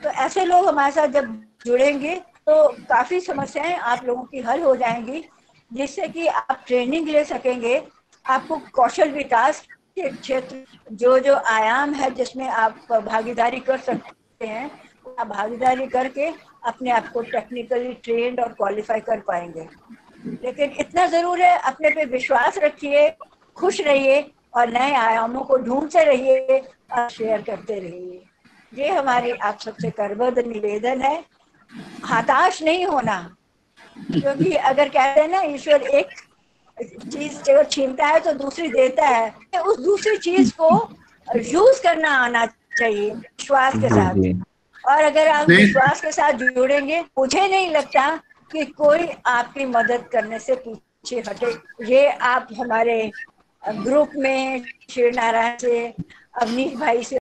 तो ऐसे लोग हमारे साथ जब जुड़ेंगे तो काफ़ी समस्याएं आप लोगों की हल हो जाएंगी, जिससे कि आप ट्रेनिंग ले सकेंगे। आपको कौशल विकास के क्षेत्र जो आयाम है जिसमें आप भागीदारी कर सकते हैं, आप भागीदारी करके अपने आप को टेक्निकली ट्रेंड और क्वालिफाई कर पाएंगे। लेकिन इतना जरूर है, अपने पे विश्वास रखिए, खुश रहिए और नए आयामों को ढूंढते रहिए और शेयर करते रहिए। ये हमारी आप सबसे करबद्ध निवेदन है। हताश नहीं होना, क्योंकि अगर कहते हैं ना ईश्वर एक चीज जो छीनता है तो दूसरी देता है, उस दूसरी चीज को यूज करना आना चाहिए विश्वास के साथ। और अगर आप विश्वास के साथ जुड़ेंगे, मुझे नहीं लगता कि कोई आपकी मदद करने से पीछे हटे। ये आप हमारे ग्रुप में शिव नारायण से, अवनीश भाई से